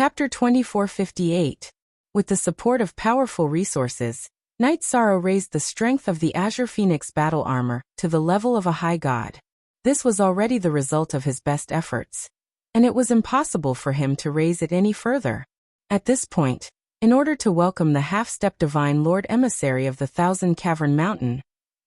Chapter 2458. With the support of powerful resources, Knight Sorrow raised the strength of the Azure Phoenix battle armor to the level of a high god. This was already the result of his best efforts, and it was impossible for him to raise it any further. At this point, in order to welcome the half-step divine Lord Emissary of the Thousand Cavern Mountain,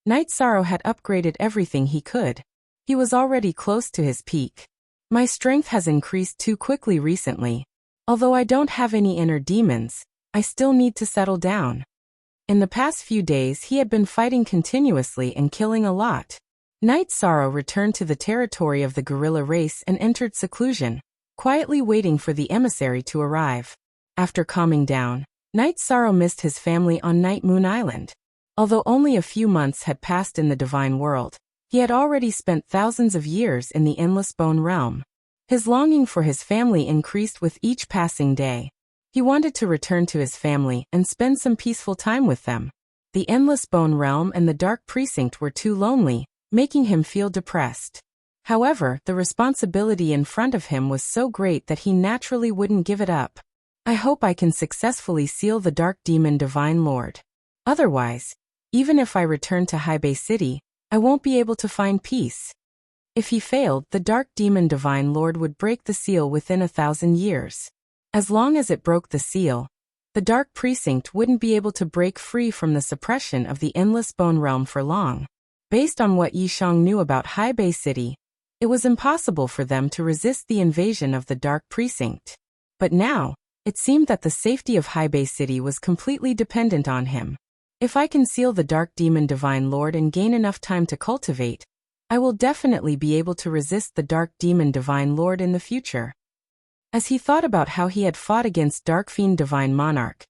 Knight Sorrow had upgraded everything he could. He was already close to his peak. My strength has increased too quickly recently. Although I don't have any inner demons, I still need to settle down. In the past few days he had been fighting continuously and killing a lot. Knight Sorrow returned to the territory of the gorilla race and entered seclusion, quietly waiting for the emissary to arrive. After calming down, Knight Sorrow missed his family on Night Moon Island. Although only a few months had passed in the divine world, he had already spent thousands of years in the endless bone realm. His longing for his family increased with each passing day. He wanted to return to his family and spend some peaceful time with them. The endless bone realm and the dark precinct were too lonely, making him feel depressed. However, the responsibility in front of him was so great that he naturally wouldn't give it up. I hope I can successfully seal the Dark Demon Divine Lord. Otherwise, even if I return to High Bay City, I won't be able to find peace. If he failed, the Dark Demon Divine Lord would break the seal within 1,000 years. As long as it broke the seal, the Dark Precinct wouldn't be able to break free from the suppression of the Endless Bone Realm for long. Based on what Yishang knew about High Bay City, it was impossible for them to resist the invasion of the Dark Precinct. But now, it seemed that the safety of High Bay City was completely dependent on him. If I can seal the Dark Demon Divine Lord and gain enough time to cultivate, I will definitely be able to resist the Dark Demon Divine Lord in the future. As he thought about how he had fought against Dark Fiend Divine Monarch,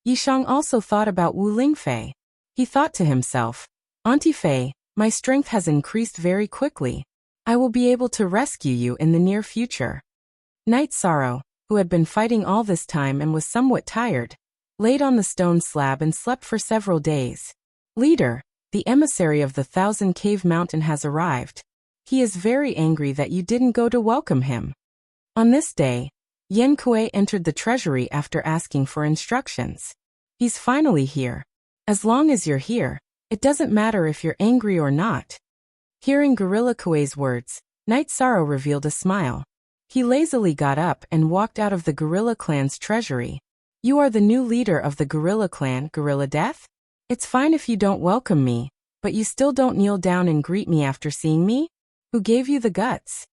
Yishang also thought about Wu Lingfei. He thought to himself, Auntie Fei, my strength has increased very quickly. I will be able to rescue you in the near future. Knight Sorrow, who had been fighting all this time and was somewhat tired, laid on the stone slab and slept for several days. Leader, the emissary of the Thousand Cave Mountain has arrived. He is very angry that you didn't go to welcome him. On this day, Yan Kuei entered the treasury after asking for instructions. He's finally here. As long as you're here, it doesn't matter if you're angry or not. Hearing Gorilla Kuei's words, Knight Sorrow revealed a smile. He lazily got up and walked out of the Gorilla Clan's treasury. You are the new leader of the Gorilla Clan, Gorilla Death? It's fine if you don't welcome me, but you still don't kneel down and greet me after seeing me? Who gave you the guts?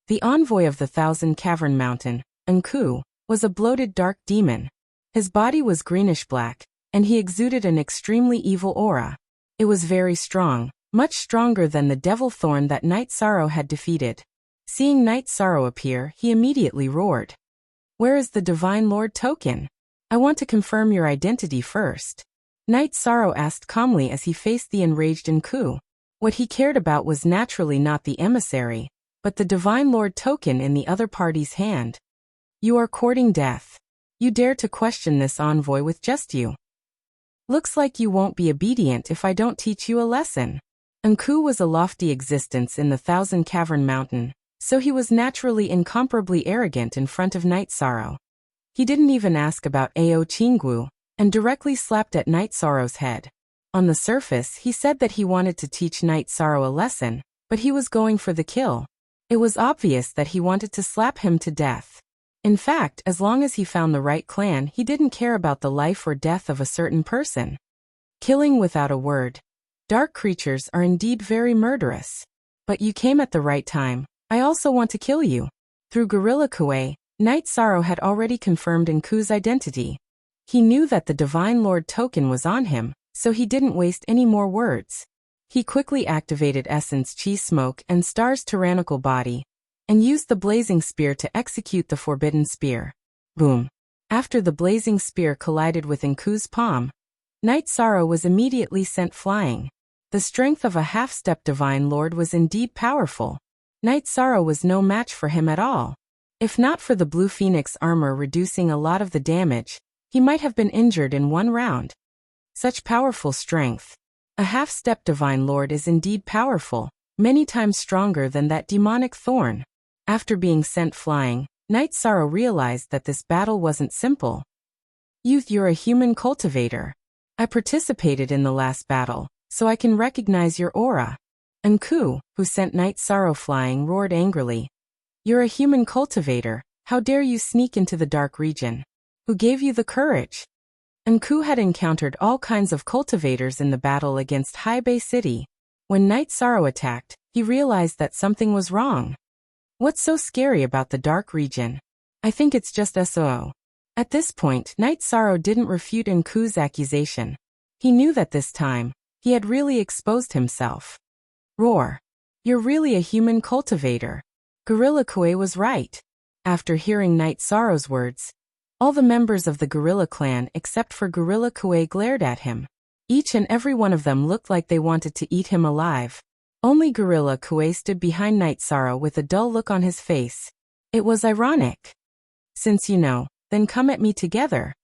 The envoy of the Thousand Cavern Mountain, Nku, was a bloated dark demon. His body was greenish-black, and he exuded an extremely evil aura. It was very strong, much stronger than the devil thorn that Knight Sorrow had defeated. Seeing Knight Sorrow appear, he immediately roared. Where is the Divine Lord token? I want to confirm your identity first. Knight Sorrow asked calmly as he faced the enraged Nku. What he cared about was naturally not the emissary, but the Divine Lord token in the other party's hand. You are courting death. You dare to question this envoy with just you. Looks like you won't be obedient if I don't teach you a lesson. Nku was a lofty existence in the Thousand Cavern Mountain, so he was naturally incomparably arrogant in front of Knight Sorrow. He didn't even ask about Ao Qinggu, and directly slapped at Knight Sorrow's head. On the surface, he said that he wanted to teach Knight Sorrow a lesson, but he was going for the kill. It was obvious that he wanted to slap him to death. In fact, as long as he found the right clan, he didn't care about the life or death of a certain person. Killing without a word. Dark creatures are indeed very murderous. But you came at the right time. I also want to kill you. Through Gorilla Kuei, Knight Sorrow had already confirmed Nku's identity. He knew that the Divine Lord token was on him, so he didn't waste any more words. He quickly activated Essence Chi Smoke and Star's tyrannical body, and used the Blazing Spear to execute the Forbidden Spear. Boom. After the Blazing Spear collided with Nku's palm, Knight Sorrow was immediately sent flying. The strength of a half-step Divine Lord was indeed powerful. Knight Sorrow was no match for him at all. If not for the Blue Phoenix armor reducing a lot of the damage, he might have been injured in one round. Such powerful strength. A half-step Divine Lord is indeed powerful, many times stronger than that demonic thorn. After being sent flying, Night Sorrow realized that this battle wasn't simple. Youth, you're a human cultivator. I participated in the last battle, so I can recognize your aura. Enku, who sent Night Sorrow flying, roared angrily. You're a human cultivator, how dare you sneak into the dark region? Who gave you the courage? Enku had encountered all kinds of cultivators in the battle against High Bay City. When Night Sorrow attacked, he realized that something was wrong. What's so scary about the dark region? I think it's just SOO. At this point, Night Sorrow didn't refute Enku's accusation. He knew that this time, he had really exposed himself. Roar. You're really a human cultivator. Gorilla Kue was right. After hearing Night Sorrow's words, all the members of the Gorilla clan except for Gorilla Kue glared at him. Each and every one of them looked like they wanted to eat him alive. Only Gorilla Kue stood behind Night Sorrow with a dull look on his face. It was ironic. Since you know, then come at me together.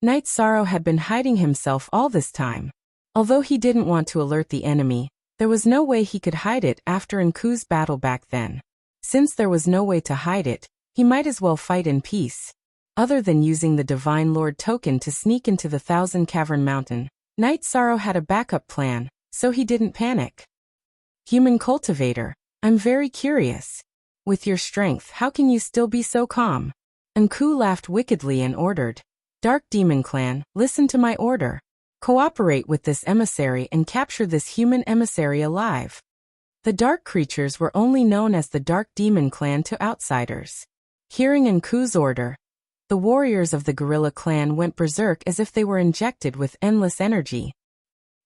Night Sorrow had been hiding himself all this time. Although he didn't want to alert the enemy, there was no way he could hide it after Enku's battle back then. Since there was no way to hide it, he might as well fight in peace. Other than using the Divine Lord token to sneak into the Thousand Cavern Mountain, Night Sorrow had a backup plan, so he didn't panic. Human cultivator, I'm very curious. With your strength, how can you still be so calm? Enku laughed wickedly and ordered. Dark Demon Clan, listen to my order. Cooperate with this emissary and capture this human emissary alive. The dark creatures were only known as the Dark Demon Clan to outsiders. Hearing Enku's order, the warriors of the Gorilla Clan went berserk as if they were injected with endless energy.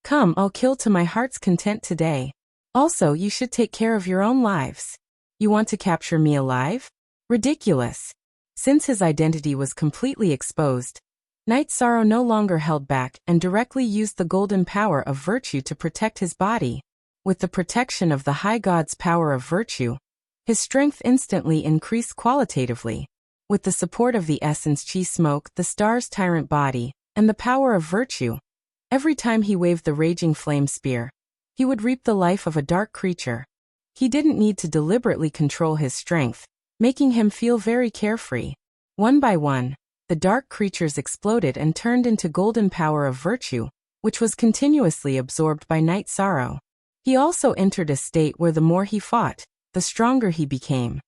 Come, I'll kill to my heart's content today. Also, you should take care of your own lives. You want to capture me alive? Ridiculous. Since his identity was completely exposed, Night Sorrow no longer held back and directly used the golden power of virtue to protect his body. With the protection of the High God's power of virtue, his strength instantly increased qualitatively. With the support of the essence Chi Smoke, the star's tyrant body, and the power of virtue, every time he waved the raging flame spear, he would reap the life of a dark creature. He didn't need to deliberately control his strength, making him feel very carefree. One by one, the dark creatures exploded and turned into golden power of virtue, which was continuously absorbed by Night Sorrow. He also entered a state where the more he fought, the stronger he became.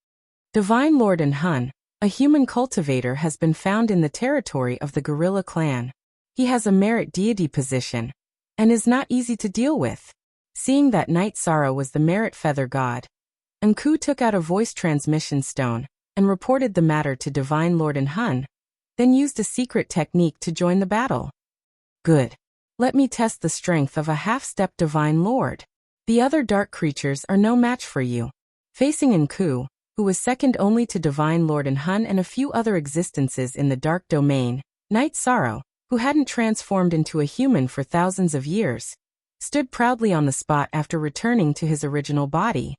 Divine Lord Hun, a human cultivator, has been found in the territory of the Gorilla Clan. He has a merit deity position, and is not easy to deal with. Seeing that Night Sorrow was the merit feather god, Enku took out a voice transmission stone and reported the matter to Divine Lord Hun, then used a secret technique to join the battle. Good. Let me test the strength of a half-step Divine Lord. The other dark creatures are no match for you. Facing Enku, who was second only to Divine Lord Hun and a few other existences in the dark domain, Night Sorrow, who hadn't transformed into a human for thousands of years, stood proudly on the spot after returning to his original body.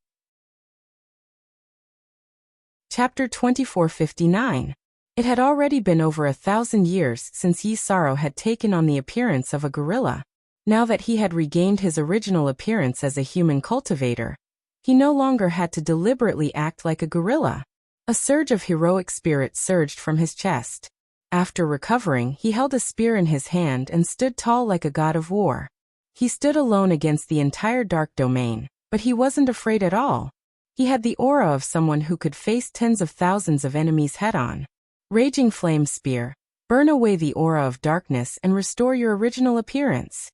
Chapter 2459. It had already been over 1,000 years since Yi Sorrow had taken on the appearance of a gorilla. Now that he had regained his original appearance as a human cultivator, he no longer had to deliberately act like a gorilla. A surge of heroic spirit surged from his chest. After recovering, he held a spear in his hand and stood tall like a god of war. He stood alone against the entire dark domain, but he wasn't afraid at all. He had the aura of someone who could face tens of thousands of enemies head-on. Raging Flame Spear, burn away the aura of darkness and restore your original appearance.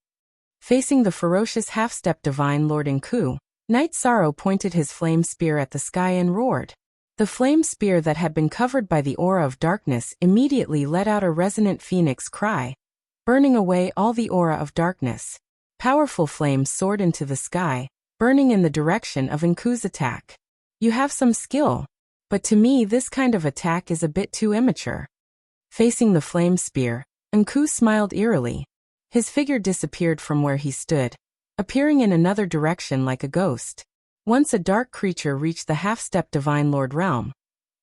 Facing the ferocious half-step Divine Lord Enku, Night Sorrow pointed his flame spear at the sky and roared. The flame spear that had been covered by the aura of darkness immediately let out a resonant phoenix cry, burning away all the aura of darkness. Powerful flames soared into the sky, burning in the direction of Enku's attack. You have some skill, but to me this kind of attack is a bit too immature. Facing the flame spear, Enku smiled eerily. His figure disappeared from where he stood, appearing in another direction like a ghost. Once a dark creature reached the half-step Divine Lord realm,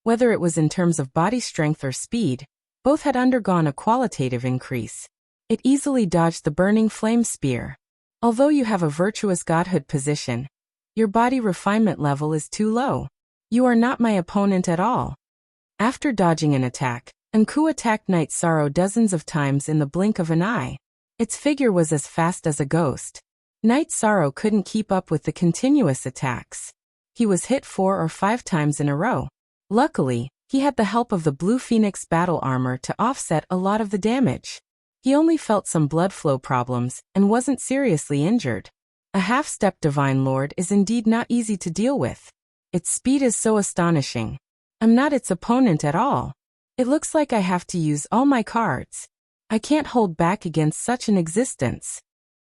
whether it was in terms of body strength or speed, both had undergone a qualitative increase. It easily dodged the burning flame spear. Although you have a virtuous godhood position, your body refinement level is too low. You are not my opponent at all. After dodging an attack, Anku attacked Night Sorrow dozens of times in the blink of an eye. Its figure was as fast as a ghost. Night Sorrow couldn't keep up with the continuous attacks. He was hit 4 or 5 times in a row. Luckily, he had the help of the Blue Phoenix battle armor to offset a lot of the damage. He only felt some blood flow problems and wasn't seriously injured. A half-step Divine Lord is indeed not easy to deal with. Its speed is so astonishing. I'm not its opponent at all. It looks like I have to use all my cards. I can't hold back against such an existence.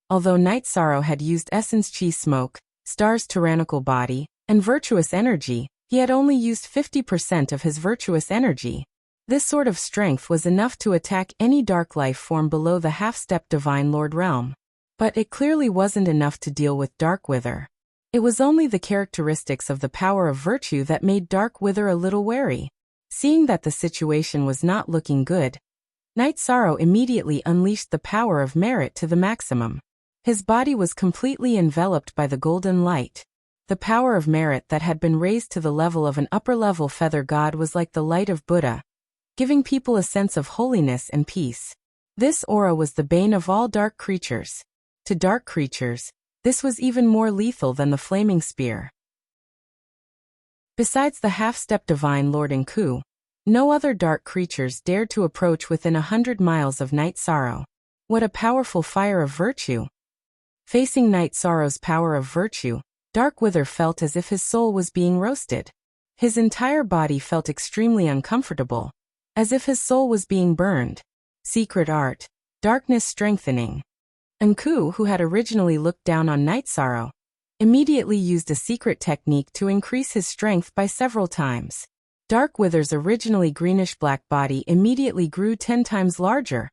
Although Night Sorrow had used Essence Chi Smoke, Star's tyrannical body, and virtuous energy, he had only used 50% of his virtuous energy. This sort of strength was enough to attack any dark life form below the half-step Divine Lord realm. But it clearly wasn't enough to deal with Dark Wither. It was only the characteristics of the power of virtue that made Dark Wither a little wary. Seeing that the situation was not looking good, Night Sorrow immediately unleashed the power of merit to the maximum. His body was completely enveloped by the golden light. The power of merit that had been raised to the level of an upper-level feather god was like the light of Buddha, giving people a sense of holiness and peace. This aura was the bane of all dark creatures. To dark creatures, this was even more lethal than the flaming spear. Besides the half-step Divine Lord Anku, no other dark creatures dared to approach within 100 miles of Night Sorrow. What a powerful fire of virtue! Facing Night Sorrow's power of virtue, Dark Wither felt as if his soul was being roasted. His entire body felt extremely uncomfortable, as if his soul was being burned. Secret art, darkness strengthening. Anku, who had originally looked down on Night Sorrow, immediately used a secret technique to increase his strength by several times. Dark Wither's originally greenish-black body immediately grew 10 times larger,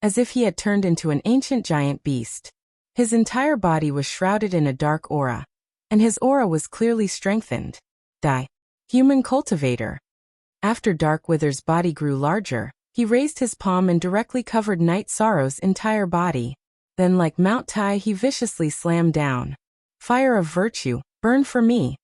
as if he had turned into an ancient giant beast. His entire body was shrouded in a dark aura, and his aura was clearly strengthened. Die. Human Cultivator. After Dark Wither's body grew larger, he raised his palm and directly covered Night Sorrow's entire body. Then like Mount Tai he viciously slammed down. Fire of virtue, burn for me.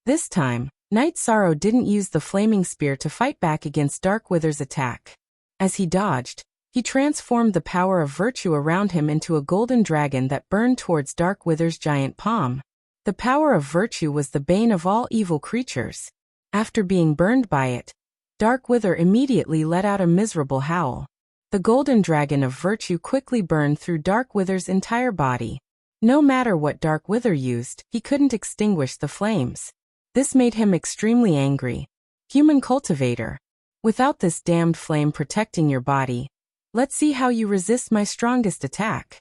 This time, Night Sorrow didn't use the flaming spear to fight back against Dark Wither's attack. As he dodged, he transformed the power of virtue around him into a golden dragon that burned towards Dark Wither's giant palm. The power of virtue was the bane of all evil creatures. After being burned by it, Dark Wither immediately let out a miserable howl. The golden dragon of virtue quickly burned through Dark Wither's entire body. No matter what Dark Wither used, he couldn't extinguish the flames. This made him extremely angry. Human Cultivator. Without this damned flame protecting your body, let's see how you resist my strongest attack.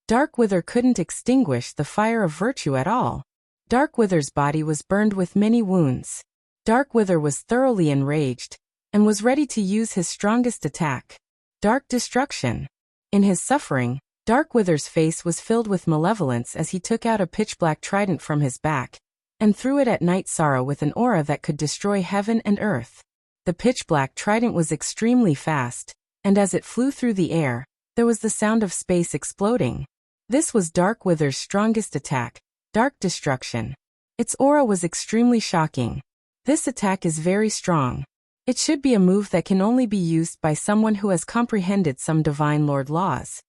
Dark Wither couldn't extinguish the fire of virtue at all. Dark Wither's body was burned with many wounds. Dark Wither was thoroughly enraged, and was ready to use his strongest attack. Dark Destruction. In his suffering, Dark Wither's face was filled with malevolence as he took out a pitch-black trident from his back, and threw it at Night Sorrow with an aura that could destroy heaven and earth. The pitch-black trident was extremely fast, and as it flew through the air, there was the sound of space exploding. This was Dark Wither's strongest attack, Dark Destruction. Its aura was extremely shocking. This attack is very strong. It should be a move that can only be used by someone who has comprehended some Divine Lord laws.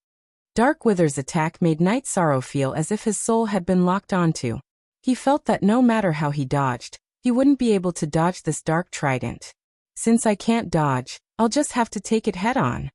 Dark Wither's attack made Night Sorrow feel as if his soul had been locked onto. He felt that no matter how he dodged, he wouldn't be able to dodge this dark trident. Since I can't dodge, I'll just have to take it head-on.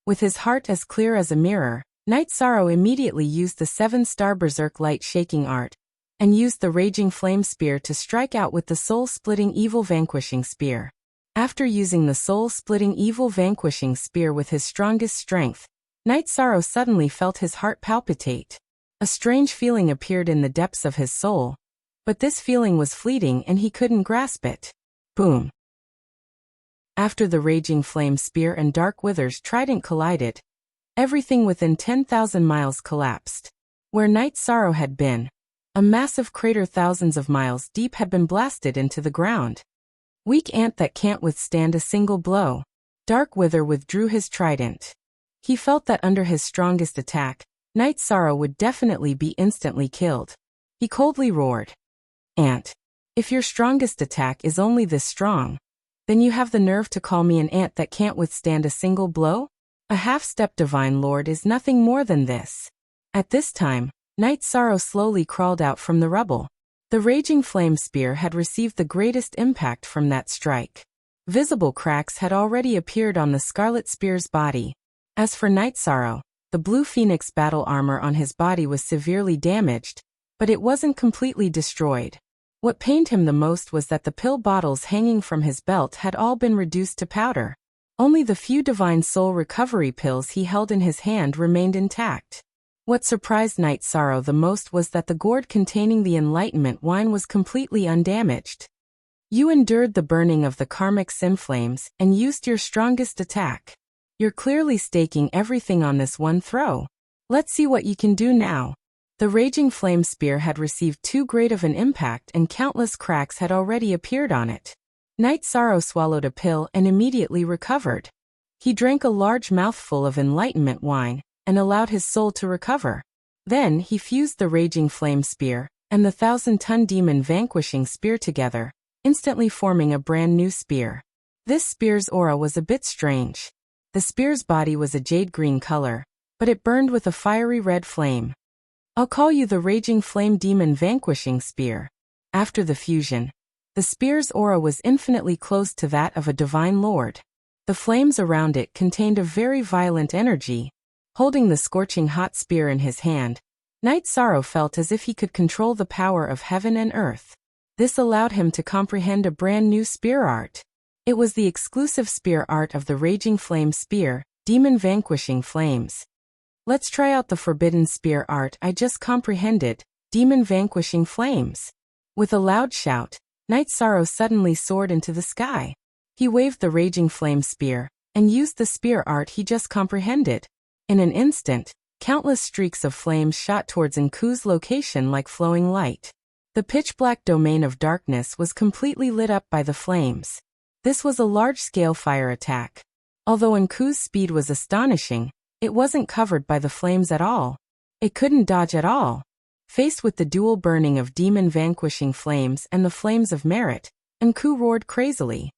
With his heart as clear as a mirror, Night Sorrow immediately used the 7-star Berserk Light Shaking Art, and used the Raging Flame Spear to strike out with the Soul-Splitting Evil Vanquishing Spear. After using the Soul-Splitting Evil Vanquishing Spear with his strongest strength, Night Sorrow suddenly felt his heart palpitate. A strange feeling appeared in the depths of his soul, but this feeling was fleeting and he couldn't grasp it. Boom. After the Raging Flame Spear and Dark Wither's trident collided, everything within 10,000 miles collapsed. Where Night Sorrow had been, a massive crater thousands of miles deep had been blasted into the ground. Weak ant that can't withstand a single blow. Dark Wither withdrew his trident. He felt that under his strongest attack, Night Sorrow would definitely be instantly killed. He coldly roared. Ant. If your strongest attack is only this strong, then you have the nerve to call me an ant that can't withstand a single blow? A half-step divine lord is nothing more than this. At this time, Night Sorrow slowly crawled out from the rubble. The raging flame spear had received the greatest impact from that strike. Visible cracks had already appeared on the scarlet spear's body. As for Night Sorrow, the blue phoenix battle armor on his body was severely damaged, but it wasn't completely destroyed. What pained him the most was that the pill bottles hanging from his belt had all been reduced to powder. Only the few divine soul recovery pills he held in his hand remained intact. What surprised Night Sorrow the most was that the gourd containing the enlightenment wine was completely undamaged. You endured the burning of the karmic sin flames and used your strongest attack. You're clearly staking everything on this one throw. Let's see what you can do now. The raging flame spear had received too great of an impact and countless cracks had already appeared on it. Night Sorrow swallowed a pill and immediately recovered. He drank a large mouthful of enlightenment wine and allowed his soul to recover. Then he fused the raging flame spear and the 1,000-ton demon vanquishing spear together, instantly forming a brand new spear. This spear's aura was a bit strange. The spear's body was a jade green color, but it burned with a fiery red flame. I'll call you the Raging Flame Demon Vanquishing Spear. After the fusion, the spear's aura was infinitely close to that of a divine lord. The flames around it contained a very violent energy. Holding the scorching hot spear in his hand, Night Sorrow felt as if he could control the power of heaven and earth. This allowed him to comprehend a brand new spear art. It was the exclusive spear art of the Raging Flame Spear, Demon Vanquishing Flames. Let's try out the forbidden spear art I just comprehended, Demon Vanquishing Flames. With a loud shout, Night Sorrow suddenly soared into the sky. He waved the Raging Flame Spear, and used the spear art he just comprehended. In an instant, countless streaks of flames shot towards Nku's location like flowing light. The pitch-black domain of darkness was completely lit up by the flames. This was a large-scale fire attack. Although Nku's speed was astonishing, it wasn't covered by the flames at all. It couldn't dodge at all. Faced with the dual burning of demon vanquishing flames and the flames of merit, Nku roared crazily.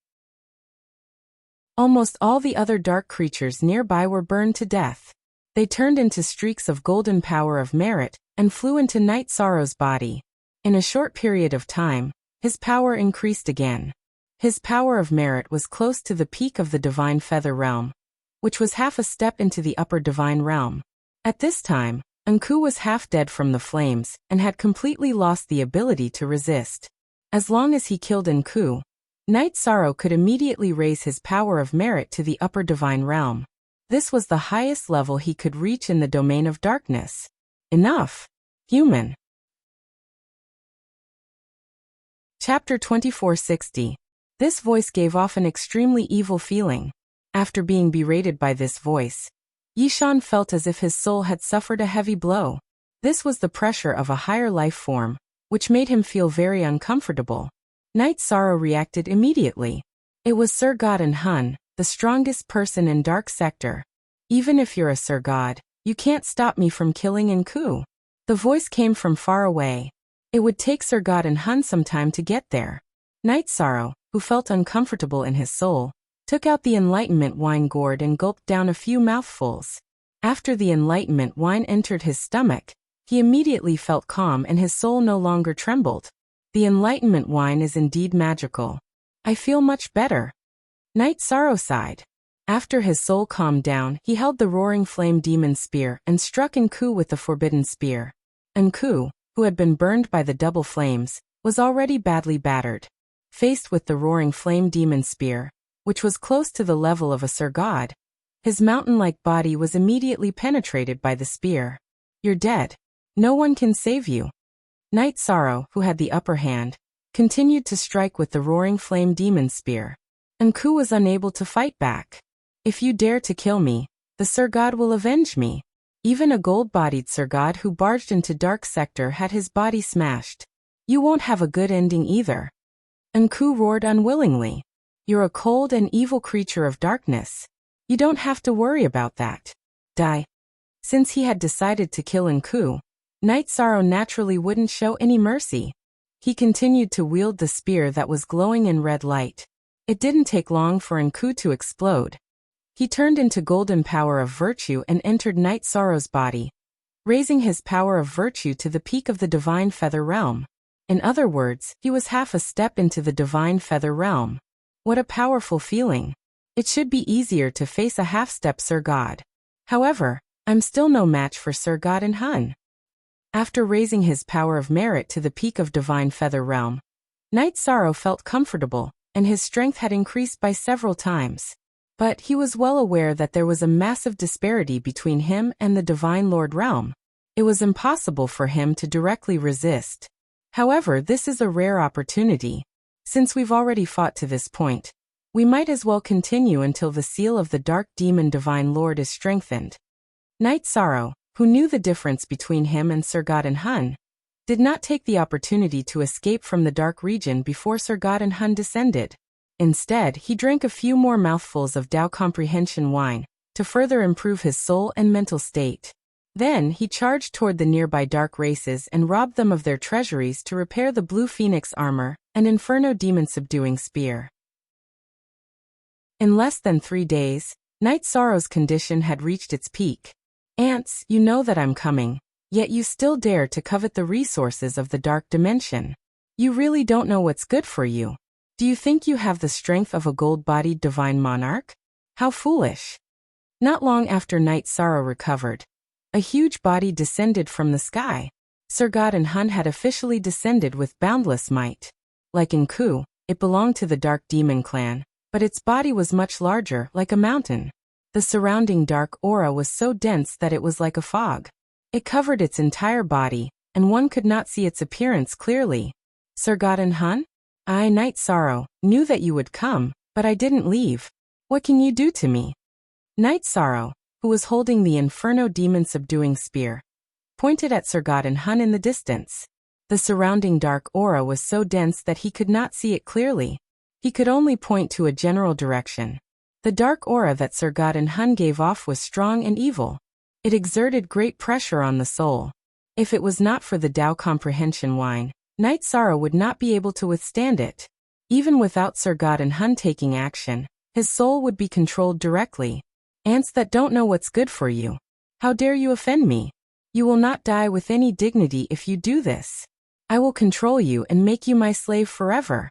Almost all the other dark creatures nearby were burned to death. They turned into streaks of golden power of merit and flew into Night Sorrow's body. In a short period of time, his power increased again. His power of merit was close to the peak of the divine feather realm, which was half a step into the upper divine realm. At this time, Nku was half dead from the flames and had completely lost the ability to resist. As long as he killed Nku, Night Sorrow could immediately raise his power of merit to the upper divine realm. This was the highest level he could reach in the domain of darkness. Enough, human. Chapter 2460. This voice gave off an extremely evil feeling. After being berated by this voice, Yishan felt as if his soul had suffered a heavy blow. This was the pressure of a higher life form, which made him feel very uncomfortable. Night Sorrow reacted immediately. It was Sir God and Hun, the strongest person in Dark Sector. Even if you're a Sir God, you can't stop me from killing Nku. The voice came from far away. It would take Sir God and Hun some time to get there. Night Sorrow, who felt uncomfortable in his soul, took out the enlightenment wine gourd and gulped down a few mouthfuls. After the enlightenment wine entered his stomach, he immediately felt calm and his soul no longer trembled. The enlightenment wine is indeed magical. I feel much better. Night Sorrow sighed. After his soul calmed down, he held the roaring flame demon spear and struck Nku with the forbidden spear. Nku, who had been burned by the double flames, was already badly battered. Faced with the roaring flame demon spear, which was close to the level of a Sir God, his mountain-like body was immediately penetrated by the spear. You're dead. No one can save you. Night Sorrow, who had the upper hand, continued to strike with the roaring flame demon spear. Nku was unable to fight back. If you dare to kill me, the Sir God will avenge me. Even a gold-bodied Sir God who barged into Dark Sector had his body smashed. You won't have a good ending either. Nku roared unwillingly. You're a cold and evil creature of darkness. You don't have to worry about that. Die. Since he had decided to kill Nku, Night Sorrow naturally wouldn't show any mercy. He continued to wield the spear that was glowing in red light. It didn't take long for Enku to explode. He turned into golden power of virtue and entered Night Sorrow's body, raising his power of virtue to the peak of the divine feather realm. In other words, he was half a step into the divine feather realm. What a powerful feeling. It should be easier to face a half-step Sir God. However, I'm still no match for Sir God and Hun. After raising his power of merit to the peak of divine feather realm, Night Sorrow felt comfortable, and his strength had increased by several times. But he was well aware that there was a massive disparity between him and the Divine Lord realm. It was impossible for him to directly resist. However, this is a rare opportunity. Since we've already fought to this point, we might as well continue until the seal of the Dark Demon Divine Lord is strengthened. Night Sorrow, who knew the difference between him and Sir God and Hun, did not take the opportunity to escape from the dark region before Sir God and Hun descended. Instead, he drank a few more mouthfuls of Tao Comprehension wine, to further improve his soul and mental state. Then he charged toward the nearby dark races and robbed them of their treasuries to repair the Blue Phoenix armor and Inferno Demon Subduing Spear. In less than 3 days, Night Sorrow's condition had reached its peak. Ants, you know that I'm coming, yet you still dare to covet the resources of the dark dimension. You really don't know what's good for you. Do you think you have the strength of a gold-bodied divine monarch? How foolish. Not long after Night Sorrow recovered, a huge body descended from the sky. Sir God and Hun had officially descended with boundless might. Like Enku, it belonged to the Dark Demon clan, but its body was much larger, like a mountain. The surrounding dark aura was so dense that it was like a fog. It covered its entire body, and one could not see its appearance clearly. Sir God and Hun? I, Night Sorrow, knew that you would come, but I didn't leave. What can you do to me? Night Sorrow, who was holding the Inferno Demon Subduing Spear, pointed at Sir God and Hun in the distance. The surrounding dark aura was so dense that he could not see it clearly. He could only point to a general direction. The dark aura that Sir God and Hun gave off was strong and evil. It exerted great pressure on the soul. If it was not for the Tao Comprehension wine, Night Sorrow would not be able to withstand it. Even without Sir God and Hun taking action, his soul would be controlled directly. Ants that don't know what's good for you. How dare you offend me? You will not die with any dignity if you do this. I will control you and make you my slave forever.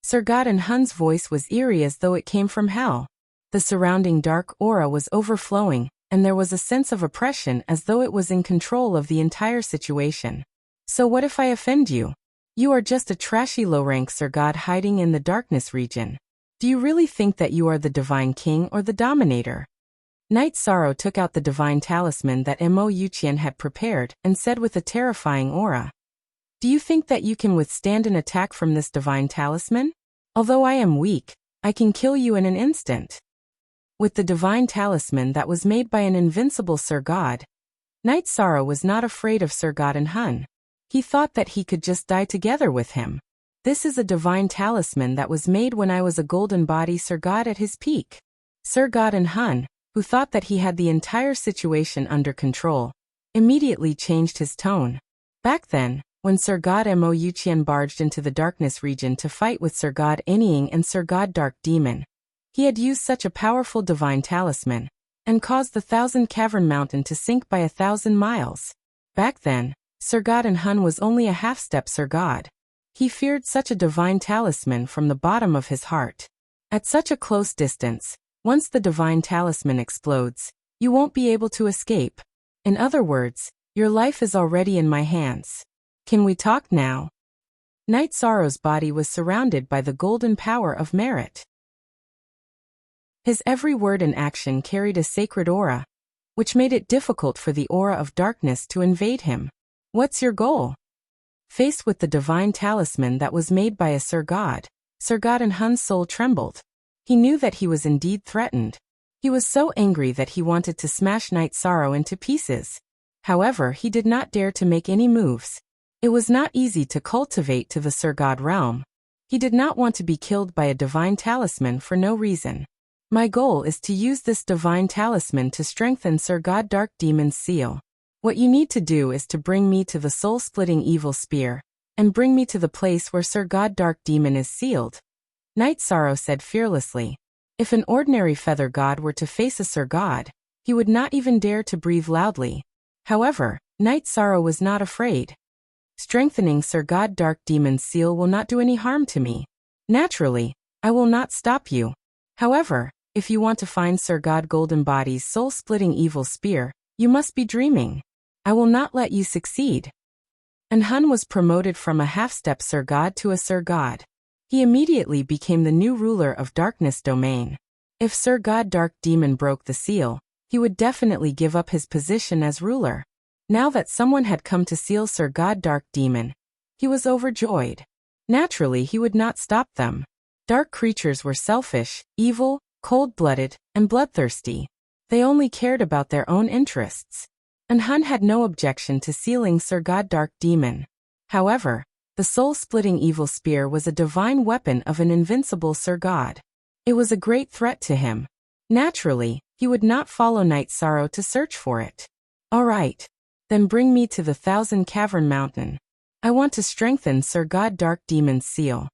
Sir God and Hun's voice was eerie as though it came from hell. The surrounding dark aura was overflowing, and there was a sense of oppression as though it was in control of the entire situation. So what if I offend you? You are just a trashy low-rank Sir God hiding in the darkness region. Do you really think that you are the Divine King or the Dominator? Night Sorrow took out the divine talisman that Mo Yuqian had prepared and said with a terrifying aura. Do you think that you can withstand an attack from this divine talisman? Although I am weak, I can kill you in an instant. With the divine talisman that was made by an invincible Sir God, Night Sorrow was not afraid of Sir God and Hun. He thought that he could just die together with him. This is a divine talisman that was made when I was a golden body Sir God at his peak. Sir God and Hun, who thought that he had the entire situation under control, immediately changed his tone. Back then, when Sir God Mo Yuqian barged into the darkness region to fight with Sir God Anying and Sir God Dark Demon, he had used such a powerful divine talisman, and caused the 1,000 Cavern Mountain to sink by 1,000 miles. Back then, Sir God and Hun was only a half-step Sir God. He feared such a divine talisman from the bottom of his heart. At such a close distance, once the divine talisman explodes, you won't be able to escape. In other words, your life is already in my hands. Can we talk now? Night Sorrow's body was surrounded by the golden power of merit. His every word and action carried a sacred aura, which made it difficult for the aura of darkness to invade him. What's your goal? Faced with the divine talisman that was made by a Sir God and Hun's soul trembled. He knew that he was indeed threatened. He was so angry that he wanted to smash Night Sorrow into pieces. However, he did not dare to make any moves. It was not easy to cultivate to the Sir God realm. He did not want to be killed by a divine talisman for no reason. My goal is to use this divine talisman to strengthen Sir God Dark Demon's seal. What you need to do is to bring me to the soul-splitting evil spear, and bring me to the place where Sir God Dark Demon is sealed. Night Sorrow said fearlessly. If an ordinary feather god were to face a Sir God, he would not even dare to breathe loudly. However, Night Sorrow was not afraid. Strengthening Sir God Dark Demon's seal will not do any harm to me. Naturally, I will not stop you. However, if you want to find Sir God Golden Body's soul-splitting evil spear, you must be dreaming. I will not let you succeed. And Hun was promoted from a half-step Sir God to a Sir God. He immediately became the new ruler of Darkness Domain. If Sir God Dark Demon broke the seal, he would definitely give up his position as ruler. Now that someone had come to seal Sir God Dark Demon, he was overjoyed. Naturally, he would not stop them. Dark creatures were selfish, evil, cold-blooded, and bloodthirsty. They only cared about their own interests. And Hun had no objection to sealing Sir God Dark Demon. However, the soul-splitting evil spear was a divine weapon of an invincible Sir God. It was a great threat to him. Naturally, he would not follow Night Sorrow to search for it. All right. Then bring me to the 1,000 Cavern Mountain. I want to strengthen Sir God Dark Demon's seal.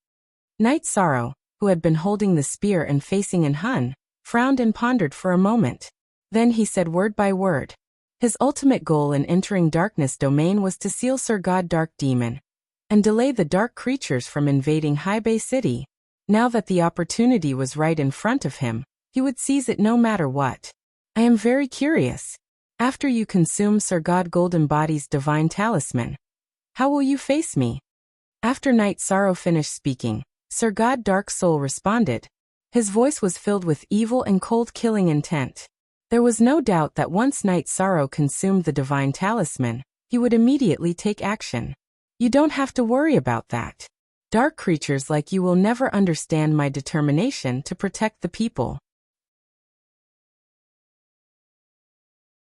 Night Sorrow, who had been holding the spear and facing in Hun, frowned and pondered for a moment. Then he said word by word. His ultimate goal in entering Darkness Domain was to seal Sir God Dark Demon and delay the dark creatures from invading High Bay City. Now that the opportunity was right in front of him, he would seize it no matter what. I am very curious. After you consume Sir God Golden Body's divine talisman, how will you face me? After Night Sorrow finished speaking, Sir God Dark Soul responded. His voice was filled with evil and cold-killing intent. There was no doubt that once Night Sorrow consumed the divine talisman, he would immediately take action. You don't have to worry about that. Dark creatures like you will never understand my determination to protect the people.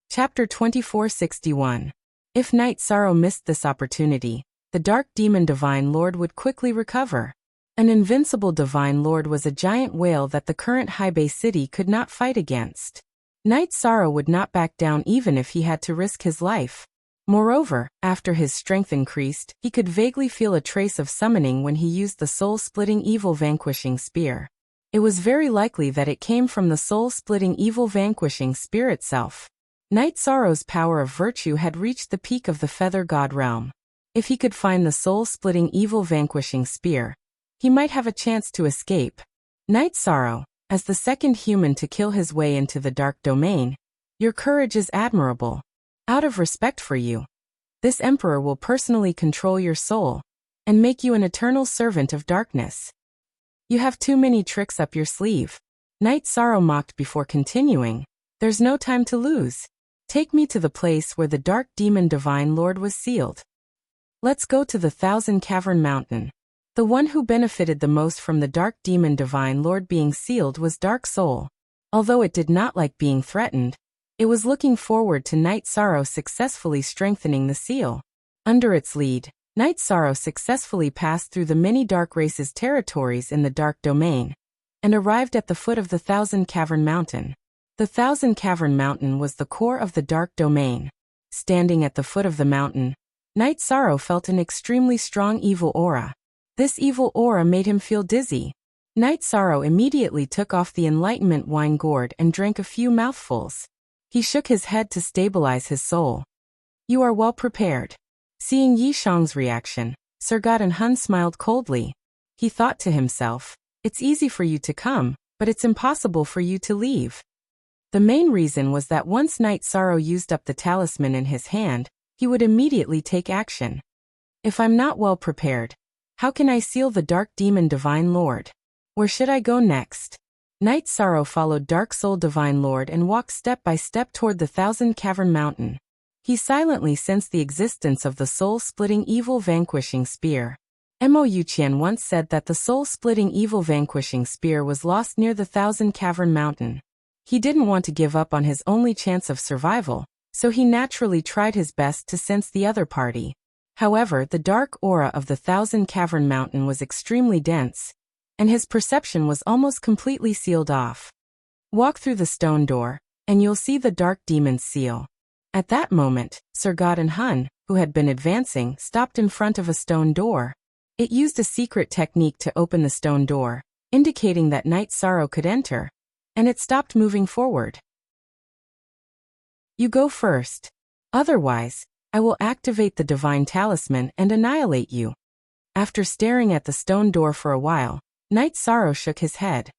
Chapter 2461. If Night Sorrow missed this opportunity, the Dark Demon Divine Lord would quickly recover. An invincible Divine Lord was a giant whale that the current High Bay City could not fight against. Night Sorrow would not back down even if he had to risk his life. Moreover, after his strength increased, he could vaguely feel a trace of summoning when he used the soul-splitting evil vanquishing spear. It was very likely that it came from the soul-splitting evil vanquishing spear itself. Night Sorrow's power of virtue had reached the peak of the Feather God realm. If he could find the soul-splitting evil vanquishing spear, he might have a chance to escape. Night Sorrow, as the second human to kill his way into the Dark Domain, your courage is admirable. Out of respect for you, this Emperor will personally control your soul and make you an eternal servant of darkness. You have too many tricks up your sleeve. Night Sorrow mocked before continuing. There's no time to lose. Take me to the place where the Dark Demon Divine Lord was sealed. Let's go to the 1,000 Cavern Mountain. The one who benefited the most from the Dark Demon Divine Lord being sealed was Dark Soul. Although it did not like being threatened, it was looking forward to Night Sorrow successfully strengthening the seal. Under its lead, Night Sorrow successfully passed through the many dark races' territories in the Dark Domain and arrived at the foot of the 1,000 Cavern Mountain. The 1,000 Cavern Mountain was the core of the Dark Domain. Standing at the foot of the mountain, Night Sorrow felt an extremely strong evil aura. This evil aura made him feel dizzy. Night Sorrow immediately took off the enlightenment wine gourd and drank a few mouthfuls. He shook his head to stabilize his soul. You are well prepared. Seeing Yi Shang's reaction, Sir God and Hun smiled coldly. He thought to himself, it's easy for you to come, but it's impossible for you to leave. The main reason was that once Night Sorrow used up the talisman in his hand, he would immediately take action. If I'm not well prepared, how can I seal the Dark Demon Divine Lord? Where should I go next? Night Sorrow followed Dark Soul Divine Lord and walked step by step toward the 1,000 Cavern Mountain. He silently sensed the existence of the soul-splitting evil vanquishing spear. Mo Yuqian once said that the soul-splitting evil vanquishing spear was lost near the 1,000 Cavern Mountain. He didn't want to give up on his only chance of survival, so he naturally tried his best to sense the other party. However, the dark aura of the 1,000 Cavern Mountain was extremely dense, and his perception was almost completely sealed off. Walk through the stone door, and you'll see the Dark Demon's seal. At that moment, Sir God and Hun, who had been advancing, stopped in front of a stone door. It used a secret technique to open the stone door, indicating that Night Sorrow could enter, and it stopped moving forward. You go first. Otherwise, I will activate the divine talisman and annihilate you. After staring at the stone door for a while, Night Sorrow shook his head.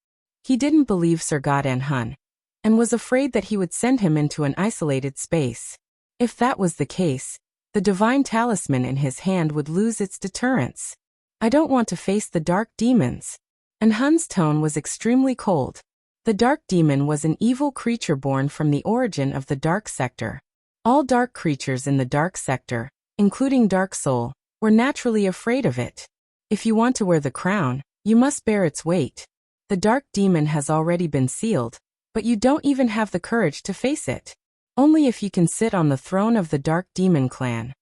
He didn't believe Sir God'an Hun, and was afraid that he would send him into an isolated space. If that was the case, the divine talisman in his hand would lose its deterrence. I don't want to face the dark demons. And Hun's tone was extremely cold. The dark demon was an evil creature born from the origin of the dark sector. All dark creatures in the dark sector, including Dark Soul, were naturally afraid of it. If you want to wear the crown, you must bear its weight. The dark demon has already been sealed, but you don't even have the courage to face it. Only if you can sit on the throne of the Dark Demon clan.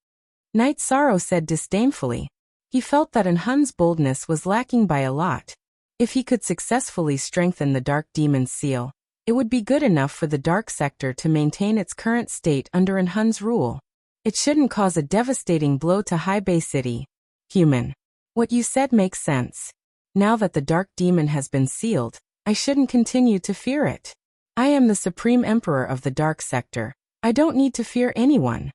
Night Sorrow said disdainfully. He felt that Hun's boldness was lacking by a lot. If he could successfully strengthen the Dark Demon's seal, it would be good enough for the Dark Sector to maintain its current state under Hun's rule. It shouldn't cause a devastating blow to High Bay City. Human. What you said makes sense. Now that the Dark Demon has been sealed, I shouldn't continue to fear it. I am the Supreme Emperor of the Dark Sector. I don't need to fear anyone.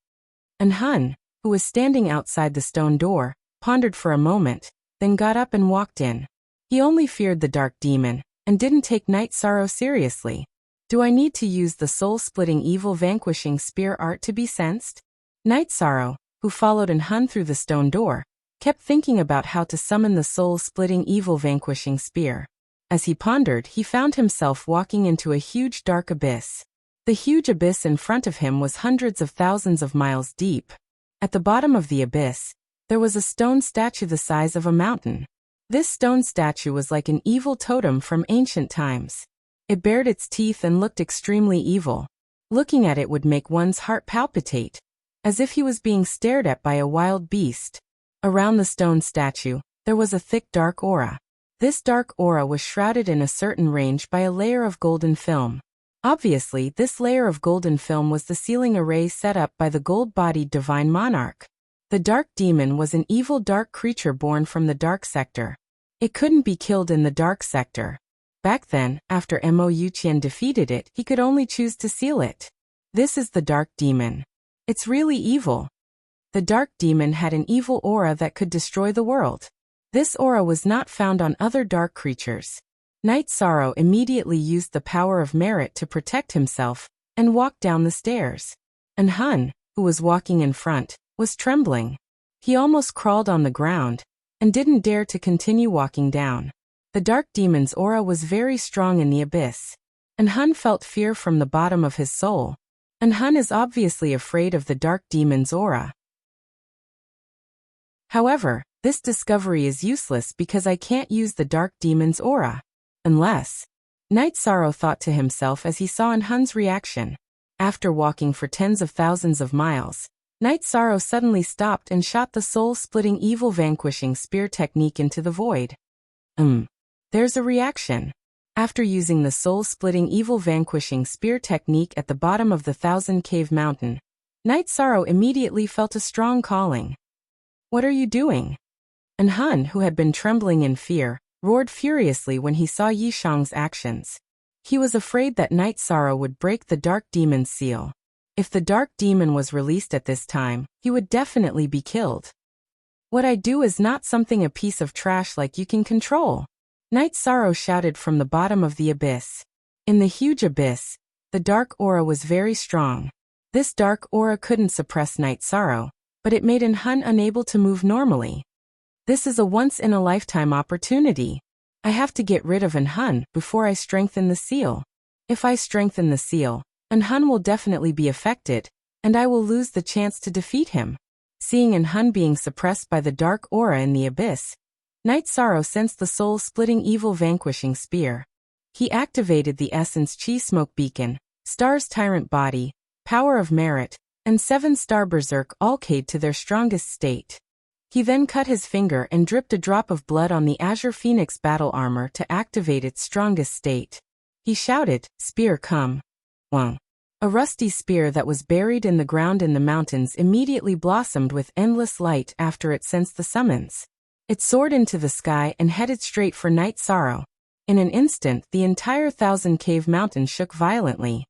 And Hun, who was standing outside the stone door, pondered for a moment, then got up and walked in. He only feared the Dark Demon, and didn't take Night Sorrow seriously. Do I need to use the soul-splitting evil vanquishing spear art to be sensed? Night Sorrow, who followed Hun through the stone door, kept thinking about how to summon the soul-splitting evil vanquishing spear. As he pondered, he found himself walking into a huge dark abyss. The huge abyss in front of him was hundreds of thousands of miles deep. At the bottom of the abyss, there was a stone statue the size of a mountain. This stone statue was like an evil totem from ancient times. It bared its teeth and looked extremely evil. Looking at it would make one's heart palpitate, as if he was being stared at by a wild beast. Around the stone statue, there was a thick dark aura. This dark aura was shrouded in a certain range by a layer of golden film. Obviously, this layer of golden film was the sealing array set up by the gold-bodied divine monarch. The dark demon was an evil dark creature born from the dark sector. It couldn't be killed in the dark sector. Back then, after Mo Yuqian defeated it, he could only choose to seal it. This is the dark demon. It's really evil. The dark demon had an evil aura that could destroy the world. This aura was not found on other dark creatures. Night Sorrow immediately used the power of merit to protect himself, and walked down the stairs. And Hun, who was walking in front, was trembling. He almost crawled on the ground, and didn't dare to continue walking down. The dark demon's aura was very strong in the abyss. And Hun felt fear from the bottom of his soul. And Hun is obviously afraid of the dark demon's aura. However, this discovery is useless because I can't use the dark demon's aura. Unless. Night Sorrow thought to himself as he saw Hun's reaction. After walking for tens of thousands of miles, Night Sorrow suddenly stopped and shot the soul-splitting evil vanquishing spear technique into the void. There's a reaction. After using the soul-splitting evil vanquishing spear technique at the bottom of the Thousand Cave Mountain, Night Sorrow immediately felt a strong calling. What are you doing? And Hun, who had been trembling in fear, roared furiously when he saw Yishang's actions. He was afraid that Night Sorrow would break the dark demon's seal. If the dark demon was released at this time, he would definitely be killed. What I do is not something a piece of trash like you can control. Night Sorrow shouted from the bottom of the abyss. In the huge abyss, the dark aura was very strong. This dark aura couldn't suppress Night Sorrow, but it made Hun unable to move normally. This is a once-in-a-lifetime opportunity. I have to get rid of Hun before I strengthen the seal. If I strengthen the seal, Hun will definitely be affected, and I will lose the chance to defeat him. Seeing Hun being suppressed by the dark aura in the abyss, Night Sorrow sensed the soul-splitting evil vanquishing spear. He activated the Essence Chi Smoke Beacon, Star's Tyrant Body, Power of Merit, and 7-Star Berserk all Cade to their strongest state. He then cut his finger and dripped a drop of blood on the Azure Phoenix battle armor to activate its strongest state. He shouted, "Spear come." Wang. A rusty spear that was buried in the ground in the mountains immediately blossomed with endless light after it sensed the summons. It soared into the sky and headed straight for Night Sorrow. In an instant, the entire Thousand Cave Mountain shook violently.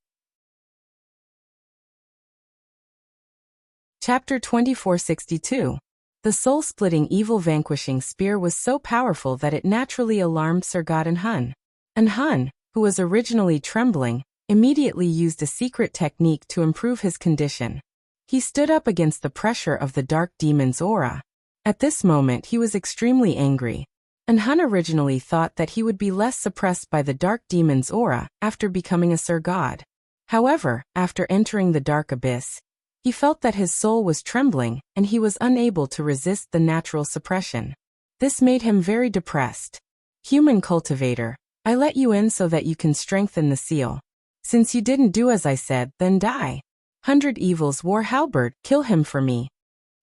Chapter 2462. The soul-splitting evil-vanquishing spear was so powerful that it naturally alarmed Sir Godden Hun. And Hun, who was originally trembling, immediately used a secret technique to improve his condition. He stood up against the pressure of the dark demon's aura. At this moment he was extremely angry. And Hun originally thought that he would be less suppressed by the dark demon's aura after becoming a Sir God. However, after entering the dark abyss, he felt that his soul was trembling and he was unable to resist the natural suppression. This made him very depressed. Human cultivator, I let you in so that you can strengthen the seal. Since you didn't do as I said, then die. 100 Evils war halberd, kill him for me.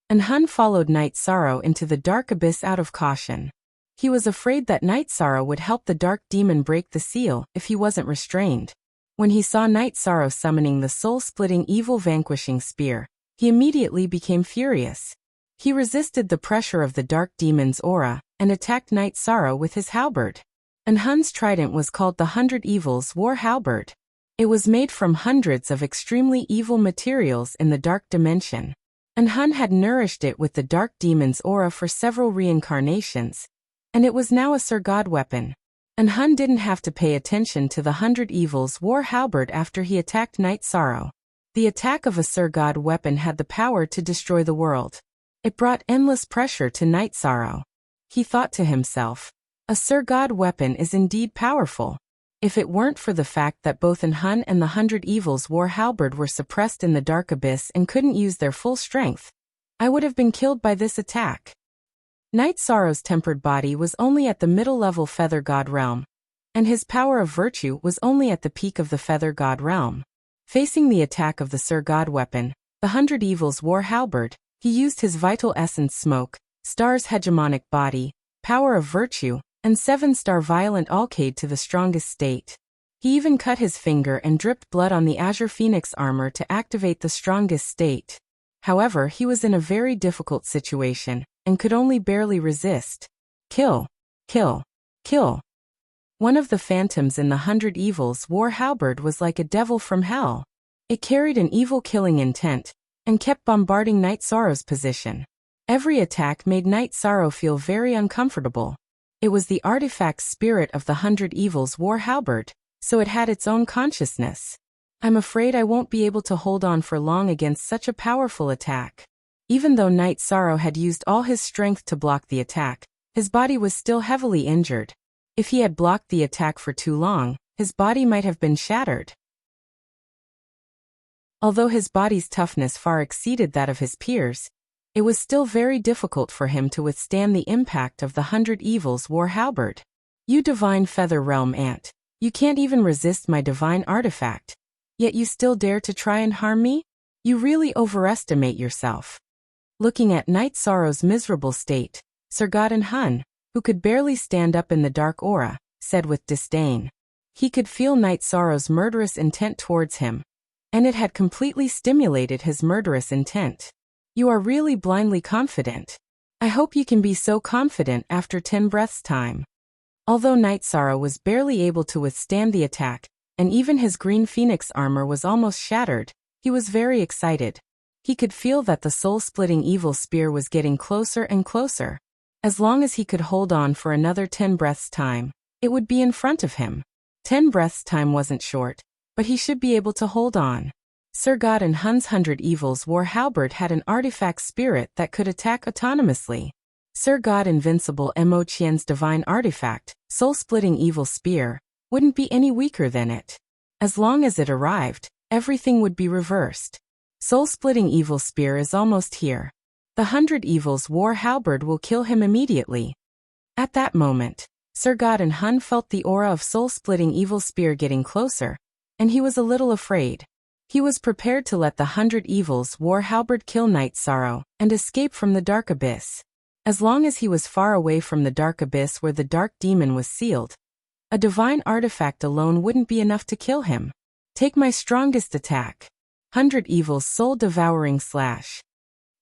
And Hun followed Night Sorrow into the dark abyss out of caution. He was afraid that Night Sorrow would help the dark demon break the seal if he wasn't restrained. When he saw Night Sorrow summoning the soul-splitting evil-vanquishing spear, he immediately became furious. He resisted the pressure of the dark demon's aura and attacked Night Sorrow with his halberd. And Hun's trident was called the 100 Evils war halberd. It was made from hundreds of extremely evil materials in the dark dimension. And Hun had nourished it with the dark demon's aura for several reincarnations, and it was now a Sir God weapon. And Hun didn't have to pay attention to the 100 Evils war halberd after he attacked Night Sorrow. The attack of a Sir God weapon had the power to destroy the world. It brought endless pressure to Night Sorrow. He thought to himself, a Sir God weapon is indeed powerful. If it weren't for the fact that both Hun and the 100 Evils war halberd were suppressed in the dark abyss and couldn't use their full strength, I would have been killed by this attack. Night Sorrow's tempered body was only at the middle-level Feather God realm, and his power of virtue was only at the peak of the Feather God realm. Facing the attack of the Sir God weapon, the 100 Evils war halberd, he used his vital essence smoke, Star's hegemonic body, power of virtue, and 7-star violent alcade to the strongest state. He even cut his finger and dripped blood on the Azure Phoenix armor to activate the strongest state. However, he was in a very difficult situation, and could only barely resist. Kill. Kill. Kill. One of the phantoms in the 100 Evils war halberd was like a devil from hell. It carried an evil killing intent, and kept bombarding Night Sorrow's position. Every attack made Night Sorrow feel very uncomfortable. It was the artifact spirit of the 100 Evils war halberd, so it had its own consciousness. I'm afraid I won't be able to hold on for long against such a powerful attack. Even though Night Sorrow had used all his strength to block the attack, his body was still heavily injured. If he had blocked the attack for too long, his body might have been shattered. Although his body's toughness far exceeded that of his peers, it was still very difficult for him to withstand the impact of the 100 Evils war halberd. You divine Feather Realm ant, you can't even resist my divine artifact. Yet you still dare to try and harm me? You really overestimate yourself. Looking at Night Sorrow's miserable state, Sir Godden Hun, who could barely stand up in the dark aura, said with disdain. He could feel Night Sorrow's murderous intent towards him, and it had completely stimulated his murderous intent. You are really blindly confident. I hope you can be so confident after 10 breaths' time. Although Night Sorrow was barely able to withstand the attack, and even his green phoenix armor was almost shattered, he was very excited. He could feel that the soul-splitting evil spear was getting closer and closer. As long as he could hold on for another 10 breaths' time, it would be in front of him. 10 breaths' time wasn't short, but he should be able to hold on. Sir Godden Hun's 100 Evils war halberd had an artifact spirit that could attack autonomously. Sir God Invincible Mo Qian's divine artifact, soul-splitting evil spear, wouldn't be any weaker than it. As long as it arrived, everything would be reversed. Soul-splitting evil spear is almost here. The 100 Evils war halberd will kill him immediately. At that moment, Sir Godden Hun felt the aura of soul-splitting evil spear getting closer, and he was a little afraid. He was prepared to let the 100 Evils war halberd kill Night Sorrow and escape from the dark abyss. As long as he was far away from the dark abyss where the dark demon was sealed, a divine artifact alone wouldn't be enough to kill him. Take my strongest attack. 100 Evils Soul-Devouring Slash.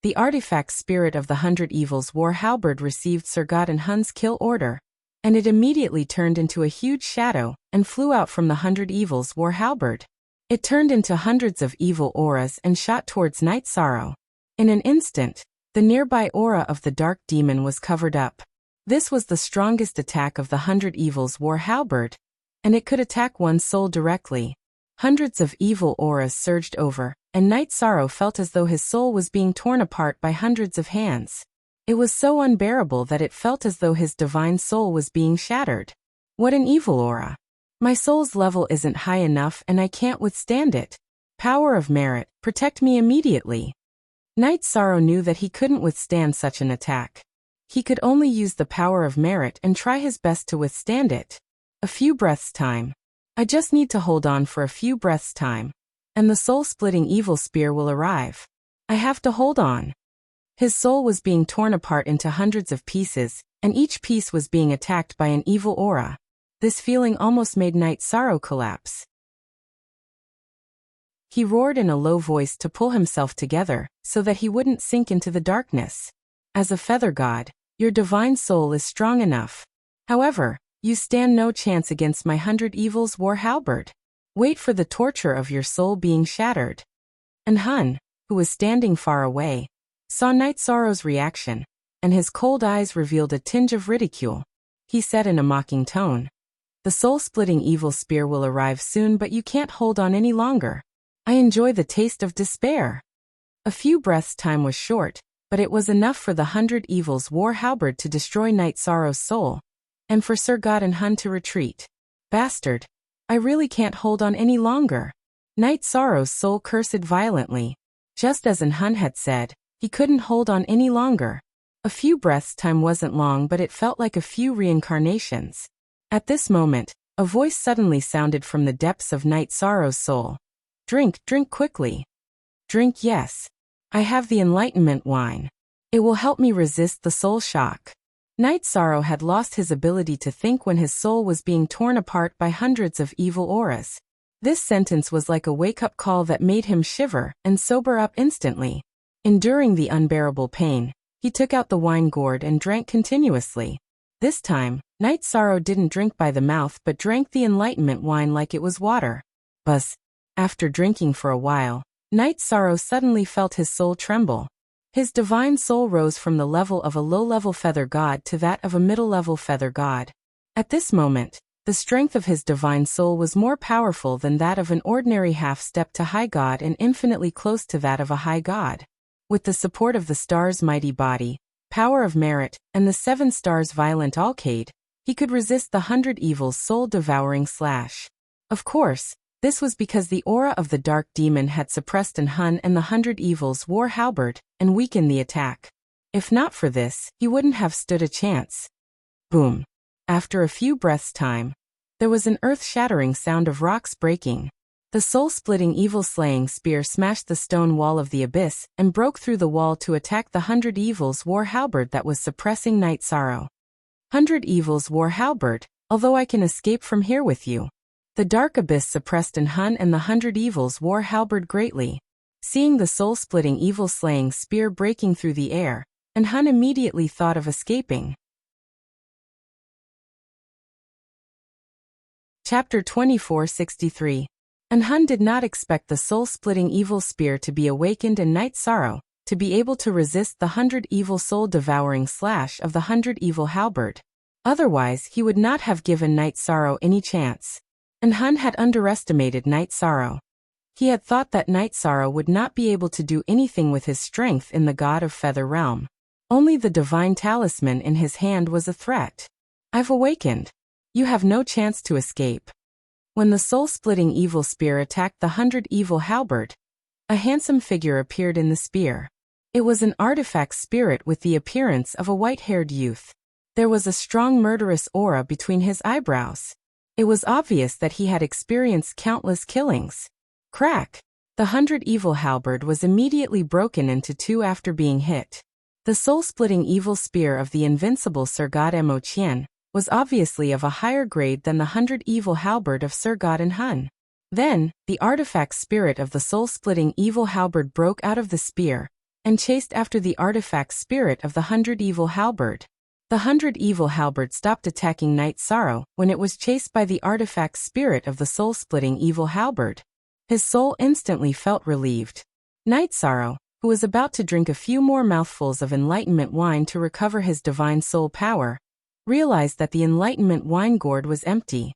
The artifact spirit of the 100 Evils war halberd received Sir Godden Hun's kill order, and it immediately turned into a huge shadow and flew out from the 100 Evils war halberd. It turned into hundreds of evil auras and shot towards Night Sorrow. In an instant, the nearby aura of the dark demon was covered up. This was the strongest attack of the 100 Evils war halberd, and it could attack one's soul directly. Hundreds of evil auras surged over, and Night Sorrow felt as though his soul was being torn apart by hundreds of hands. It was so unbearable that it felt as though his divine soul was being shattered. What an evil aura! My soul's level isn't high enough and I can't withstand it. Power of merit, protect me immediately. Night Sorrow knew that he couldn't withstand such an attack. He could only use the power of merit and try his best to withstand it. A few breaths time. I just need to hold on for a few breaths time, and the soul-splitting evil spear will arrive. I have to hold on. His soul was being torn apart into hundreds of pieces, and each piece was being attacked by an evil aura. This feeling almost made Night Sorrow collapse. He roared in a low voice to pull himself together, so that he wouldn't sink into the darkness. As a feather god, your divine soul is strong enough. However, you stand no chance against my 100 Evils war halberd. Wait for the torture of your soul being shattered. And Hun, who was standing far away, saw Night Sorrow's reaction, and his cold eyes revealed a tinge of ridicule. He said in a mocking tone, "The soul-splitting evil spear will arrive soon, but you can't hold on any longer. I enjoy the taste of despair." A few breaths' time was short, but it was enough for the 100 Evils war halberd to destroy Night Sorrow's soul, and for Sir Godden Hun to retreat. Bastard! I really can't hold on any longer. Night Sorrow's soul cursed violently. Just as Hun had said, he couldn't hold on any longer. A few breaths' time wasn't long, but it felt like a few reincarnations. At this moment, a voice suddenly sounded from the depths of Night Sorrow's soul. Drink quickly. Drink, yes. I have the enlightenment wine. It will help me resist the soul shock. Night Sorrow had lost his ability to think when his soul was being torn apart by hundreds of evil auras. This sentence was like a wake-up call that made him shiver and sober up instantly. Enduring the unbearable pain, he took out the wine gourd and drank continuously. This time, Night Sorrow didn't drink by the mouth but drank the enlightenment wine like it was water. Buzz. After drinking for a while, Night Sorrow suddenly felt his soul tremble. His divine soul rose from the level of a low-level feather god to that of a middle-level feather god. At this moment, the strength of his divine soul was more powerful than that of an ordinary half-step to high god and infinitely close to that of a high god. With the support of the star's mighty body, power of merit, and the 7 stars' violent alcade, he could resist the 100 Evils soul-devouring slash. Of course, this was because the aura of the dark demon had suppressed Hun and the 100 Evils war halberd and weakened the attack. If not for this, he wouldn't have stood a chance. Boom. After a few breaths' time, there was an earth-shattering sound of rocks breaking. The soul-splitting evil-slaying spear smashed the stone wall of the abyss and broke through the wall to attack the 100 Evils war halberd that was suppressing Night Sorrow. 100 Evils war halberd, although I can escape from here with you. The dark abyss suppressed Hun and the 100 Evils war halberd greatly. Seeing the soul-splitting evil-slaying spear breaking through the air, Hun immediately thought of escaping. Chapter 2463. Hun did not expect the soul-splitting evil spear to be awakened and Night Sorrow to be able to resist the 100 evil soul-devouring slash of the 100 evil halberd. Otherwise, he would not have given Night Sorrow any chance. Hun had underestimated Night Sorrow. He had thought that Night Sorrow would not be able to do anything with his strength in the God of Feather Realm. Only the divine talisman in his hand was a threat. I've awakened. You have no chance to escape. When the soul-splitting evil spear attacked the 100 evil halberd, a handsome figure appeared in the spear. It was an artifact spirit with the appearance of a white-haired youth. There was a strong murderous aura between his eyebrows. It was obvious that he had experienced countless killings. Crack! The 100 evil halberd was immediately broken into 2 after being hit. The soul-splitting evil spear of the invincible Sir Godden Hun was obviously of a higher grade than the 100 evil halberd of Sir Godden Hun. Then, the artifact spirit of the soul-splitting evil halberd broke out of the spear, and chased after the artifact spirit of the 100 evil halberd. The 100 evil halberd stopped attacking Knight Sorrow when it was chased by the artifact spirit of the soul-splitting evil halberd. His soul instantly felt relieved. Knight Sorrow, who was about to drink a few more mouthfuls of enlightenment wine to recover his divine soul power, realized that the enlightenment wine gourd was empty.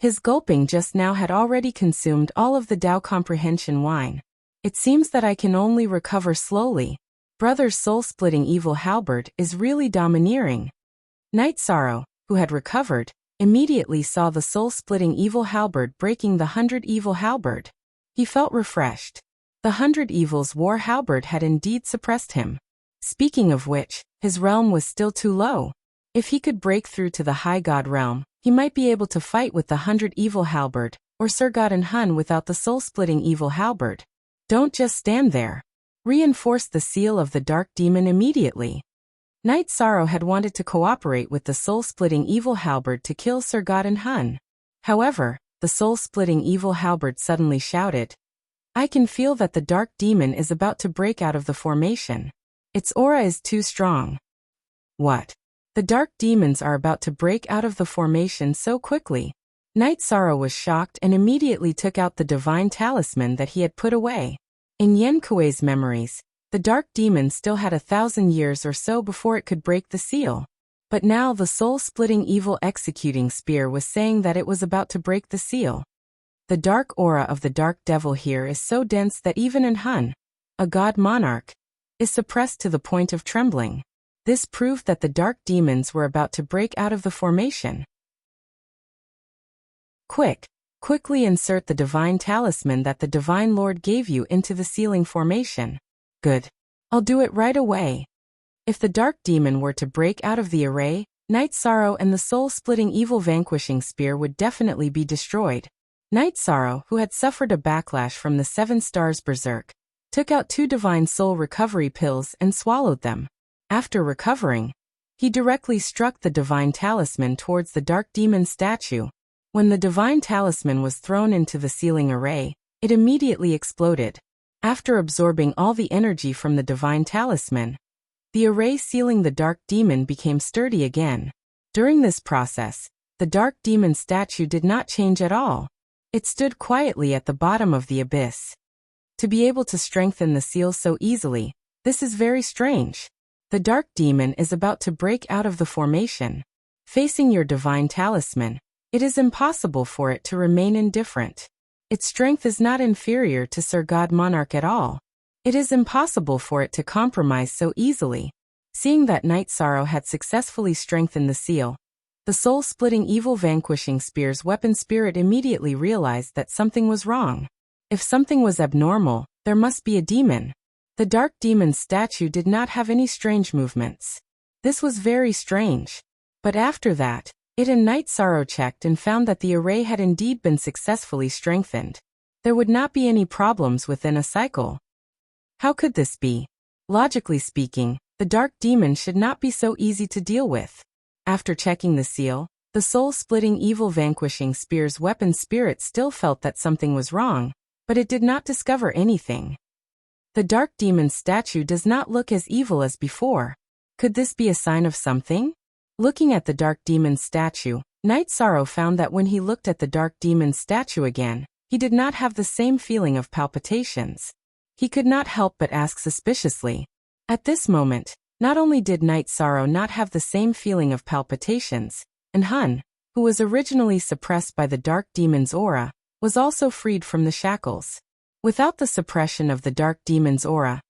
His gulping just now had already consumed all of the Tao comprehension wine. It seems that I can only recover slowly. Brother's soul-splitting evil halberd is really domineering. Knight Sorrow, who had recovered, immediately saw the soul-splitting evil halberd breaking the 100 evil halberd. He felt refreshed. The 100 evils war halberd had indeed suppressed him. Speaking of which, his realm was still too low. If he could break through to the high god realm, he might be able to fight with the 100 evil halberd, or Sir God Hun without the soul-splitting evil halberd. Don't just stand there. Reinforce the seal of the dark demon immediately. Knight Sorrow had wanted to cooperate with the soul-splitting evil halberd to kill Sir God Hun. However, the soul-splitting evil halberd suddenly shouted, "I can feel that the dark demon is about to break out of the formation. Its aura is too strong." What? The dark demons are about to break out of the formation so quickly? Knight Sorrow was shocked and immediately took out the divine talisman that he had put away. In Yen Kuei's memories, the dark demon still had 1,000 years or so before it could break the seal. But now the soul-splitting evil executing spear was saying that it was about to break the seal. The dark aura of the dark devil here is so dense that even Hun, a god monarch, is suppressed to the point of trembling. This proved that the dark demons were about to break out of the formation. Quickly insert the divine talisman that the Divine Lord gave you into the sealing formation. Good. I'll do it right away. If the dark demon were to break out of the array, Knight Sorrow and the soul-splitting evil vanquishing spear would definitely be destroyed. Knight Sorrow, who had suffered a backlash from the 7 stars berserk, took out 2 divine soul recovery pills and swallowed them. After recovering, he directly struck the divine talisman towards the dark demon statue. When the divine talisman was thrown into the sealing array, it immediately exploded. After absorbing all the energy from the divine talisman, the array sealing the dark demon became sturdy again. During this process, the dark demon statue did not change at all. It stood quietly at the bottom of the abyss. To be able to strengthen the seal so easily, this is very strange. The dark demon is about to break out of the formation. Facing your divine talisman, it is impossible for it to remain indifferent. Its strength is not inferior to Sir God Monarch at all. It is impossible for it to compromise so easily. Seeing that Knight Sorrow had successfully strengthened the seal, the soul-splitting evil vanquishing spear's weapon spirit immediately realized that something was wrong. If something was abnormal, there must be a demon. The dark demon's statue did not have any strange movements. This was very strange. But after that, it and Knight Sorrow checked and found that the array had indeed been successfully strengthened. There would not be any problems within a cycle. How could this be? Logically speaking, the dark demon should not be so easy to deal with. After checking the seal, the soul-splitting evil vanquishing spear's weapon spirit still felt that something was wrong, but it did not discover anything. The dark demon's statue does not look as evil as before. Could this be a sign of something? Looking at the dark demon's statue, Knight Sorrow found that when he looked at the dark demon's statue again, he did not have the same feeling of palpitations. He could not help but ask suspiciously. At this moment, not only did Knight Sorrow not have the same feeling of palpitations, and Hun, who was originally suppressed by the dark demon's aura, was also freed from the shackles. Without the suppression of the dark demon's aura,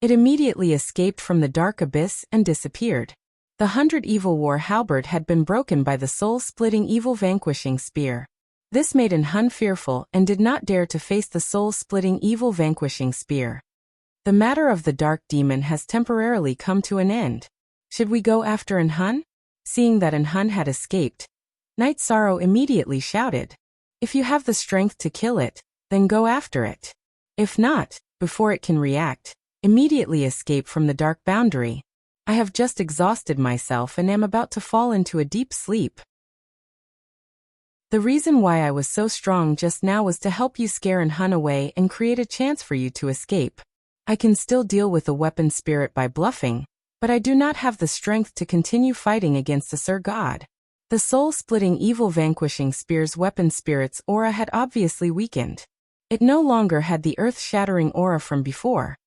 it immediately escaped from the dark abyss and disappeared. The 100 evil war halberd had been broken by the soul-splitting evil vanquishing spear. This made Hun fearful and did not dare to face the soul-splitting evil vanquishing spear. The matter of the dark demon has temporarily come to an end. Should we go after Hun? Seeing that Hun had escaped, Knight Sorrow immediately shouted, "If you have the strength to kill it, then go after it. If not, before it can react, immediately escape from the dark boundary. I have just exhausted myself and am about to fall into a deep sleep." The reason why I was so strong just now was to help you scare and Hun away and create a chance for you to escape. I can still deal with the weapon spirit by bluffing, but I do not have the strength to continue fighting against the Sir God. The soul-splitting evil vanquishing spear's weapon spirit's aura had obviously weakened. It no longer had the earth-shattering aura from before.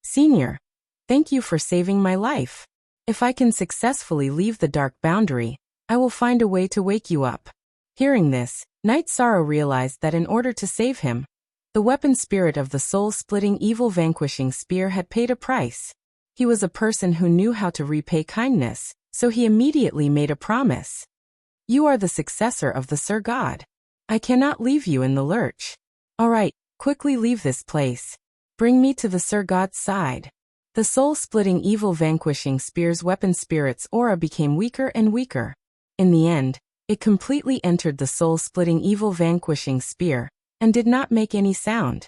Senior, thank you for saving my life. If I can successfully leave the dark boundary, I will find a way to wake you up. Hearing this, Knight Sorrow realized that in order to save him, the weapon spirit of the soul-splitting evil vanquishing spear had paid a price. He was a person who knew how to repay kindness, so he immediately made a promise. You are the successor of the Sir God. I cannot leave you in the lurch. All right, quickly leave this place. Bring me to the Sir God's side. The soul-splitting evil vanquishing spear's weapon spirit's aura became weaker and weaker. In the end, it completely entered the soul-splitting evil vanquishing spear, and did not make any sound.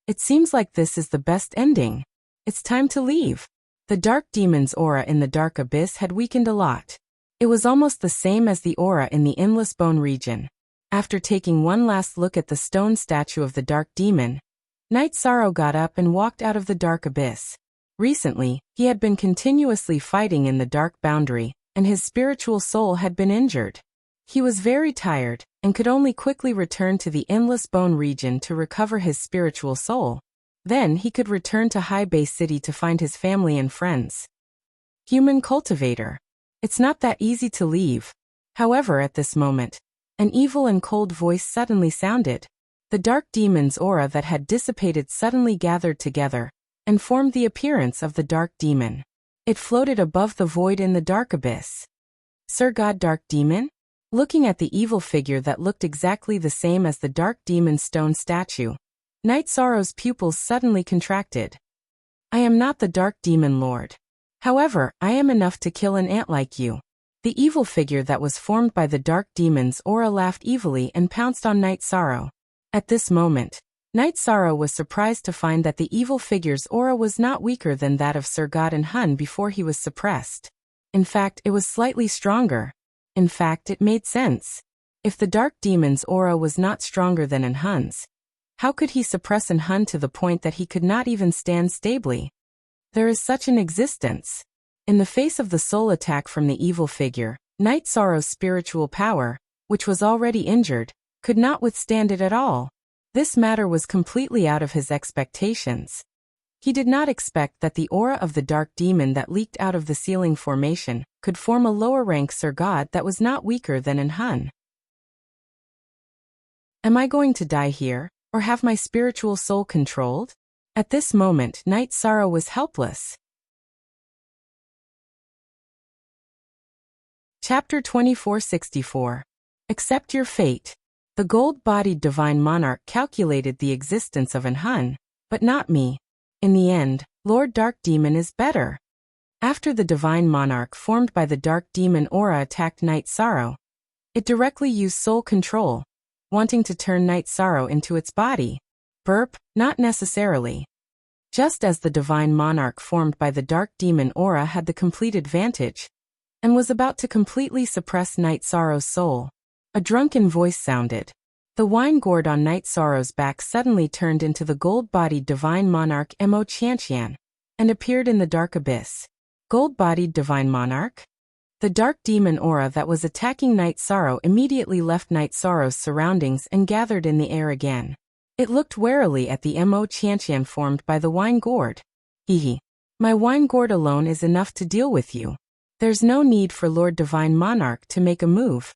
It seems like this is the best ending. It's time to leave. The dark demon's aura in the dark abyss had weakened a lot. It was almost the same as the aura in the endless bone region. After taking one last look at the stone statue of the dark demon, Knight Sorrow got up and walked out of the dark abyss. Recently, he had been continuously fighting in the dark boundary, and his spiritual soul had been injured. He was very tired, and could only quickly return to the endless bone region to recover his spiritual soul. Then he could return to High Bay City to find his family and friends. Human cultivator. It's not that easy to leave. However, at this moment, an evil and cold voice suddenly sounded. The dark demon's aura that had dissipated suddenly gathered together, and formed the appearance of the dark demon. It floated above the void in the dark abyss. Sir God Dark Demon? Looking at the evil figure that looked exactly the same as the dark demon's stone statue, Knight Sorrow's pupils suddenly contracted. I am not the dark demon lord. However, I am enough to kill an ant like you. The evil figure that was formed by the dark demon's aura laughed evilly and pounced on Knight Sorrow. At this moment, Knight Sorrow was surprised to find that the evil figure's aura was not weaker than that of Sir God and Hun before he was suppressed. In fact, it was slightly stronger. In fact, it made sense. If the dark demon's aura was not stronger than an Hun's, how could he suppress an Hun to the point that he could not even stand stably? There is such an existence. In the face of the soul attack from the evil figure, Knight Sorrow's spiritual power, which was already injured, could not withstand it at all. This matter was completely out of his expectations. He did not expect that the aura of the dark demon that leaked out of the ceiling formation could form a lower-rank Sir God that was not weaker than an Hun. Am I going to die here, or have my spiritual soul controlled? At this moment, Knight Sorrow was helpless. Chapter 2464. Accept your fate. The gold-bodied divine monarch calculated the existence of an Hun, but not me. In the end, Lord Dark Demon is better. After the divine monarch formed by the dark demon aura attacked Knight Sorrow, it directly used soul control, wanting to turn Knight Sorrow into its body. Burp, not necessarily. Just as the divine monarch formed by the dark demon aura had the complete advantage, and was about to completely suppress Knight Sorrow's soul, a drunken voice sounded. The wine gourd on Knight Sorrow's back suddenly turned into the gold-bodied divine monarch Mo Qianqian, and appeared in the dark abyss. Gold-bodied divine monarch? The dark demon aura that was attacking Knight Sorrow immediately left Knight Sorrow's surroundings and gathered in the air again. It looked warily at the Mo Qianqian formed by the wine gourd. Hehe. My wine gourd alone is enough to deal with you. There's no need for Lord Divine Monarch to make a move.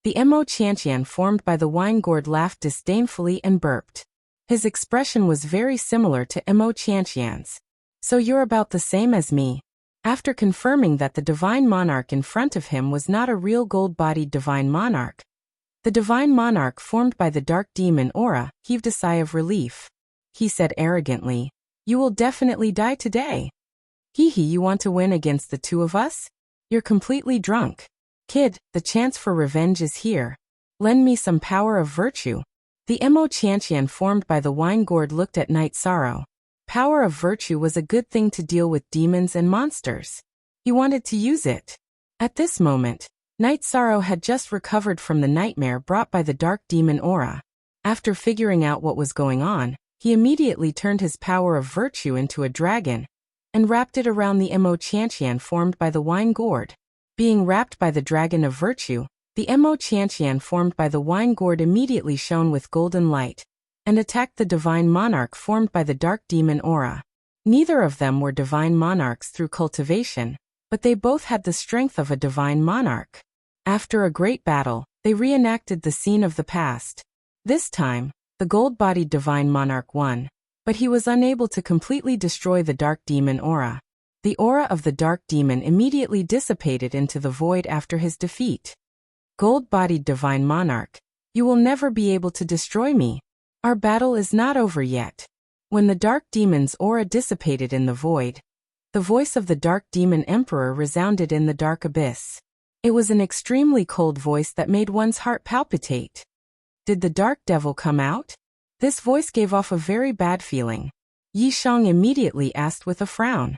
The Mo Qianqian formed by the wine gourd laughed disdainfully and burped. His expression was very similar to Mo Qianqian's. So you're about the same as me. After confirming that the divine monarch in front of him was not a real gold-bodied divine monarch, the divine monarch formed by the dark demon aura heaved a sigh of relief. He said arrogantly, "You will definitely die today. Hehe, you want to win against the two of us? You're completely drunk. Kid, the chance for revenge is here. Lend me some power of virtue." The Mo Qianqian formed by the wine gourd looked at Knight Sorrow. Power of virtue was a good thing to deal with demons and monsters. He wanted to use it. At this moment, Night Sorrow had just recovered from the nightmare brought by the dark demon aura. After figuring out what was going on, he immediately turned his power of virtue into a dragon and wrapped it around the Mo Chantian formed by the wine gourd. Being wrapped by the dragon of virtue, the Mo Chantian formed by the wine gourd immediately shone with golden light and attacked the divine monarch formed by the dark demon aura. Neither of them were divine monarchs through cultivation, but they both had the strength of a divine monarch. After a great battle, they reenacted the scene of the past. This time, the gold-bodied divine monarch won, but he was unable to completely destroy the dark demon aura. The aura of the dark demon immediately dissipated into the void after his defeat. Gold-bodied divine monarch, you will never be able to destroy me. Our battle is not over yet. When the dark demon's aura dissipated in the void, the voice of the dark demon emperor resounded in the dark abyss. It was an extremely cold voice that made one's heart palpitate. Did the dark devil come out? This voice gave off a very bad feeling. Yi Shang immediately asked with a frown.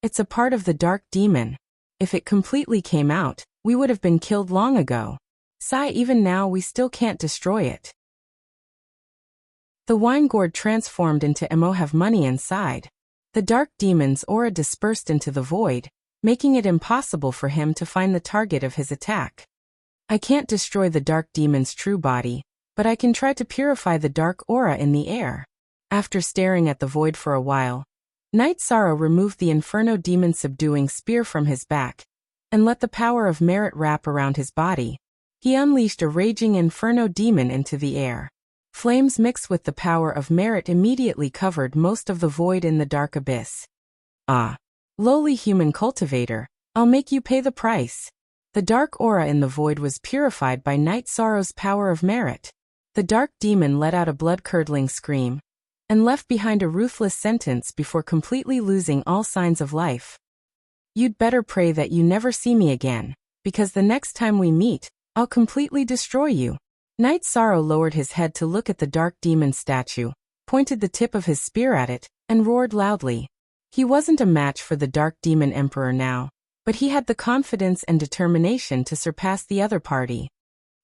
It's a part of the dark demon. If it completely came out, we would have been killed long ago. Sai, even now we still can't destroy it. The wine gourd transformed into Mo have money inside. The dark demon's aura dispersed into the void, making it impossible for him to find the target of his attack. I can't destroy the dark demon's true body, but I can try to purify the dark aura in the air. After staring at the void for a while, Night Sorrow removed the Inferno demon subduing spear from his back and let the power of merit wrap around his body. He unleashed a raging Inferno demon into the air. Flames mixed with the power of merit immediately covered most of the void in the dark abyss. Ah! Lowly human cultivator, I'll make you pay the price. The dark aura in the void was purified by Night Sorrow's power of merit. The dark demon let out a blood-curdling scream and left behind a ruthless sentence before completely losing all signs of life. You'd better pray that you never see me again, because the next time we meet, I'll completely destroy you. Night Sorrow lowered his head to look at the dark demon statue, pointed the tip of his spear at it, and roared loudly. He wasn't a match for the dark demon emperor now, but he had the confidence and determination to surpass the other party.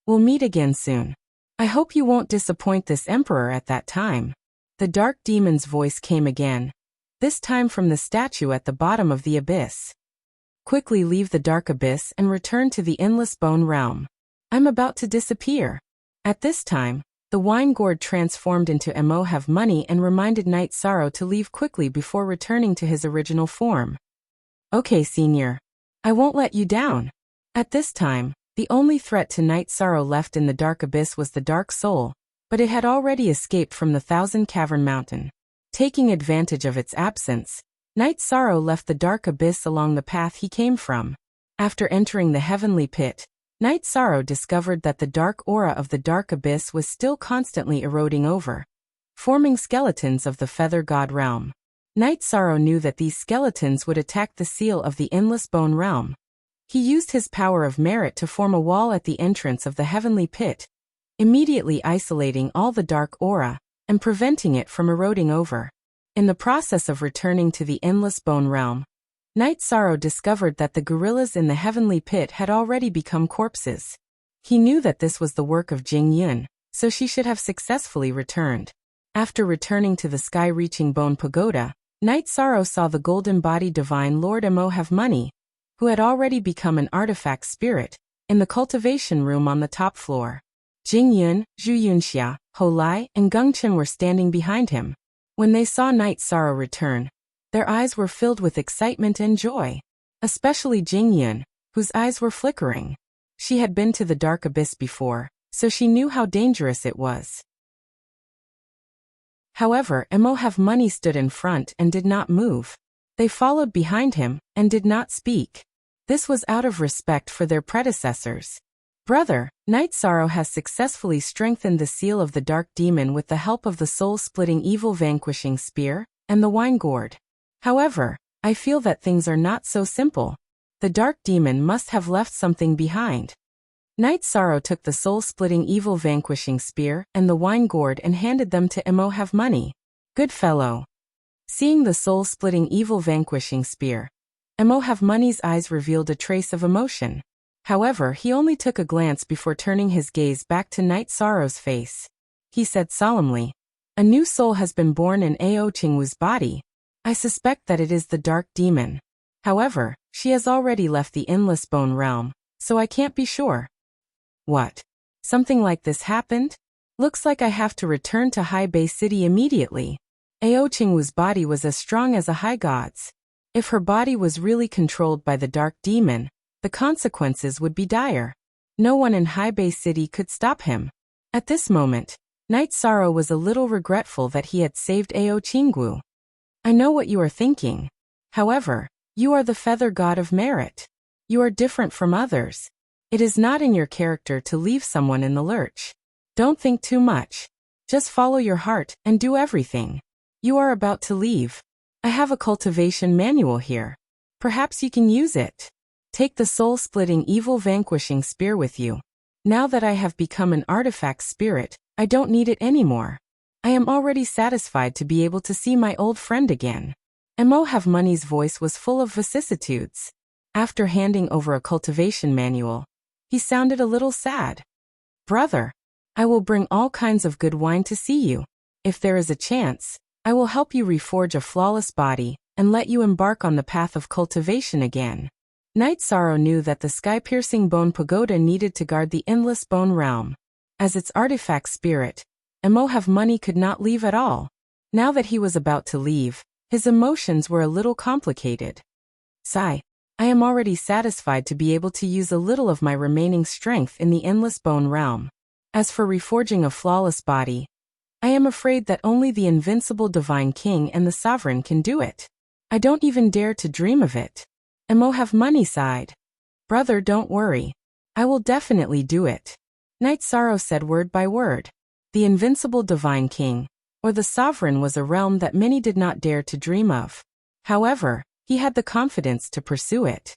We'll meet again soon. I hope you won't disappoint this emperor at that time. The dark demon's voice came again, this time from the statue at the bottom of the abyss. Quickly leave the dark abyss and return to the endless bone realm. I'm about to disappear. At this time, the wine gourd transformed into Mo have money and reminded Night Sorrow to leave quickly before returning to his original form. Okay, senior. I won't let you down. At this time, the only threat to Night Sorrow left in the dark abyss was the dark soul, but it had already escaped from the Thousand Cavern Mountain. Taking advantage of its absence, Night Sorrow left the dark abyss along the path he came from. After entering the heavenly pit, Night Sorrow discovered that the dark aura of the dark abyss was still constantly eroding over, forming skeletons of the feather god realm. Night Sorrow knew that these skeletons would attack the seal of the endless bone realm. He used his power of merit to form a wall at the entrance of the heavenly pit, immediately isolating all the dark aura and preventing it from eroding over. In the process of returning to the endless bone realm, Night Sorrow discovered that the gorillas in the heavenly pit had already become corpses. He knew that this was the work of Jing Yun, so she should have successfully returned. After returning to the sky-reaching bone pagoda, Night Sorrow saw the golden-bodied divine Lord Mo have money, who had already become an artifact spirit, in the cultivation room on the top floor. Jing Yun, Zhu Yunxia, Ho Lai, and Geng Chen were standing behind him. When they saw Night Sorrow return, their eyes were filled with excitement and joy. Especially Jing Yun, whose eyes were flickering. She had been to the dark abyss before, so she knew how dangerous it was. However, Mo have money stood in front and did not move. They followed behind him and did not speak. This was out of respect for their predecessors. Brother, Night Sorrow has successfully strengthened the seal of the dark demon with the help of the soul-splitting evil vanquishing spear and the wine gourd. However, I feel that things are not so simple. The dark demon must have left something behind. Night Sorrow took the soul-splitting evil vanquishing spear and the wine gourd and handed them to Mo have money. Good fellow. Seeing the soul-splitting evil vanquishing spear, Mo have money's eyes revealed a trace of emotion. However, he only took a glance before turning his gaze back to Night Sorrow's face. He said solemnly, "A new soul has been born in Ao Qingwu's body. I suspect that it is the dark demon. However, she has already left the endless bone realm, so I can't be sure." What? Something like this happened? Looks like I have to return to High Bay City immediately. Ao Qingwu's body was as strong as a high god's. If her body was really controlled by the dark demon, the consequences would be dire. No one in High Bay City could stop him. At this moment, Night Sorrow was a little regretful that he had saved Ao Qingwu. I know what you are thinking. However, you are the feather god of merit. You are different from others. It is not in your character to leave someone in the lurch. Don't think too much. Just follow your heart and do everything. You are about to leave. I have a cultivation manual here. Perhaps you can use it. Take the soul-splitting evil vanquishing spear with you. Now that I have become an artifact spirit, I don't need it anymore. I am already satisfied to be able to see my old friend again. Mo Have Money's voice was full of vicissitudes. After handing over a cultivation manual, he sounded a little sad. "Brother, I will bring all kinds of good wine to see you. If there is a chance, I will help you reforge a flawless body and let you embark on the path of cultivation again." Night Sorrow knew that the sky-piercing bone pagoda needed to guard the endless bone realm. As its artifact spirit, Mo Have Money could not leave at all. Now that he was about to leave, his emotions were a little complicated. "Sigh. I am already satisfied to be able to use a little of my remaining strength in the endless bone realm. As for reforging a flawless body, I am afraid that only the invincible Divine King and the Sovereign can do it. I don't even dare to dream of it." Mo Have Money sighed. "Brother, don't worry. I will definitely do it." Night Sorrow said word by word. The invincible Divine King, or the Sovereign, was a realm that many did not dare to dream of. However, he had the confidence to pursue it.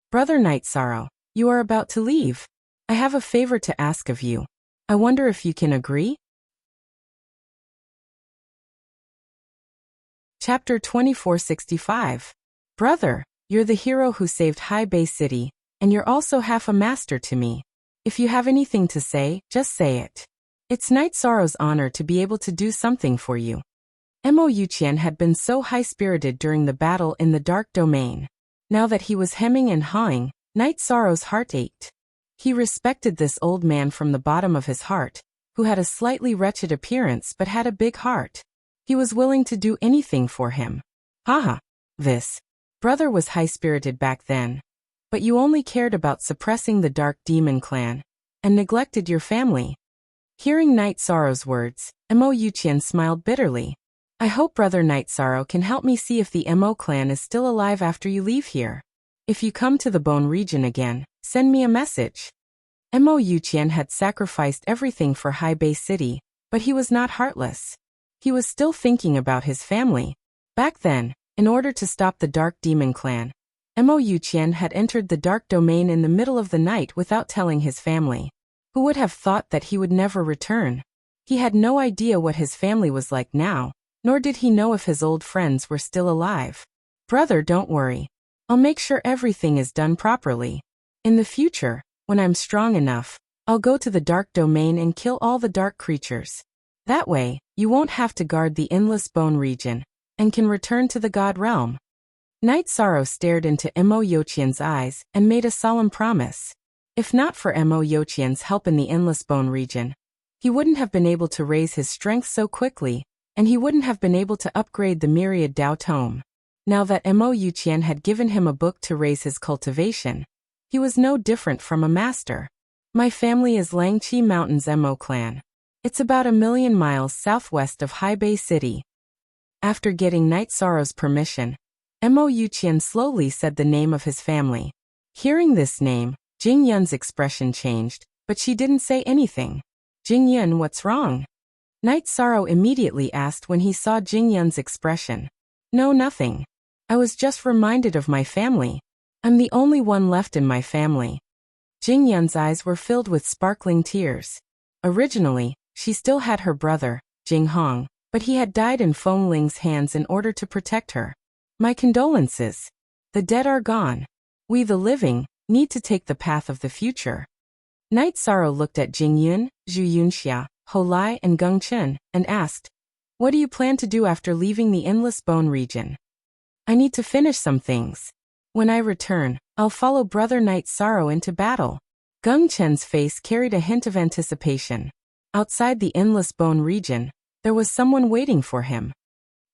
"Brother Night Sorrow, you are about to leave. I have a favor to ask of you. I wonder if you can agree?" Chapter 2465. "Brother, you're the hero who saved High Bay City, and you're also half a master to me. If you have anything to say, just say it. It's Night Sorrow's honor to be able to do something for you." Mo Yuqian had been so high-spirited during the battle in the Dark Domain. Now that he was hemming and hawing, Night Sorrow's heart ached. He respected this old man from the bottom of his heart, who had a slightly wretched appearance but had a big heart. He was willing to do anything for him. "Haha, this brother was high-spirited back then. But you only cared about suppressing the Dark Demon clan, and neglected your family." Hearing Night Sorrow's words, Mo Yuqian smiled bitterly. "I hope Brother Night Sorrow can help me see if the Mo clan is still alive after you leave here. If you come to the Bone region again, send me a message." Mo Yuqian had sacrificed everything for High Bay City, but he was not heartless. He was still thinking about his family. Back then, in order to stop the Dark Demon clan, Mo Yuqian had entered the Dark Domain in the middle of the night without telling his family. Who would have thought that he would never return? He had no idea what his family was like now, nor did he know if his old friends were still alive. "Brother, don't worry. I'll make sure everything is done properly. In the future, when I'm strong enough, I'll go to the Dark Domain and kill all the dark creatures. That way, you won't have to guard the endless bone region, and can return to the God realm." Night Sorrow stared into Mo Yuqian's eyes and made a solemn promise. If not for Mo Yuqian's help in the endless bone region, he wouldn't have been able to raise his strength so quickly, and he wouldn't have been able to upgrade the myriad Dao Tome. Now that Mo Yuqian had given him a book to raise his cultivation, he was no different from a master. "My family is Langqi Mountain's Mo clan. It's about 1,000,000 miles southwest of High Bay City." After getting Night Sorrow's permission, Mo Yuqian slowly said the name of his family. Hearing this name, Jing Yun's expression changed, but she didn't say anything. "Jing Yun, what's wrong?" Night Sorrow immediately asked when he saw Jing Yun's expression. "No, nothing. I was just reminded of my family. I'm the only one left in my family." Jing Yun's eyes were filled with sparkling tears. Originally, she still had her brother, Jing Hong, but he had died in Feng Ling's hands in order to protect her. "My condolences. The dead are gone. We the living need to take the path of the future. Night Sorrow looked at Jingyun, Zhu Yunxia, Ho Lai and Geng Chen, and asked, "What do you plan to do after leaving the Endless Bone region?" "I need to finish some things. When I return, I'll follow Brother Night Sorrow into battle." Geng Chen's face carried a hint of anticipation. Outside the Endless Bone region, there was someone waiting for him.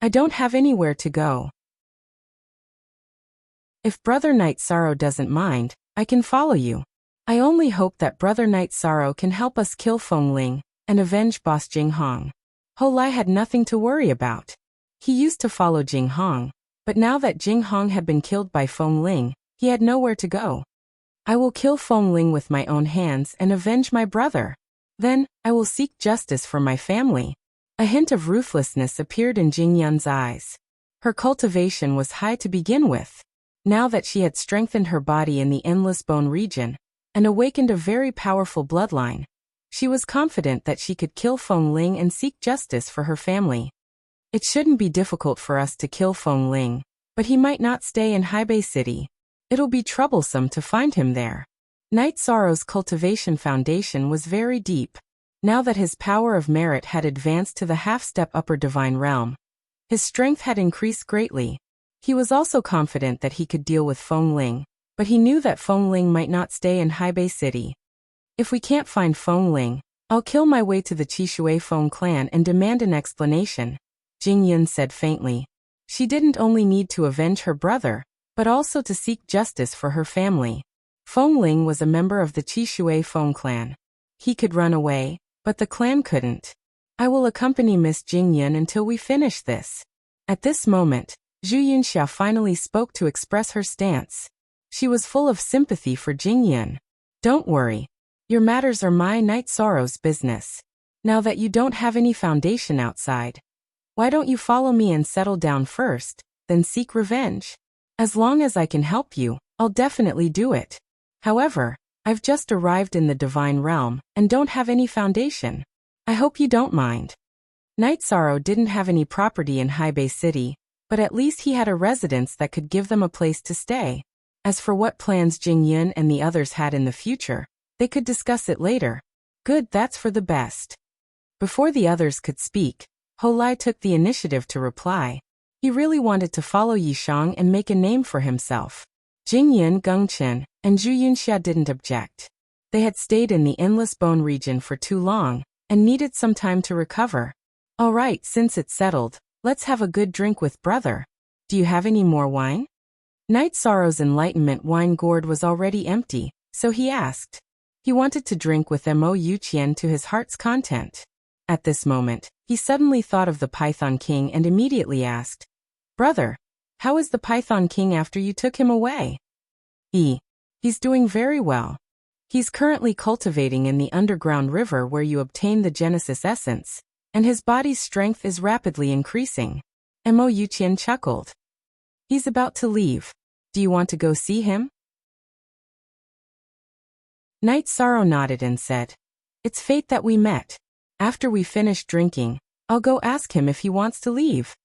"I don't have anywhere to go. If Brother Night Sorrow doesn't mind, I can follow you. I only hope that Brother Night Sorrow can help us kill Feng Ling and avenge Boss Jing Hong." Ho Lai had nothing to worry about. He used to follow Jing Hong, but now that Jing Hong had been killed by Feng Ling, he had nowhere to go. "I will kill Feng Ling with my own hands and avenge my brother. Then, I will seek justice for my family." A hint of ruthlessness appeared in Jing Yun's eyes. Her cultivation was high to begin with. Now that she had strengthened her body in the Endless Bone region and awakened a very powerful bloodline, she was confident that she could kill Feng Ling and seek justice for her family. "It shouldn't be difficult for us to kill Feng Ling, but he might not stay in Haibei City. It'll be troublesome to find him there." Night Sorrow's cultivation foundation was very deep. Now that his power of merit had advanced to the half-step upper divine realm, his strength had increased greatly. He was also confident that he could deal with Feng Ling, but he knew that Feng Ling might not stay in Haibei City. "If we can't find Feng Ling, I'll kill my way to the Qishui Feng clan and demand an explanation," Jing Yun said faintly. She didn't only need to avenge her brother, but also to seek justice for her family. Feng Ling was a member of the Qishui Feng clan. He could run away, but the clan couldn't. "I will accompany Miss Jing Yun until we finish this." At this moment, Zhu Yunxia finally spoke to express her stance. She was full of sympathy for Jing Yun. "Don't worry. Your matters are my Night Sorrow's business. Now that you don't have any foundation outside, why don't you follow me and settle down first, then seek revenge? As long as I can help you, I'll definitely do it. However, I've just arrived in the Divine Realm and don't have any foundation. I hope you don't mind." Night Sorrow didn't have any property in Haibei City, but at least he had a residence that could give them a place to stay. As for what plans Jing Yun and the others had in the future, they could discuss it later. "Good, that's for the best." Before the others could speak, Ho Lai took the initiative to reply. He really wanted to follow Yishang and make a name for himself. Jing Yun, Geng Chen, and Zhu Yunxia didn't object. They had stayed in the Endless Bone region for too long and needed some time to recover. "All right, since it's settled, let's have a good drink with brother. Do you have any more wine?" Night Sorrow's enlightenment wine gourd was already empty, so he asked. He wanted to drink with Mo Yuqian to his heart's content. At this moment, he suddenly thought of the Python King and immediately asked, "Brother, how is the Python King after you took him away?" He's doing very well. He's currently cultivating in the underground river where you obtain the Genesis essence, and his body's strength is rapidly increasing." Mo Yuqian chuckled. "He's about to leave. Do you want to go see him?" Night Sorrow nodded and said, "It's fate that we met. After we finish drinking, I'll go ask him if he wants to leave."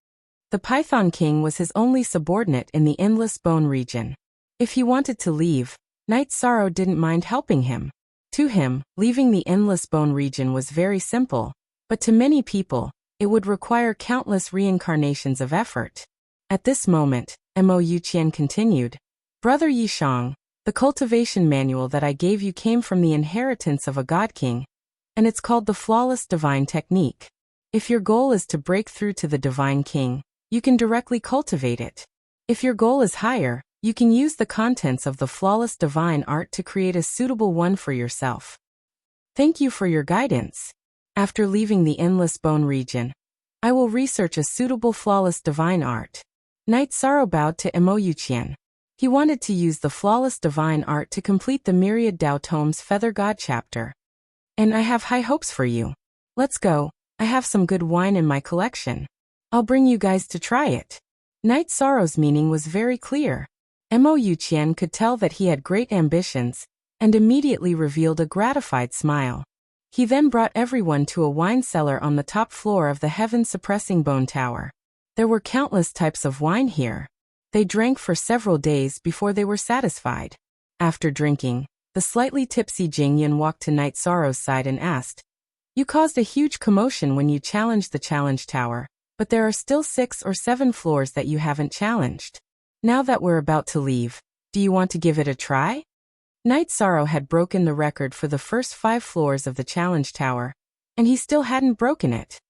The Python King was his only subordinate in the Endless Bone region. If he wanted to leave, Night Sorrow didn't mind helping him. To him, leaving the Endless Bone region was very simple, but to many people, it would require countless reincarnations of effort. At this moment, Mo Yuqian continued, "Brother Yishang, the cultivation manual that I gave you came from the inheritance of a God King, and it's called the Flawless Divine Technique. If your goal is to break through to the Divine King, you can directly cultivate it. If your goal is higher, you can use the contents of the Flawless Divine Art to create a suitable one for yourself. Thank you for your guidance. After leaving the Endless Bone region, I will research a suitable Flawless Divine Art." Night Sorrow bowed to Mo Yuqian. He wanted to use the Flawless Divine Art to complete the Myriad Tao Tomes Feather God chapter. "And I have high hopes for you. Let's go. I have some good wine in my collection. I'll bring you guys to try it." Night Sorrow's meaning was very clear. Mo Yuqian could tell that he had great ambitions, and immediately revealed a gratified smile. He then brought everyone to a wine cellar on the top floor of the heaven-suppressing bone tower. There were countless types of wine here. They drank for several days before they were satisfied. After drinking, the slightly tipsy Jingyun walked to Night Sorrow's side and asked, "You caused a huge commotion when you challenged the challenge tower, but there are still 6 or 7 floors that you haven't challenged. Now that we're about to leave, do you want to give it a try?" Night Sorrow had broken the record for the first 5 floors of the challenge tower, and he still hadn't broken it.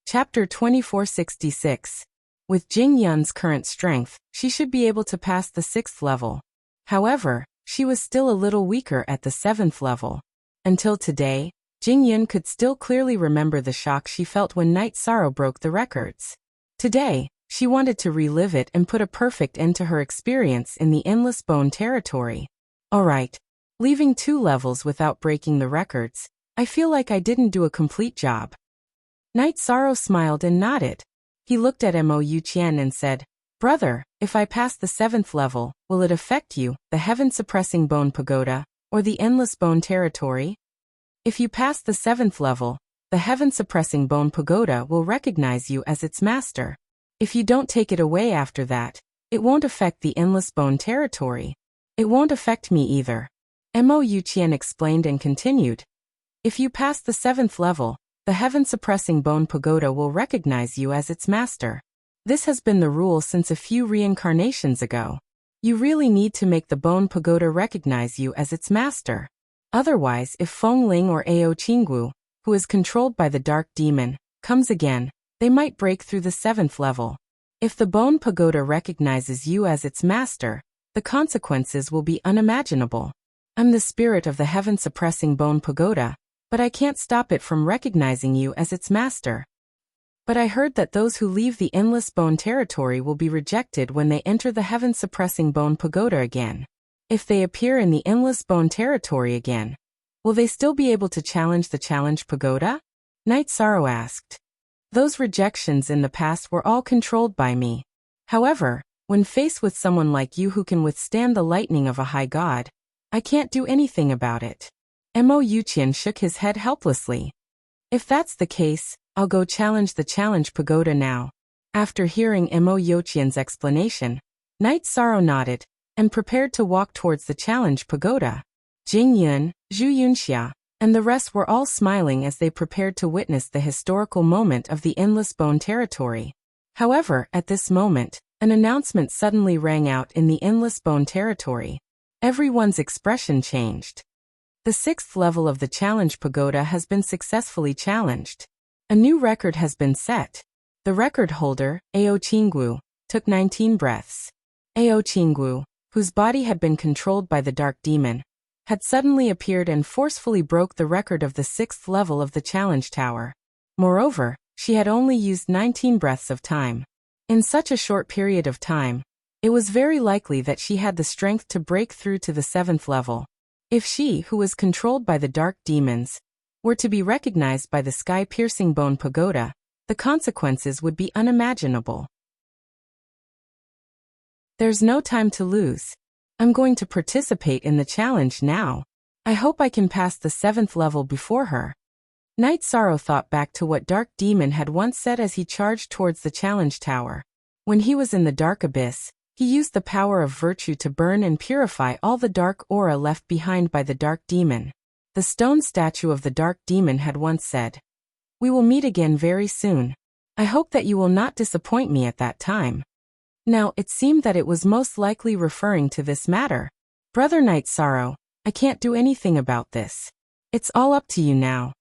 Chapter 2466. With Jing Yun's current strength, she should be able to pass the 6th level. However, she was still a little weaker at the 7th level. Until today, Jing Yun could still clearly remember the shock she felt when Night Sorrow broke the records. Today, she wanted to relive it and put a perfect end to her experience in the Endless Bone territory. Alright, leaving 2 levels without breaking the records, I feel like I didn't do a complete job. Night Sorrow smiled and nodded. He looked at Mo Yuqian and said, "Brother, if I pass the 7th level, will it affect you, the Heaven-Suppressing Bone Pagoda, or the Endless Bone territory?" If you pass the 7th level, the Heaven-Suppressing Bone Pagoda will recognize you as its master. If you don't take it away after that, it won't affect the Endless Bone territory. It won't affect me either. Mo Yuqian explained and continued. If you pass the 7th level, the Heaven-Suppressing Bone Pagoda will recognize you as its master. This has been the rule since a few reincarnations ago. You really need to make the Bone Pagoda recognize you as its master. Otherwise, if Feng Ling or Ao Qinggu, who is controlled by the Dark Demon, comes again, they might break through the 7th level. If the Bone Pagoda recognizes you as its master, the consequences will be unimaginable. I'm the spirit of the Heaven-Suppressing Bone Pagoda, but I can't stop it from recognizing you as its master. But I heard that those who leave the Endless Bone territory will be rejected when they enter the Heaven-Suppressing Bone Pagoda again. If they appear in the Endless Bone territory again, will they still be able to challenge the Challenge Pagoda? Night Sorrow asked. Those rejections in the past were all controlled by me. However, when faced with someone like you who can withstand the lightning of a high god, I can't do anything about it. Mo Yuqian shook his head helplessly. If that's the case, I'll go challenge the Challenge Pagoda now. After hearing Mo Yuqian's explanation, Night Sorrow nodded and prepared to walk towards the Challenge Pagoda. Jing Yun, Zhu Yunxia, and the rest were all smiling as they prepared to witness the historical moment of the Endless Bone territory. However, at this moment, an announcement suddenly rang out in the Endless Bone territory. Everyone's expression changed. The 6th level of the Challenge Pagoda has been successfully challenged. A new record has been set. The record holder, Ao Qinggu, took 19 breaths. Ao Qinggu, whose body had been controlled by the Dark Demon, had suddenly appeared and forcefully broke the record of the 6th level of the Challenge Tower. Moreover, she had only used 19 breaths of time. In such a short period of time, it was very likely that she had the strength to break through to the 7th level. If she, who was controlled by the Dark Demons, were to be recognized by the Sky-Piercing Bone Pagoda, the consequences would be unimaginable. There's no time to lose. I'm going to participate in the challenge now. I hope I can pass the 7th level before her. Night Sorrow thought back to what Dark Demon had once said as he charged towards the challenge tower. When he was in the Dark Abyss, he used the power of virtue to burn and purify all the dark aura left behind by the Dark Demon. The stone statue of the Dark Demon had once said, "We will meet again very soon. I hope that you will not disappoint me at that time." Now, it seemed that it was most likely referring to this matter. Brother Night Sorrow, I can't do anything about this. It's all up to you now.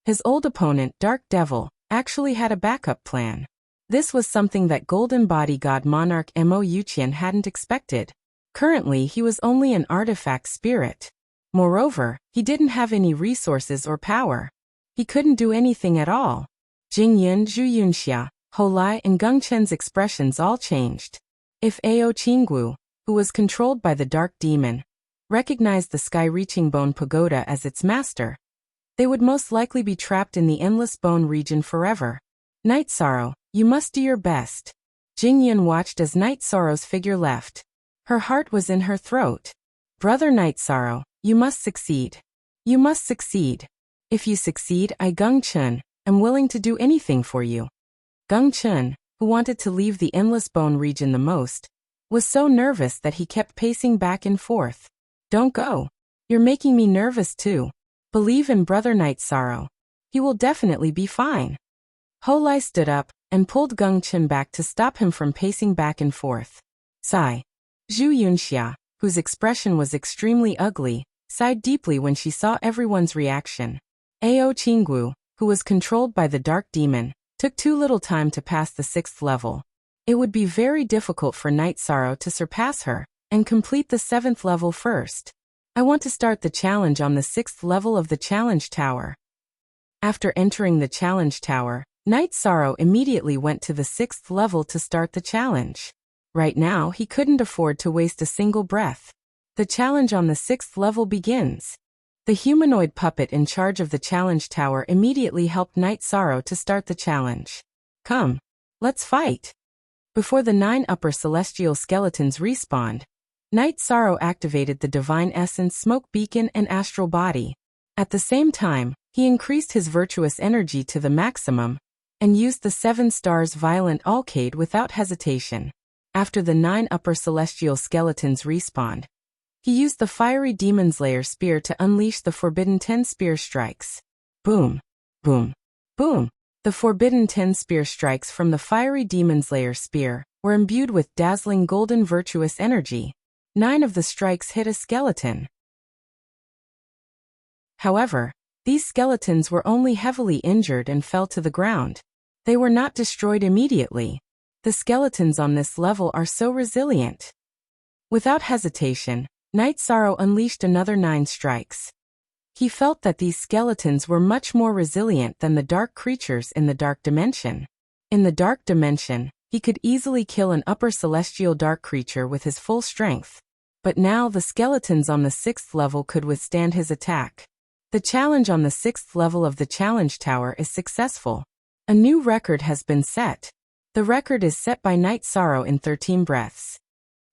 His old opponent, Dark Devil, actually had a backup plan. This was something that Golden Body God Monarch Mo Yuqian hadn't expected. Currently, he was only an artifact spirit. Moreover, he didn't have any resources or power. He couldn't do anything at all. Jing Yun, Zhu Yunxia, Ho Lai and Geng Chen's expressions all changed. If Ao Qinggu, who was controlled by the Dark Demon, recognized the Sky-Reaching Bone Pagoda as its master, they would most likely be trapped in the Endless Bone region forever. Night Sorrow, you must do your best. Jing Yun watched as Night Sorrow's figure left. Her heart was in her throat. Brother Night Sorrow, you must succeed. You must succeed. If you succeed, I Geng Chen, am willing to do anything for you. Geng Chen, who wanted to leave the endless bone region the most, was so nervous that he kept pacing back and forth. Don't go. You're making me nervous too. Believe in Brother Night Sorrow. He will definitely be fine. Ho Lai stood up and pulled Gung Chen back to stop him from pacing back and forth. Sigh. Zhu Yunxia, whose expression was extremely ugly, sighed deeply when she saw everyone's reaction. Ao Qinggu, who was controlled by the dark demon, took too little time to pass the 6th level. It would be very difficult for Night Sorrow to surpass her and complete the 7th level first. I want to start the challenge on the 6th level of the challenge tower. After entering the challenge tower, Night Sorrow immediately went to the 6th level to start the challenge. Right now, he couldn't afford to waste a single breath. The challenge on the 6th level begins. The humanoid puppet in charge of the challenge tower immediately helped Night Sorrow to start the challenge. Come, let's fight. Before the 9 upper celestial skeletons respawned, Night Sorrow activated the Divine Essence Smoke Beacon and Astral Body. At the same time, he increased his virtuous energy to the maximum and used the 7 stars Violent Alcade without hesitation. After the 9 upper celestial skeletons respawned, he used the Fiery Demon Slayer Spear to unleash the Forbidden 10 Spear Strikes. Boom, boom, boom. The Forbidden 10 Spear Strikes from the Fiery Demon Slayer Spear were imbued with dazzling golden virtuous energy. 9 of the strikes hit a skeleton. However, these skeletons were only heavily injured and fell to the ground. They were not destroyed immediately. The skeletons on this level are so resilient. Without hesitation, Night Sorrow unleashed another 9 strikes. He felt that these skeletons were much more resilient than the dark creatures in the dark dimension. In the dark dimension, he could easily kill an upper celestial dark creature with his full strength. But now the skeletons on the 6th level could withstand his attack. The challenge on the 6th level of the challenge tower is successful. A new record has been set. The record is set by Night Sorrow in 13 breaths.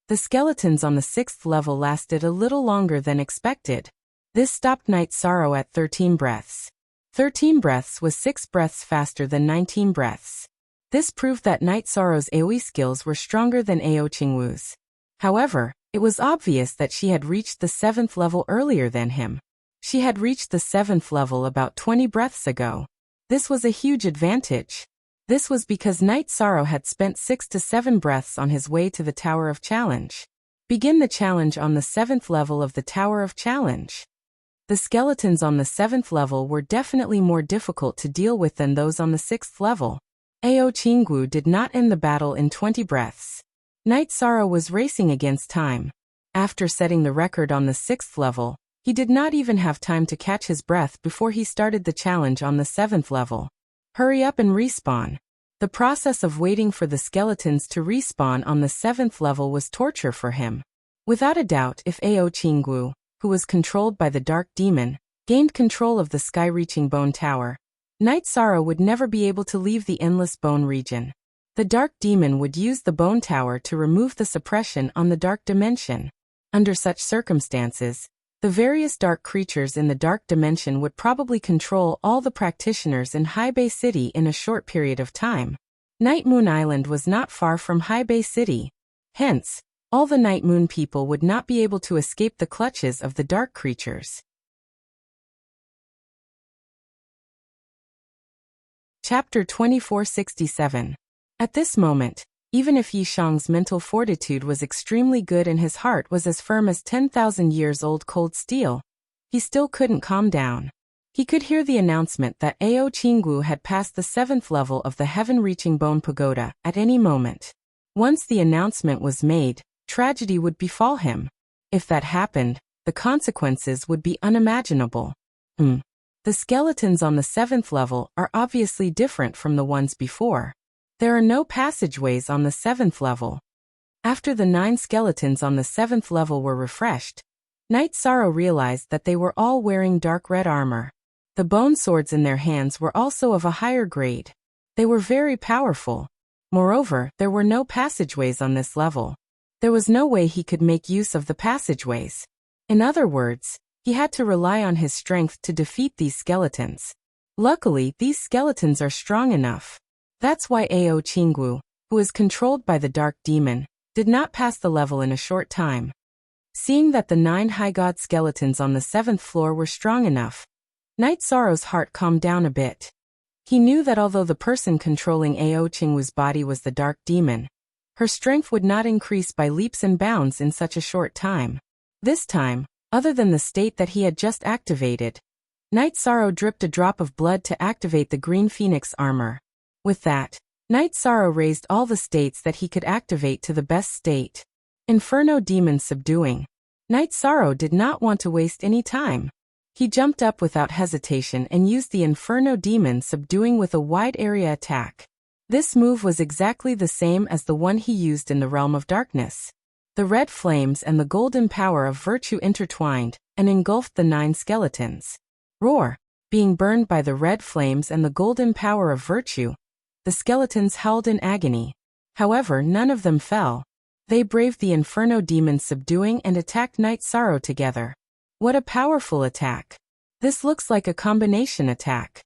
The skeletons on the 6th level lasted a little longer than expected. This stopped Night Sorrow at 13 breaths. 13 breaths was 6 breaths faster than 19 breaths. This proved that Night Sorrow's AoE skills were stronger than Ao Qingwu's. However, it was obvious that she had reached the 7th level earlier than him. She had reached the 7th level about 20 breaths ago. This was a huge advantage. This was because Night Sorrow had spent 6 to 7 breaths on his way to the Tower of Challenge. Begin the challenge on the 7th level of the Tower of Challenge. The skeletons on the 7th level were definitely more difficult to deal with than those on the 6th level. Ao Qinggu did not end the battle in 20 breaths. Night Sorrow was racing against time. After setting the record on the 6th level, he did not even have time to catch his breath before he started the challenge on the 7th level. Hurry up and respawn. The process of waiting for the skeletons to respawn on the 7th level was torture for him. Without a doubt, if Ao Qinggu, who was controlled by the Dark Demon, gained control of the sky-reaching Bone Tower, Night Sorrow would never be able to leave the Endless Bone region. The Dark Demon would use the Bone Tower to remove the suppression on the Dark Dimension. Under such circumstances, the various dark creatures in the Dark Dimension would probably control all the practitioners in High Bay City in a short period of time. Night Moon Island was not far from High Bay City. Hence, all the Night Moon people would not be able to escape the clutches of the dark creatures. Chapter 2467. At this moment, even if Yishang's mental fortitude was extremely good and his heart was as firm as 10,000 years old cold steel, he still couldn't calm down. He could hear the announcement that Ao Qinggu had passed the 7th level of the heaven-reaching Bone Pagoda at any moment. Once the announcement was made, tragedy would befall him. If that happened, the consequences would be unimaginable. The skeletons on the 7th level are obviously different from the ones before. There are no passageways on the 7th level. After the 9 skeletons on the 7th level were refreshed, Night Sorrow realized that they were all wearing dark red armor. The bone swords in their hands were also of a higher grade. They were very powerful. Moreover, there were no passageways on this level. There was no way he could make use of the passageways. In other words, he had to rely on his strength to defeat these skeletons. Luckily, these skeletons are strong enough. That's why Ao Qinggu, who is controlled by the dark demon, did not pass the level in a short time. Seeing that the 9 high god skeletons on the 7th floor were strong enough, Knight Sorrow's heart calmed down a bit. He knew that although the person controlling Ao Qingwu's body was the dark demon, her strength would not increase by leaps and bounds in such a short time. This time, other than the state that he had just activated, Knight Sorrow dripped a drop of blood to activate the Green Phoenix armor. With that, Knight Sorrow raised all the states that he could activate to the best state. Inferno Demon Subduing. Knight Sorrow did not want to waste any time. He jumped up without hesitation and used the Inferno Demon Subduing with a wide area attack. This move was exactly the same as the one he used in the Realm of Darkness. The red flames and the golden power of virtue intertwined and engulfed the 9 skeletons. Roar! Being burned by the red flames and the golden power of virtue, the skeletons howled in agony. However, none of them fell. They braved the Inferno Demon Subduing and attacked Knight Sorrow together. What a powerful attack! This looks like a combination attack.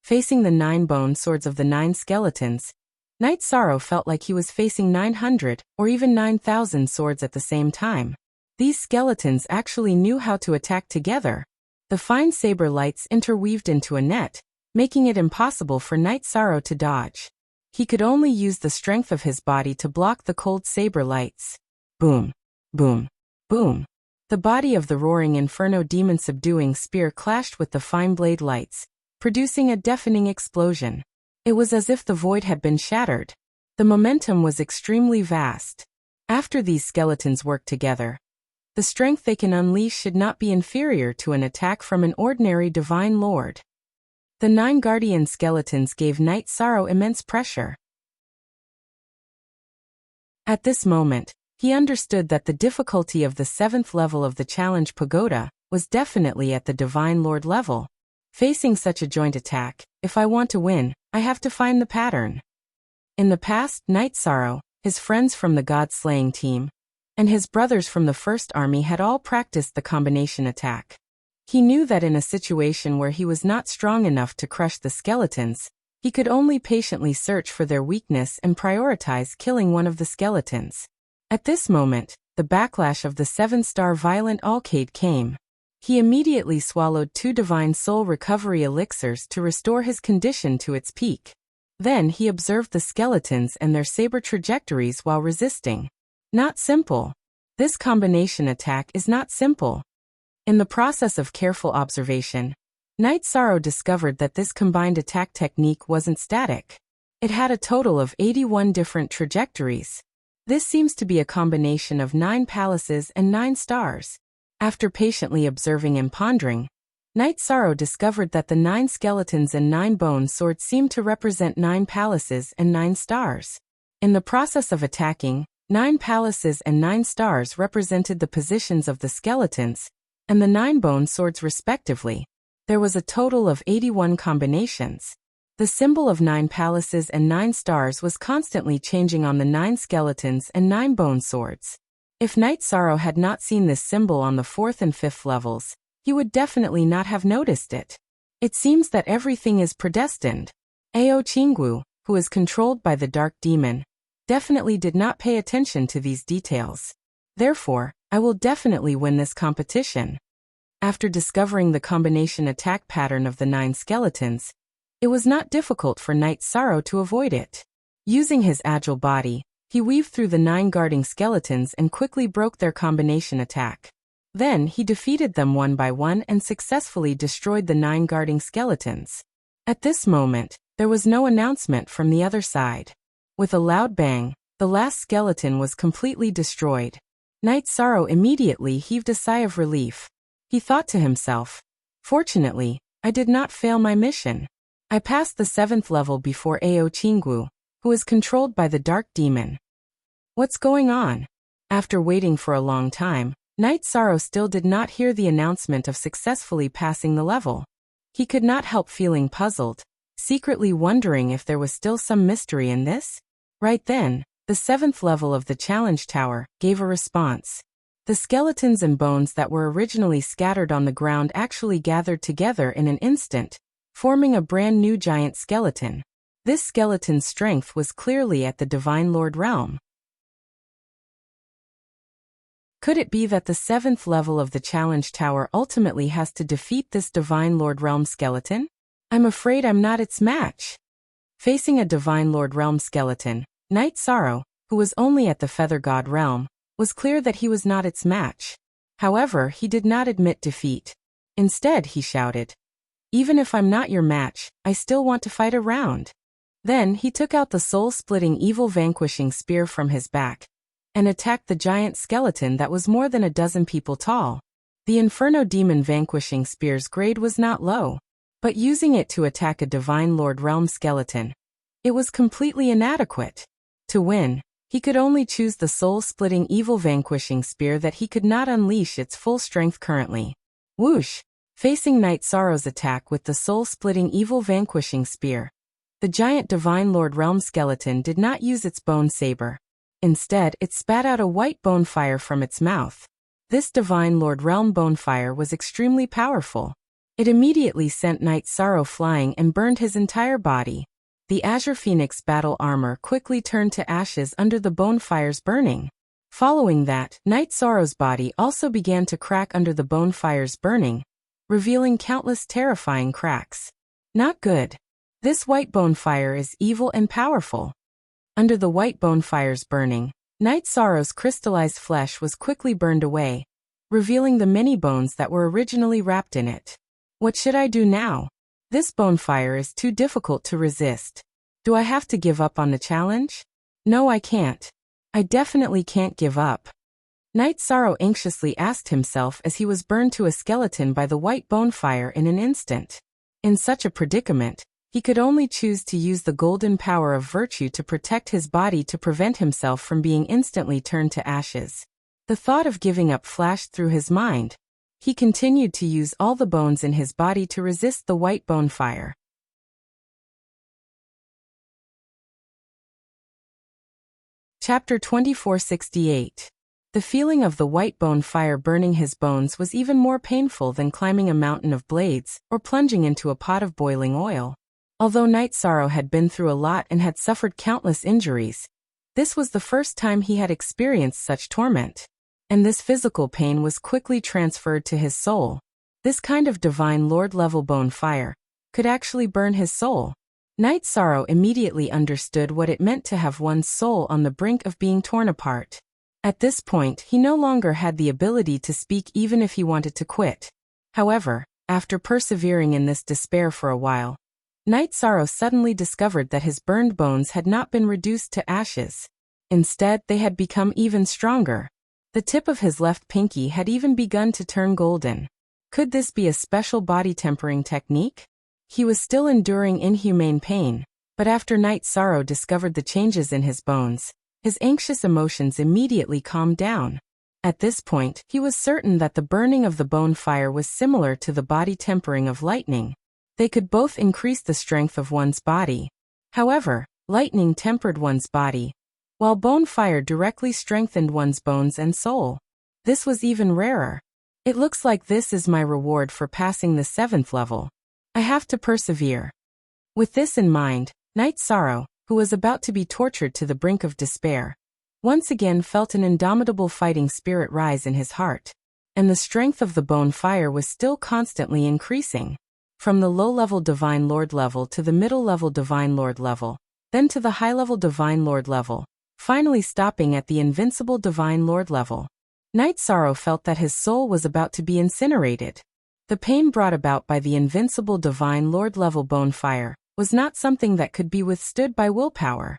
Facing the 9 bone swords of the 9 skeletons, Knight Sorrow felt like he was facing 900 or even 9,000 swords at the same time. These skeletons actually knew how to attack together. The fine saber lights interweaved into a net, making it impossible for Knight Sorrow to dodge. He could only use the strength of his body to block the cold saber lights. Boom! Boom! Boom! The body of the roaring Inferno Demon Subduing spear clashed with the fine blade lights, producing a deafening explosion. It was as if the void had been shattered. The momentum was extremely vast. After these skeletons work together, the strength they can unleash should not be inferior to an attack from an ordinary divine lord. The 9 guardian skeletons gave Knight Sorrow immense pressure. At this moment, he understood that the difficulty of the 7th level of the Challenge Pagoda was definitely at the Divine Lord level. Facing such a joint attack, if I want to win, I have to find the pattern. In the past, Knight Sorrow, his friends from the God-slaying team, and his brothers from the First Army had all practiced the combination attack. He knew that in a situation where he was not strong enough to crush the skeletons, he could only patiently search for their weakness and prioritize killing one of the skeletons. At this moment, the backlash of the 7-star Violent Alcade came. He immediately swallowed 2 Divine Soul Recovery Elixirs to restore his condition to its peak. Then he observed the skeletons and their saber trajectories while resisting. Not simple. This combination attack is not simple. In the process of careful observation, Knight Sorrow discovered that this combined attack technique wasn't static. It had a total of 81 different trajectories. This seems to be a combination of 9 palaces and 9 stars. After patiently observing and pondering, Knight Sorrow discovered that the 9 skeletons and 9 bone swords seemed to represent 9 palaces and 9 stars. In the process of attacking, 9 palaces and 9 stars represented the positions of the skeletons, and the 9 bone swords respectively. There was a total of 81 combinations. The symbol of 9 palaces and 9 stars was constantly changing on the 9 skeletons and 9 bone swords. If Knight Sorrow had not seen this symbol on the 4th and 5th levels, he would definitely not have noticed it. It seems that everything is predestined. Ao Qingwu, who is controlled by the dark demon, definitely did not pay attention to these details. Therefore, I will definitely win this competition. After discovering the combination attack pattern of the 9 skeletons, it was not difficult for Knight Sorrow to avoid it. Using his agile body, he weaved through the 9 guarding skeletons and quickly broke their combination attack. Then he defeated them one by one and successfully destroyed the 9 guarding skeletons. At this moment, there was no announcement from the other side. With a loud bang, the last skeleton was completely destroyed. Knight Sorrow immediately heaved a sigh of relief. He thought to himself, "Fortunately, I did not fail my mission. I passed the 7th level before Ao Qingwu, who is controlled by the dark demon. What's going on?" After waiting for a long time, Knight Sorrow still did not hear the announcement of successfully passing the level. He could not help feeling puzzled, secretly wondering if there was still some mystery in this. Right then, the 7th level of the challenge tower gave a response. The skeletons and bones that were originally scattered on the ground actually gathered together in an instant, forming a brand new giant skeleton. This skeleton's strength was clearly at the Divine Lord realm. Could it be that the 7th level of the Challenge Tower ultimately has to defeat this Divine Lord realm skeleton? I'm afraid I'm not its match. Facing a Divine Lord realm skeleton, Knight Sorrow, who was only at the Feather God realm, was clear that he was not its match. However, he did not admit defeat. Instead, he shouted, "Even if I'm not your match, I still want to fight a round." Then he took out the soul-splitting evil vanquishing spear from his back and attacked the giant skeleton that was more than a dozen people tall. The Inferno Demon vanquishing spear's grade was not low, but using it to attack a Divine Lord realm skeleton, it was completely inadequate. To win, he could only choose the soul-splitting evil vanquishing spear that he could not unleash its full strength currently. Whoosh! Facing Knight Sorrow's attack with the soul-splitting evil vanquishing spear, the giant Divine Lord realm skeleton did not use its bone saber. Instead, it spat out a white bone fire from its mouth. This Divine Lord realm bone fire was extremely powerful. It immediately sent Knight Sorrow flying and burned his entire body. The Azure Phoenix battle armor quickly turned to ashes under the bone fire's burning. Following that, Knight Sorrow's body also began to crack under the bone fire's burning, revealing countless terrifying cracks. Not good. This white bone fire is evil and powerful. Under the white bone fire's burning, Knight Sorrow's crystallized flesh was quickly burned away, revealing the many bones that were originally wrapped in it. What should I do now? This bone fire is too difficult to resist. Do I have to give up on the challenge? No, I can't. I definitely can't give up. Knight Sorrow anxiously asked himself as he was burned to a skeleton by the white bone fire in an instant. In such a predicament, he could only choose to use the golden power of virtue to protect his body to prevent himself from being instantly turned to ashes. The thought of giving up flashed through his mind. He continued to use all the bones in his body to resist the white bone fire. Chapter 2468. The feeling of the white bone fire burning his bones was even more painful than climbing a mountain of blades or plunging into a pot of boiling oil. Although Knight Sorrow had been through a lot and had suffered countless injuries, this was the first time he had experienced such torment. And this physical pain was quickly transferred to his soul. This kind of Divine Lord level bone fire could actually burn his soul. Knight Sorrow immediately understood what it meant to have one's soul on the brink of being torn apart. At this point, he no longer had the ability to speak even if he wanted to quit. However, after persevering in this despair for a while, Knight Sorrow suddenly discovered that his burned bones had not been reduced to ashes. Instead, they had become even stronger. The tip of his left pinky had even begun to turn golden. Could this be a special body tempering technique? He was still enduring inhumane pain, but after Knight Sorrow discovered the changes in his bones, his anxious emotions immediately calmed down. At this point, he was certain that the burning of the bone fire was similar to the body tempering of lightning. They could both increase the strength of one's body. However, lightning tempered one's body, while bone fire directly strengthened one's bones and soul. This was even rarer. It looks like this is my reward for passing the 7th level. I have to persevere. With this in mind, Knight Sorrow, who was about to be tortured to the brink of despair, once again felt an indomitable fighting spirit rise in his heart. And the strength of the bone fire was still constantly increasing. From the low-level Divine Lord level to the middle-level Divine Lord level, then to the high-level Divine Lord level, finally stopping at the invincible Divine Lord level. Knight Sorrow felt that his soul was about to be incinerated. The pain brought about by the invincible Divine Lord level bone fire was not something that could be withstood by willpower.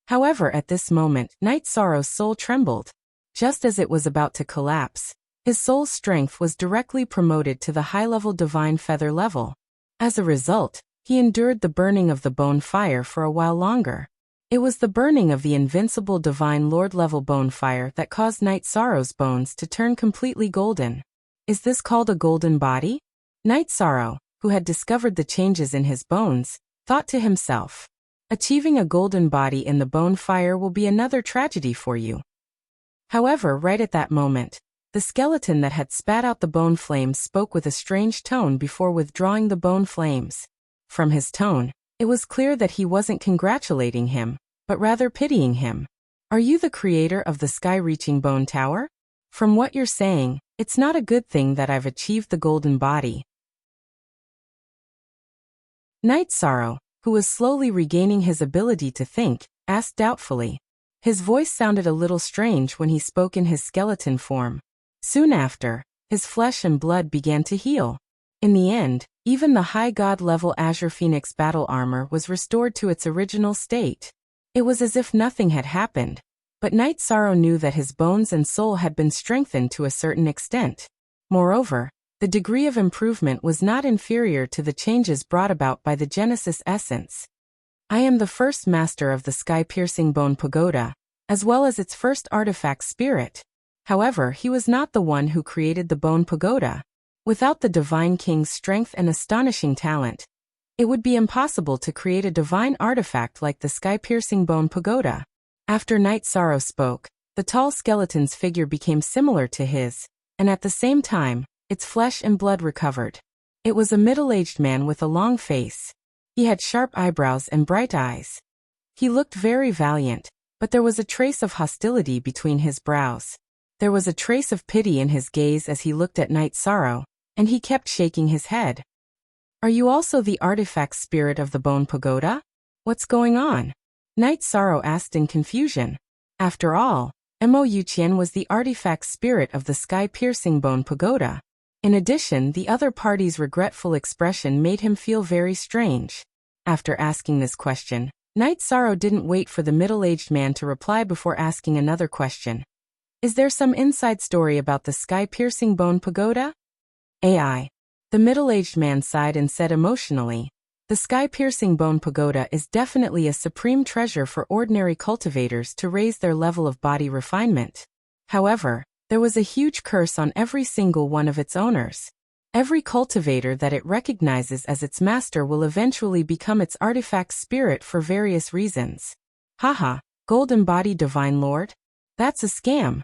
However, at this moment, Knight Sorrow's soul trembled. Just as it was about to collapse, his soul's strength was directly promoted to the high-level Divine Feather level. As a result, he endured the burning of the bone fire for a while longer. It was the burning of the invincible Divine Lord level bone fire that caused Knight Sorrow's bones to turn completely golden. Is this called a golden body? Knight Sorrow, who had discovered the changes in his bones, thought to himself, achieving a golden body in the bone fire will be another tragedy for you. However, right at that moment, the skeleton that had spat out the bone flames spoke with a strange tone before withdrawing the bone flames. From his tone, It was clear that he wasn't congratulating him, but rather pitying him. Are you the creator of the sky-reaching bone tower? From what you're saying, it's not a good thing that I've achieved the golden body. Night Sorrow, who was slowly regaining his ability to think, asked doubtfully. His voice sounded a little strange when he spoke in his skeleton form. Soon after, his flesh and blood began to heal. In the end, even the high god-level Azure Phoenix battle armor was restored to its original state. It was as if nothing had happened, but Night Sorrow knew that his bones and soul had been strengthened to a certain extent. Moreover, the degree of improvement was not inferior to the changes brought about by the Genesis essence. I am the first master of the sky-piercing bone pagoda, as well as its first artifact spirit. However, he was not the one who created the bone pagoda. Without the Divine King's strength and astonishing talent, it would be impossible to create a divine artifact like the sky-piercing bone pagoda. After Night Sorrow spoke, the tall skeleton's figure became similar to his, and at the same time, its flesh and blood recovered. It was a middle-aged man with a long face. He had sharp eyebrows and bright eyes. He looked very valiant, but there was a trace of hostility between his brows. There was a trace of pity in his gaze as he looked at Night Sorrow, and he kept shaking his head. Are you also the artifact spirit of the bone pagoda? What's going on? Night Sorrow asked in confusion. After all, Mo Yuqian was the artifact spirit of the sky-piercing bone pagoda. In addition, the other party's regretful expression made him feel very strange. After asking this question, Night Sorrow didn't wait for the middle-aged man to reply before asking another question. Is there some inside story about the sky-piercing bone pagoda? AI. The middle-aged man sighed and said emotionally, the sky-piercing bone pagoda is definitely a supreme treasure for ordinary cultivators to raise their level of body refinement. However, there was a huge curse on every single one of its owners. Every cultivator that it recognizes as its master will eventually become its artifact spirit for various reasons. Haha, Golden Body Divine Lord? That's a scam.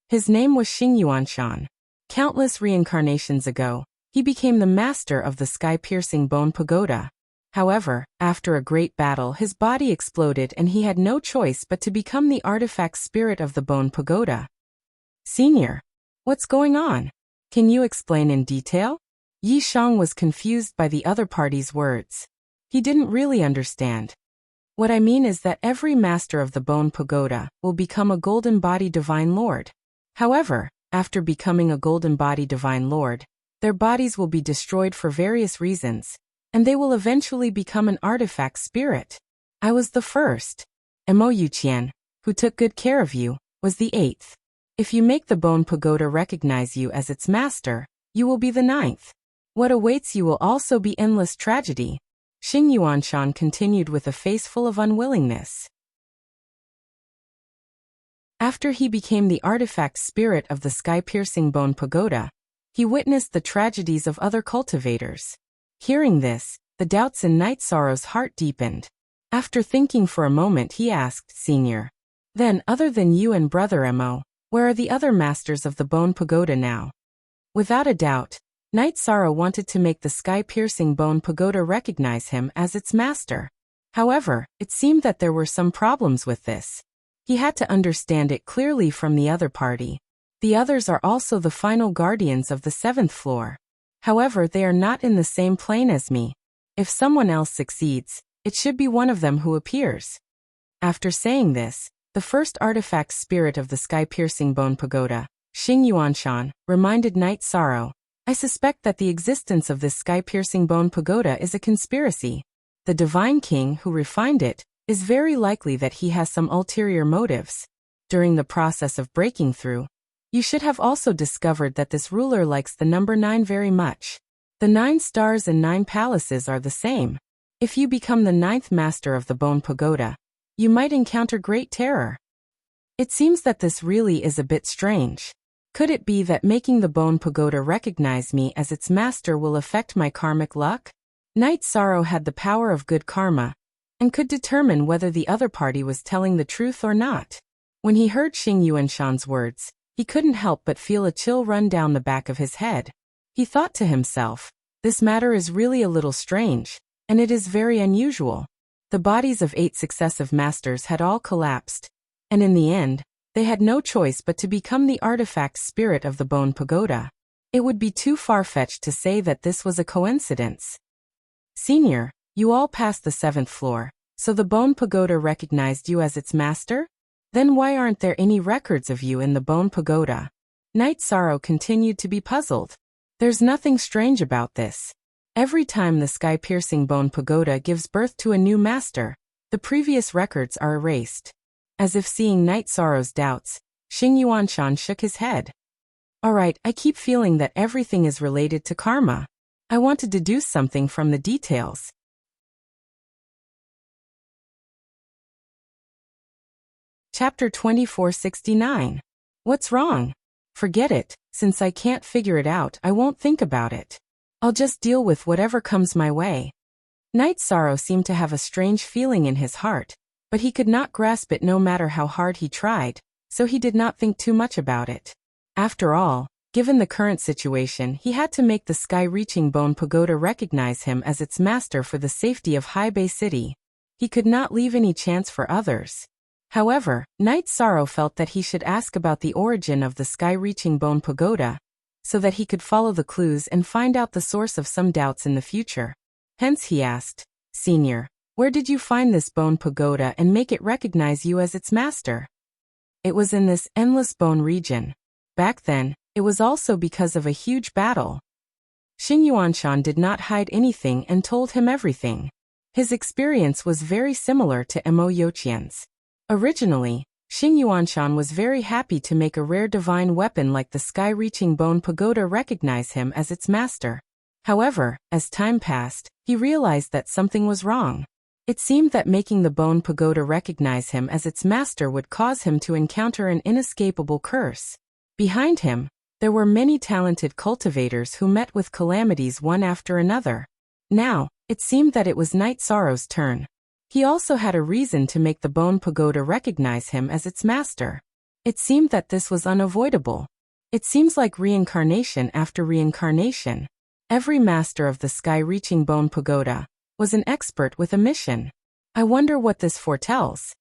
His name was Xing Yuanshan. Countless reincarnations ago, he became the master of the sky-piercing bone pagoda. However, after a great battle his body exploded and he had no choice but to become the artifact spirit of the bone pagoda. Senior, what's going on? Can you explain in detail? Yi Shang was confused by the other party's words. He didn't really understand. What I mean is that every master of the bone pagoda will become a golden body divine lord. However, after becoming a golden body divine lord, their bodies will be destroyed for various reasons, and they will eventually become an artifact spirit. I was the first. Mo Yuqian, who took good care of you, was the 8th. If you make the bone pagoda recognize you as its master, you will be the 9th. What awaits you will also be endless tragedy. Xing Yuanshan continued with a face full of unwillingness. After he became the artifact spirit of the sky-piercing bone pagoda, he witnessed the tragedies of other cultivators. Hearing this, the doubts in Night Sorrow's heart deepened. After thinking for a moment he asked, Senior, then other than you and Brother Mo, where are the other masters of the bone pagoda now? Without a doubt, Night Sorrow wanted to make the sky-piercing bone pagoda recognize him as its master. However, it seemed that there were some problems with this. He had to understand it clearly from the other party. The others are also the final guardians of the 7th floor. However, they are not in the same plane as me. If someone else succeeds, it should be one of them who appears. After saying this, the first artifact spirit of the sky-piercing bone pagoda, Xing Yuanshan, reminded Night Sorrow, I suspect that the existence of this sky-piercing bone pagoda is a conspiracy. The Divine King who refined it is very likely that he has some ulterior motives. During the process of breaking through, you should have also discovered that this ruler likes the number 9 very much. The 9 stars and 9 palaces are the same. If you become the 9th master of the bone pagoda, you might encounter great terror. It seems that this really is a bit strange. Could it be that making the bone pagoda recognize me as its master will affect my karmic luck? Night Sorrow had the power of good karma, and could determine whether the other party was telling the truth or not. When he heard Xing Yuanshan's words, he couldn't help but feel a chill run down the back of his head. He thought to himself, this matter is really a little strange. and it is very unusual. The bodies of 8 successive masters had all collapsed, and in the end, they had no choice but to become the artifact spirit of the Bone Pagoda. It would be too far-fetched to say that this was a coincidence. Senior, you all passed the 7th floor, so the Bone Pagoda recognized you as its master? Then why aren't there any records of you in the Bone Pagoda? Night Sorrow continued to be puzzled. There's nothing strange about this. Every time the sky-piercing Bone Pagoda gives birth to a new master, the previous records are erased. As if seeing Night Sorrow's doubts, Xing Yuanshan shook his head. Alright, I keep feeling that everything is related to karma. I want to deduce something from the details. Chapter 2469. What's wrong? Forget it, since I can't figure it out, I won't think about it. I'll just deal with whatever comes my way. Night Sorrow seemed to have a strange feeling in his heart, but he could not grasp it no matter how hard he tried, so he did not think too much about it. After all, given the current situation, he had to make the sky-reaching Bone Pagoda recognize him as its master for the safety of High Bay City. He could not leave any chance for others. However, Night Sorrow felt that he should ask about the origin of the sky-reaching Bone Pagoda, so that he could follow the clues and find out the source of some doubts in the future. Hence he asked, Senior, where did you find this Bone Pagoda and make it recognize you as its master? It was in this endless bone region. Back then, it was also because of a huge battle. Xing Yuanshan did not hide anything and told him everything. His experience was very similar to Mo Youqian's. Originally, Xing Yuanshan was very happy to make a rare divine weapon like the sky-reaching Bone Pagoda recognize him as its master. However, as time passed, he realized that something was wrong. It seemed that making the Bone Pagoda recognize him as its master would cause him to encounter an inescapable curse. Behind him, there were many talented cultivators who met with calamities one after another. Now, it seemed that it was Night Sorrow's turn. He also had a reason to make the Bone Pagoda recognize him as its master. It seemed that this was unavoidable. It seems like reincarnation after reincarnation. Every master of the sky-reaching Bone Pagoda was an expert with a mission. I wonder what this foretells.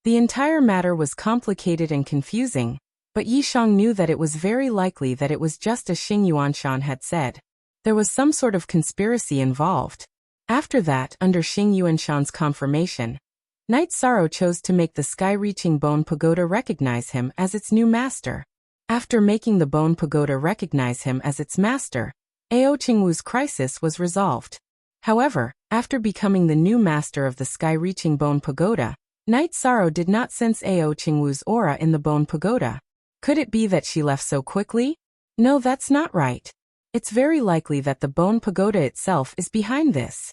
The entire matter was complicated and confusing, but Yishang knew that it was very likely that it was just as Xing Yuanshan had said. There was some sort of conspiracy involved. After that, under Xing Yuanshan's confirmation, Night Sorrow chose to make the sky-reaching Bone Pagoda recognize him as its new master. After making the Bone Pagoda recognize him as its master, Ao Qingwu's crisis was resolved. However, after becoming the new master of the sky-reaching Bone Pagoda, Night Sorrow did not sense Ao Qingwu's aura in the Bone Pagoda. Could it be that she left so quickly? No, that's not right. It's very likely that the Bone Pagoda itself is behind this.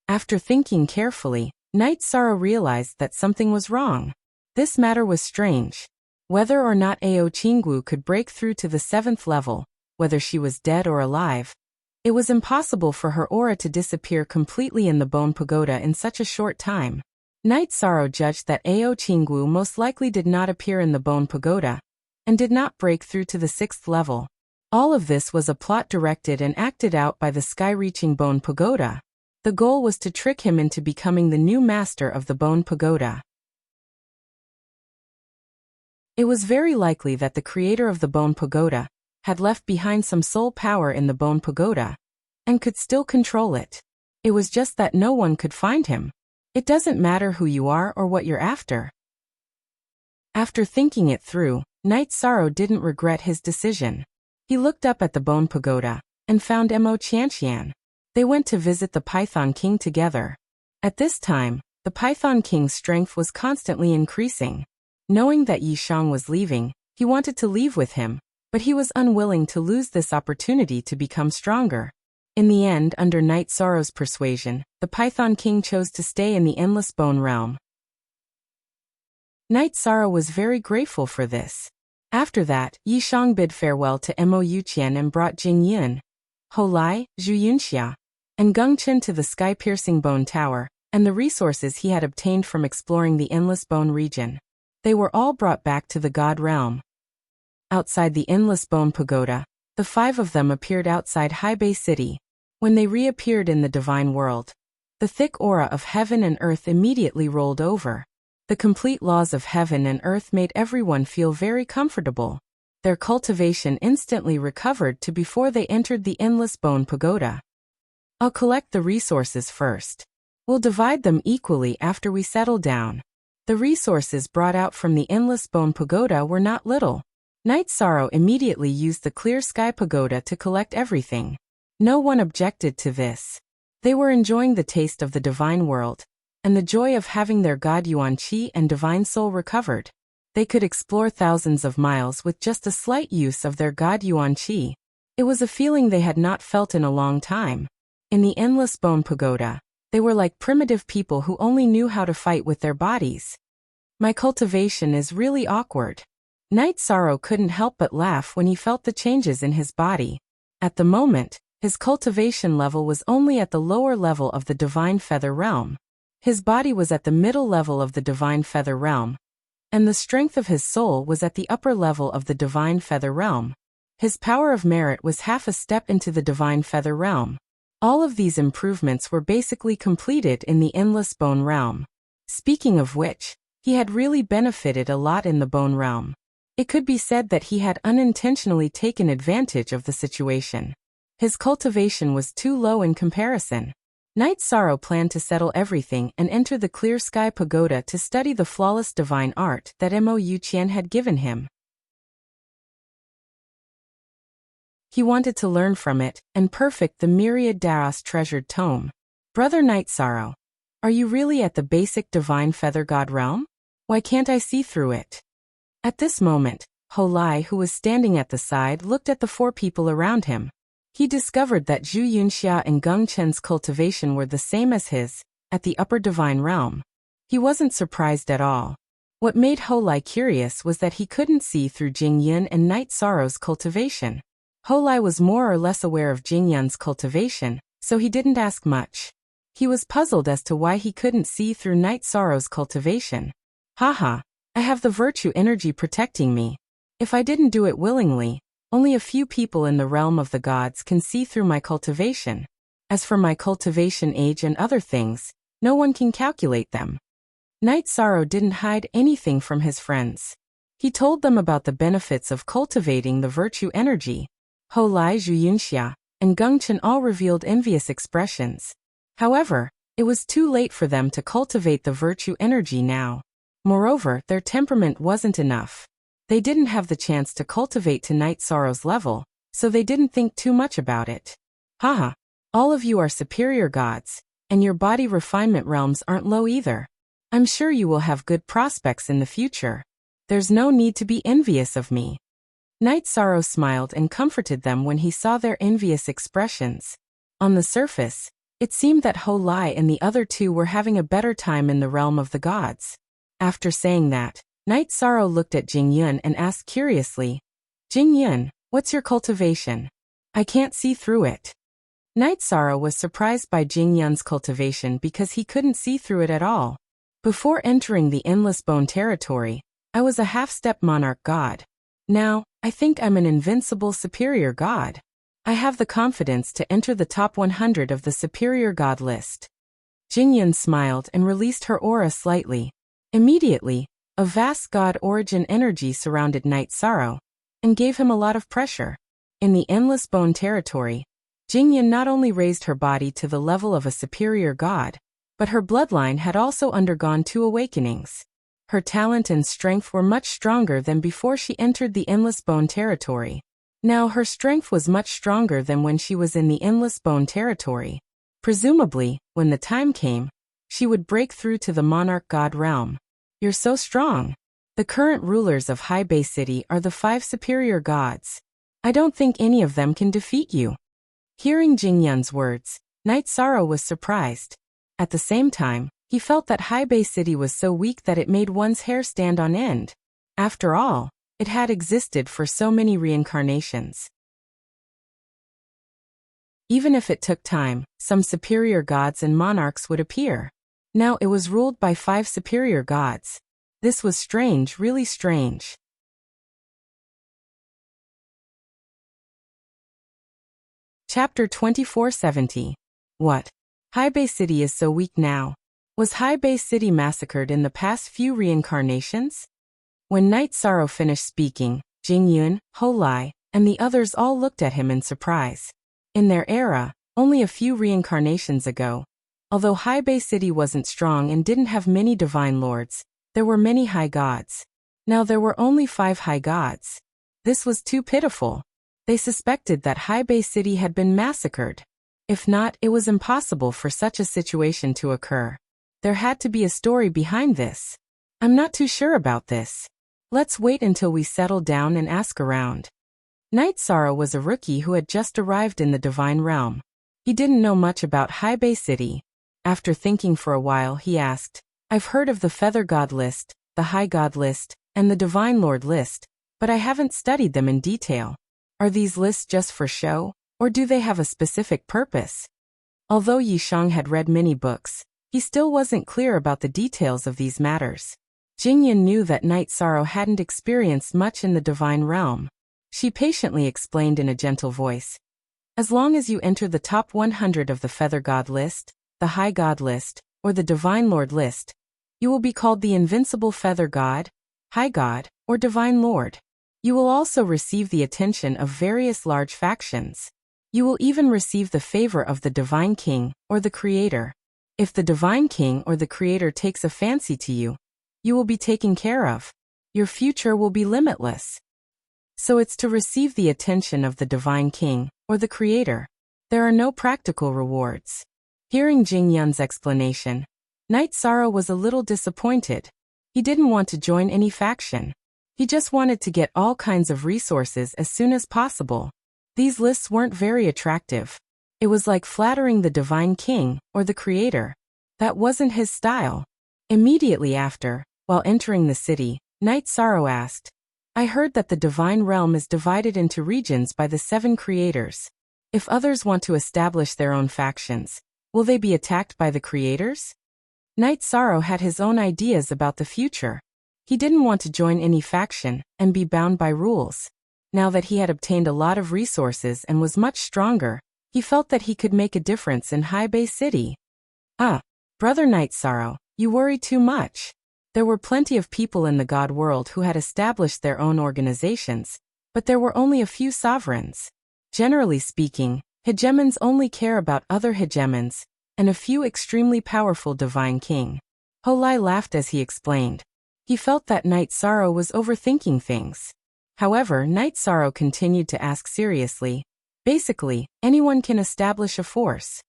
After thinking carefully, Night Sorrow realized that something was wrong. This matter was strange. Whether or not Ao Qingwu could break through to the 7th level, whether she was dead or alive, it was impossible for her aura to disappear completely in the Bone Pagoda in such a short time. Night Sorrow judged that Ao Qingwu most likely did not appear in the Bone Pagoda, and did not break through to the 6th level. All of this was a plot directed and acted out by the sky-reaching Bone Pagoda. The goal was to trick him into becoming the new master of the Bone Pagoda. It was very likely that the creator of the Bone Pagoda had left behind some soul power in the Bone Pagoda, and could still control it. It was just that no one could find him. It doesn't matter who you are or what you're after. After thinking it through, Night Sorrow didn't regret his decision. He looked up at the Bone Pagoda, and found Mo Qianqian. They went to visit the Python King together. At this time, the Python King's strength was constantly increasing. Knowing that Yishang was leaving, he wanted to leave with him, but he was unwilling to lose this opportunity to become stronger. In the end, under Night Sorrow's persuasion, the Python King chose to stay in the Endless Bone Realm. Night Sorrow was very grateful for this. After that, Yishang bid farewell to Mo Yuqian and brought Jing Yun, Ho Lai, Zhu Yunxia, and Geng Chen to the sky-piercing bone tower, and the resources he had obtained from exploring the Endless Bone region. They were all brought back to the God Realm. Outside the Endless Bone Pagoda, the 5 of them appeared outside High Bay City. When they reappeared in the Divine World, The thick aura of heaven and earth immediately rolled over. The complete laws of heaven and earth made everyone feel very comfortable. Their cultivation instantly recovered to before they entered the endless bone pagoda. I'll collect the resources first. We'll divide them equally after we settle down. The resources brought out from the endless bone pagoda were not little. Night Sorrow immediately used the clear sky pagoda to collect everything. No one objected to this. They were enjoying the taste of the divine world, and the joy of having their god Yuan Qi and divine soul recovered. They could explore thousands of miles with just a slight use of their god Yuan Qi. It was a feeling they had not felt in a long time. In the endless bone pagoda, they were like primitive people who only knew how to fight with their bodies. My cultivation is really awkward. Night Sorrow couldn't help but laugh when he felt the changes in his body. At the moment, his cultivation level was only at the lower level of the divine feather realm. His body was at the middle level of the divine feather realm, and the strength of his soul was at the upper level of the divine feather realm. His power of merit was half a step into the divine feather realm. All of these improvements were basically completed in the endless bone realm. Speaking of which, he had really benefited a lot in the bone realm. It could be said that he had unintentionally taken advantage of the situation. His cultivation was too low in comparison. Night Sorrow planned to settle everything and enter the clear sky pagoda to study the flawless divine art that Mo Yuqian had given him. He wanted to learn from it and perfect the myriad Daos treasured tome. Brother Night Sorrow, are you really at the basic divine feather god realm? Why can't I see through it? At this moment, Ho Lai, who was standing at the side, looked at the four people around him. He discovered that Zhu Yunxia and Geng Chen's cultivation were the same as his, at the upper divine realm. He wasn't surprised at all. What made Ho Lai curious was that he couldn't see through Jing Yun and Night Sorrow's cultivation. Ho Lai was more or less aware of Jing Yun's cultivation, so he didn't ask much. He was puzzled as to why he couldn't see through Night Sorrow's cultivation. Haha, I have the virtue energy protecting me. If I didn't do it willingly, only a few people in the realm of the gods can see through my cultivation. As for my cultivation age and other things, no one can calculate them. Night Sorrow didn't hide anything from his friends. He told them about the benefits of cultivating the virtue energy. Ho Lai, Zhu Yunxia, and Geng Chen all revealed envious expressions. However, it was too late for them to cultivate the virtue energy now. Moreover, their temperament wasn't enough. They didn't have the chance to cultivate to Night Sorrow's level, so they didn't think too much about it. Haha, all of you are superior gods, and your body refinement realms aren't low either. I'm sure you will have good prospects in the future. There's no need to be envious of me. Night Sorrow smiled and comforted them when he saw their envious expressions. On the surface, it seemed that Ho Lai and the other two were having a better time in the realm of the gods. After saying that, Night Sorrow looked at Jing Yun and asked curiously, Jing Yun, what's your cultivation? I can't see through it. Night Sorrow was surprised by Jing Yun's cultivation because he couldn't see through it at all. Before entering the endless bone territory, I was a half-step monarch god. Now, I think I'm an invincible superior god. I have the confidence to enter the top 100 of the superior god list. Jing Yun smiled and released her aura slightly. Immediately, a vast god origin energy surrounded Night Sorrow and gave him a lot of pressure. In the endless bone territory, Jing Yun not only raised her body to the level of a superior god, but her bloodline had also undergone 2 awakenings. Her talent and strength were much stronger than before she entered the endless bone territory. Now her strength was much stronger than when she was in the endless bone territory. Presumably, when the time came, she would break through to the monarch god realm. You're so strong. The current rulers of High Bay City are the 5 superior gods. I don't think any of them can defeat you. Hearing Jing Yun's words, Night Sorrow was surprised. At the same time, he felt that High Bay City was so weak that it made one's hair stand on end. After all, it had existed for so many reincarnations. Even if it took time, some superior gods and monarchs would appear. Now it was ruled by 5 superior gods. This was strange, really strange. Chapter 2470. What? High Bay City is so weak now. Was High Bay City massacred in the past few reincarnations? When Night Sorrow finished speaking, Jingyun, Holai, and the others all looked at him in surprise. In their era, only a few reincarnations ago, although High Bay City wasn't strong and didn't have many divine lords, there were many high gods. Now there were only 5 high gods. This was too pitiful. They suspected that High Bay City had been massacred. If not, it was impossible for such a situation to occur. There had to be a story behind this. I'm not too sure about this. Let's wait until we settle down and ask around. Night Sorrow was a rookie who had just arrived in the Divine Realm. He didn't know much about High Bay City. After thinking for a while, he asked, I've heard of the Feather God list, the High God list, and the Divine Lord list, but I haven't studied them in detail. Are these lists just for show, or do they have a specific purpose? Although Yishang had read many books, he still wasn't clear about the details of these matters. Jingyan knew that Night Sorrow hadn't experienced much in the Divine Realm. She patiently explained in a gentle voice. As long as you enter the top 100 of the Feather God list, the High God list, or the Divine Lord list, you will be called the Invincible Feather God, High God, or Divine Lord. You will also receive the attention of various large factions. You will even receive the favor of the Divine King, or the Creator. If the Divine King or the Creator takes a fancy to you, you will be taken care of. Your future will be limitless. So it's to receive the attention of the Divine King, or the Creator. There are no practical rewards. Hearing Jingyan's explanation, Night Sorrow was a little disappointed. He didn't want to join any faction. He just wanted to get all kinds of resources as soon as possible. These lists weren't very attractive. It was like flattering the Divine King, or the Creator. That wasn't his style. Immediately after, while entering the city, Night Sorrow asked, I heard that the Divine Realm is divided into regions by the 7 creators. If others want to establish their own factions, will they be attacked by the creators? Night Sorrow had his own ideas about the future. He didn't want to join any faction and be bound by rules. Now that he had obtained a lot of resources and was much stronger, he felt that he could make a difference in High Bay City. Brother Night Sorrow, you worry too much. There were plenty of people in the God world who had established their own organizations, but there were only a few sovereigns. Generally speaking, hegemons only care about other hegemons, and a few extremely powerful Divine King. Holai laughed as he explained. He felt that Night Sorrow was overthinking things. However, Night Sorrow continued to ask seriously. Basically, anyone can establish a force.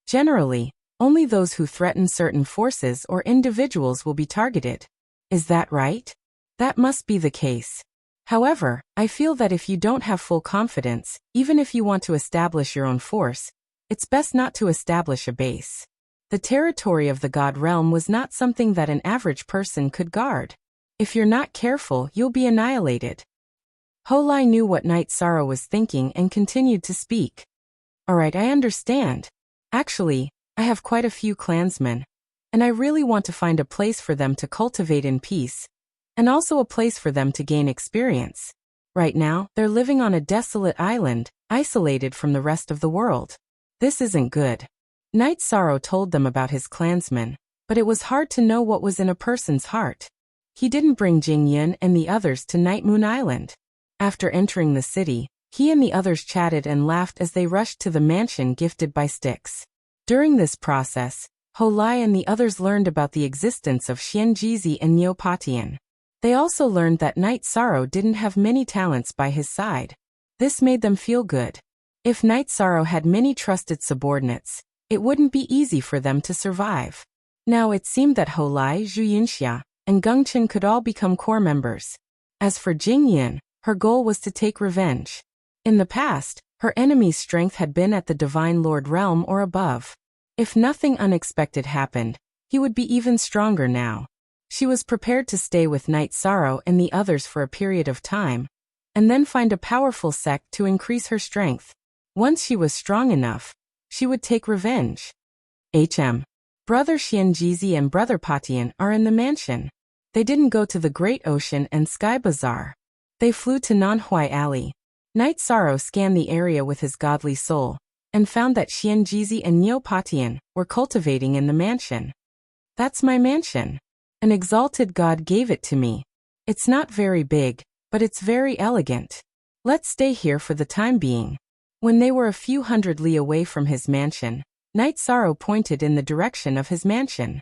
Generally, only those who threaten certain forces or individuals will be targeted. Is that right? That must be the case. However, I feel that if you don't have full confidence, even if you want to establish your own force, it's best not to establish a base. The territory of the God realm was not something that an average person could guard. If you're not careful, you'll be annihilated. Holai knew what Night Sorrow was thinking and continued to speak. Alright, I understand. Actually, I have quite a few clansmen, and I really want to find a place for them to cultivate in peace, and also a place for them to gain experience. Right now, they're living on a desolate island, isolated from the rest of the world. This isn't good. Night Sorrow told them about his clansmen, but it was hard to know what was in a person's heart. He didn't bring Jingyan and the others to Night Moon Island. After entering the city, he and the others chatted and laughed as they rushed to the mansion gifted by Styx. During this process, Holai and the others learned about the existence of Xianjizi and Neopatian. They also learned that Night Sorrow didn't have many talents by his side. This made them feel good. If Night Sorrow had many trusted subordinates, it wouldn't be easy for them to survive. Now it seemed that Holai, Zhuyinxia, and Gengchen could all become core members. As for Jingyan, her goal was to take revenge. In the past, her enemy's strength had been at the Divine Lord realm or above. If nothing unexpected happened, he would be even stronger now. She was prepared to stay with Night Sorrow and the others for a period of time, and then find a powerful sect to increase her strength. Once she was strong enough, she would take revenge. Brother Xianjizi and Brother Patian are in the mansion. They didn't go to the Great Ocean and Sky Bazaar. They flew to Nanhuai Alley. Night Sorrow scanned the area with his godly soul. and found that Xianjizi and Neopatian were cultivating in the mansion. That's my mansion. An exalted god gave it to me. It's not very big, but it's very elegant. Let's stay here for the time being. When they were a few hundred li away from his mansion, Knight Sorrow pointed in the direction of his mansion.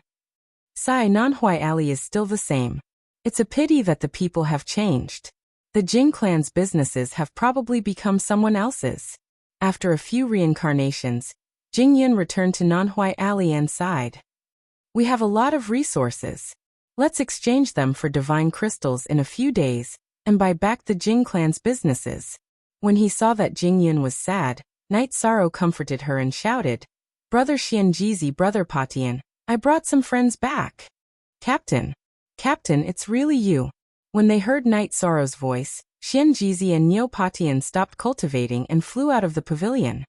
Sai Nanhui Alley is still the same. It's a pity that the people have changed. The Jing clan's businesses have probably become someone else's. After a few reincarnations, Jing Yun returned to Nanhui Alley and sighed. We have a lot of resources. Let's exchange them for divine crystals in a few days, and buy back the Jing clan's businesses. When he saw that Jing Yun was sad, Knight Sorrow comforted her and shouted, Brother Xianjizi, Brother Patian, I brought some friends back. Captain, it's really you. When they heard Knight Sorrow's voice, Xianjizi and Neopatian stopped cultivating and flew out of the pavilion.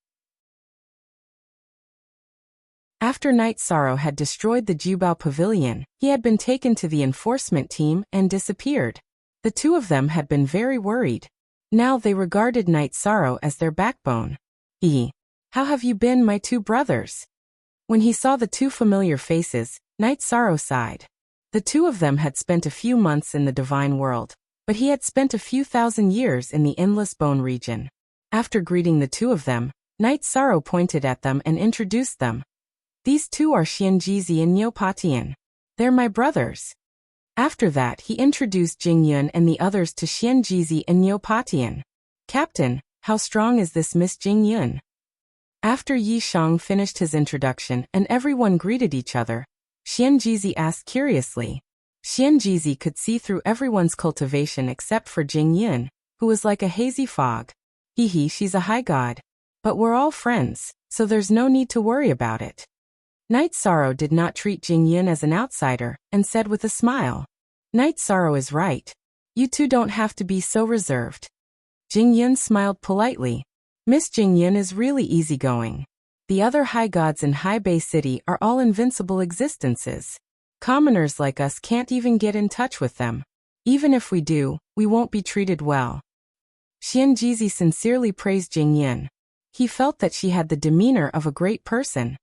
After Knight Sorrow had destroyed the Jubao pavilion, he had been taken to the enforcement team and disappeared. The two of them had been very worried. Now they regarded Knight Sorrow as their backbone. How have you been, my two brothers? When he saw the two familiar faces, Knight Sorrow sighed. The two of them had spent a few months in the divine world, but he had spent a few thousand years in the endless bone region. After greeting the two of them, Knight Sorrow pointed at them and introduced them. These two are Xianjizi and Neopatian. They're my brothers. After that he introduced Jing Yun and the others to Xianjizi and Neopatian. Captain, how strong is this Miss Jing Yun? After Yi Shang finished his introduction and everyone greeted each other, Xianjizi asked curiously. Xianjizi could see through everyone's cultivation except for Jing Yun, who was like a hazy fog. She's a high god. But we're all friends, so there's no need to worry about it. Knight Sorrow did not treat Jing Yun as an outsider, and said with a smile, Knight Sorrow is right. You two don't have to be so reserved. Jing Yun smiled politely. Miss Jing Yun is really easygoing. The other high gods in High Bay City are all invincible existences. Commoners like us can't even get in touch with them. Even if we do, we won't be treated well. Xianjizi sincerely praised Jing Yun. He felt that she had the demeanor of a great person.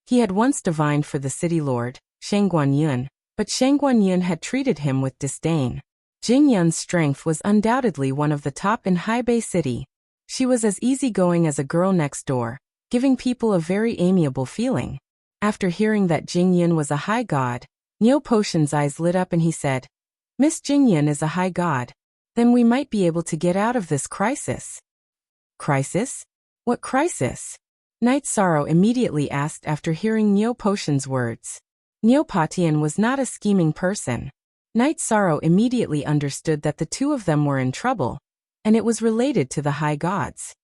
He had once divined for the city lord, Shangguan Yun, but Shangguan Yun had treated him with disdain. Jing Yun's strength was undoubtedly one of the top in High Bay City. She was as easygoing as a girl next door, giving people a very amiable feeling. After hearing that Jing Yun was a high god, Neo Potion's eyes lit up and he said, Miss Jing Yun is a high god. Then we might be able to get out of this crisis. Crisis? What crisis? Knight Sorrow immediately asked after hearing Neo Potion's words. Neopatian was not a scheming person. Knight Sorrow immediately understood that the two of them were in trouble, and it was related to the high gods.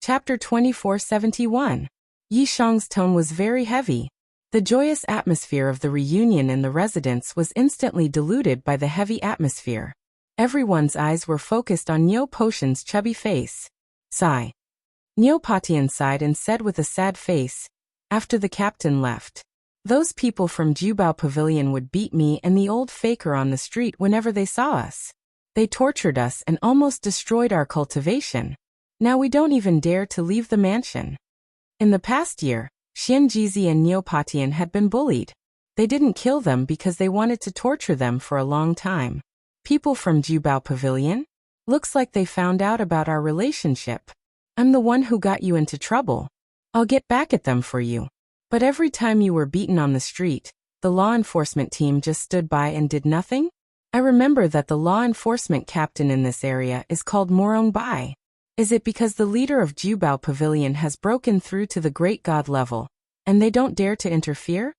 Chapter 2471. Yi Shang's tone was very heavy. The joyous atmosphere of the reunion in the residence was instantly diluted by the heavy atmosphere. Everyone's eyes were focused on Neo Potion's chubby face. Sigh. Neopatian sighed and said with a sad face, after the captain left. Those people from Jubao Pavilion would beat me and the old faker on the street whenever they saw us. They tortured us and almost destroyed our cultivation. Now we don't even dare to leave the mansion. In the past year, Xianjizi and Neopatian had been bullied. They didn't kill them because they wanted to torture them for a long time. People from Jubao Pavilion? Looks like they found out about our relationship. I'm the one who got you into trouble. I'll get back at them for you. But every time you were beaten on the street, the law enforcement team just stood by and did nothing? I remember that the law enforcement captain in this area is called Morong Bai. Is it because the leader of Jubao Pavilion has broken through to the great god level, and they don't dare to interfere?